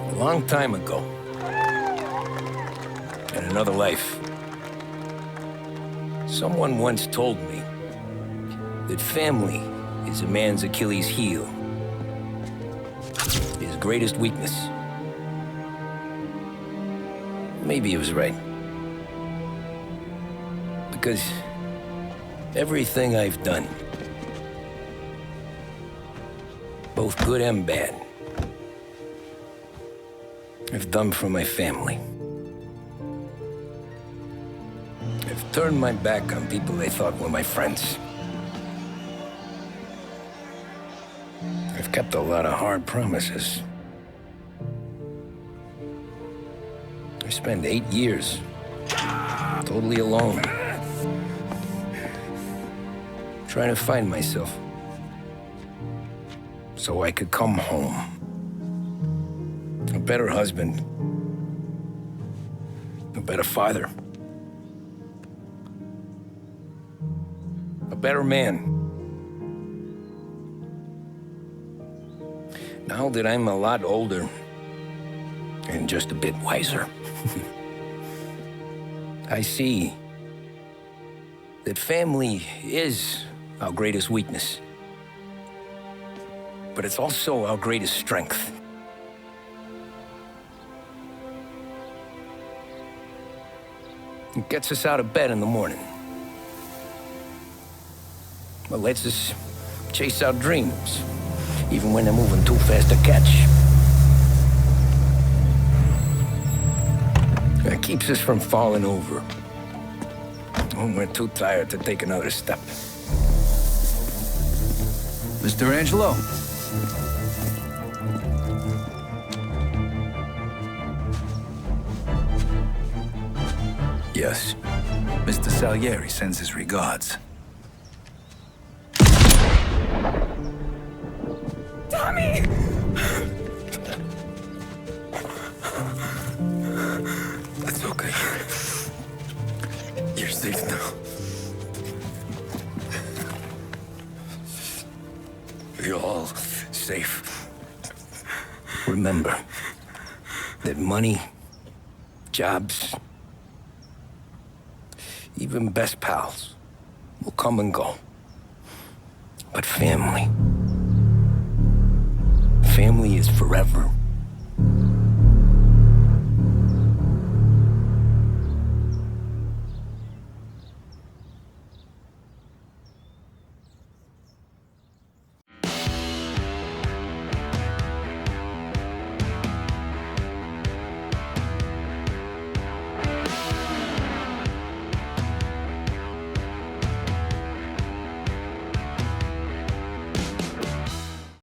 A long time ago, in another life, someone once told me that family is a man's Achilles heel, his greatest weakness. Maybe he was right. Because everything I've done, both good and bad, I've done for my family. I've turned my back on people they thought were my friends. I've kept a lot of hard promises. I spent 8 years totally alone, trying to find myself so I could come home. A better husband. A better father. A better man. Now that I'm a lot older and just a bit wiser, I see that family is our greatest weakness, but it's also our greatest strength. It gets us out of bed in the morning. It lets us chase our dreams, even when they're moving too fast to catch. It keeps us from falling over when we're too tired to take another step. Mr. Angelo. Yes. Mr. Salieri sends his regards. Tommy! That's okay. You're safe now. You're all safe. Remember that money, jobs, even best pals will come and go. But family is forever.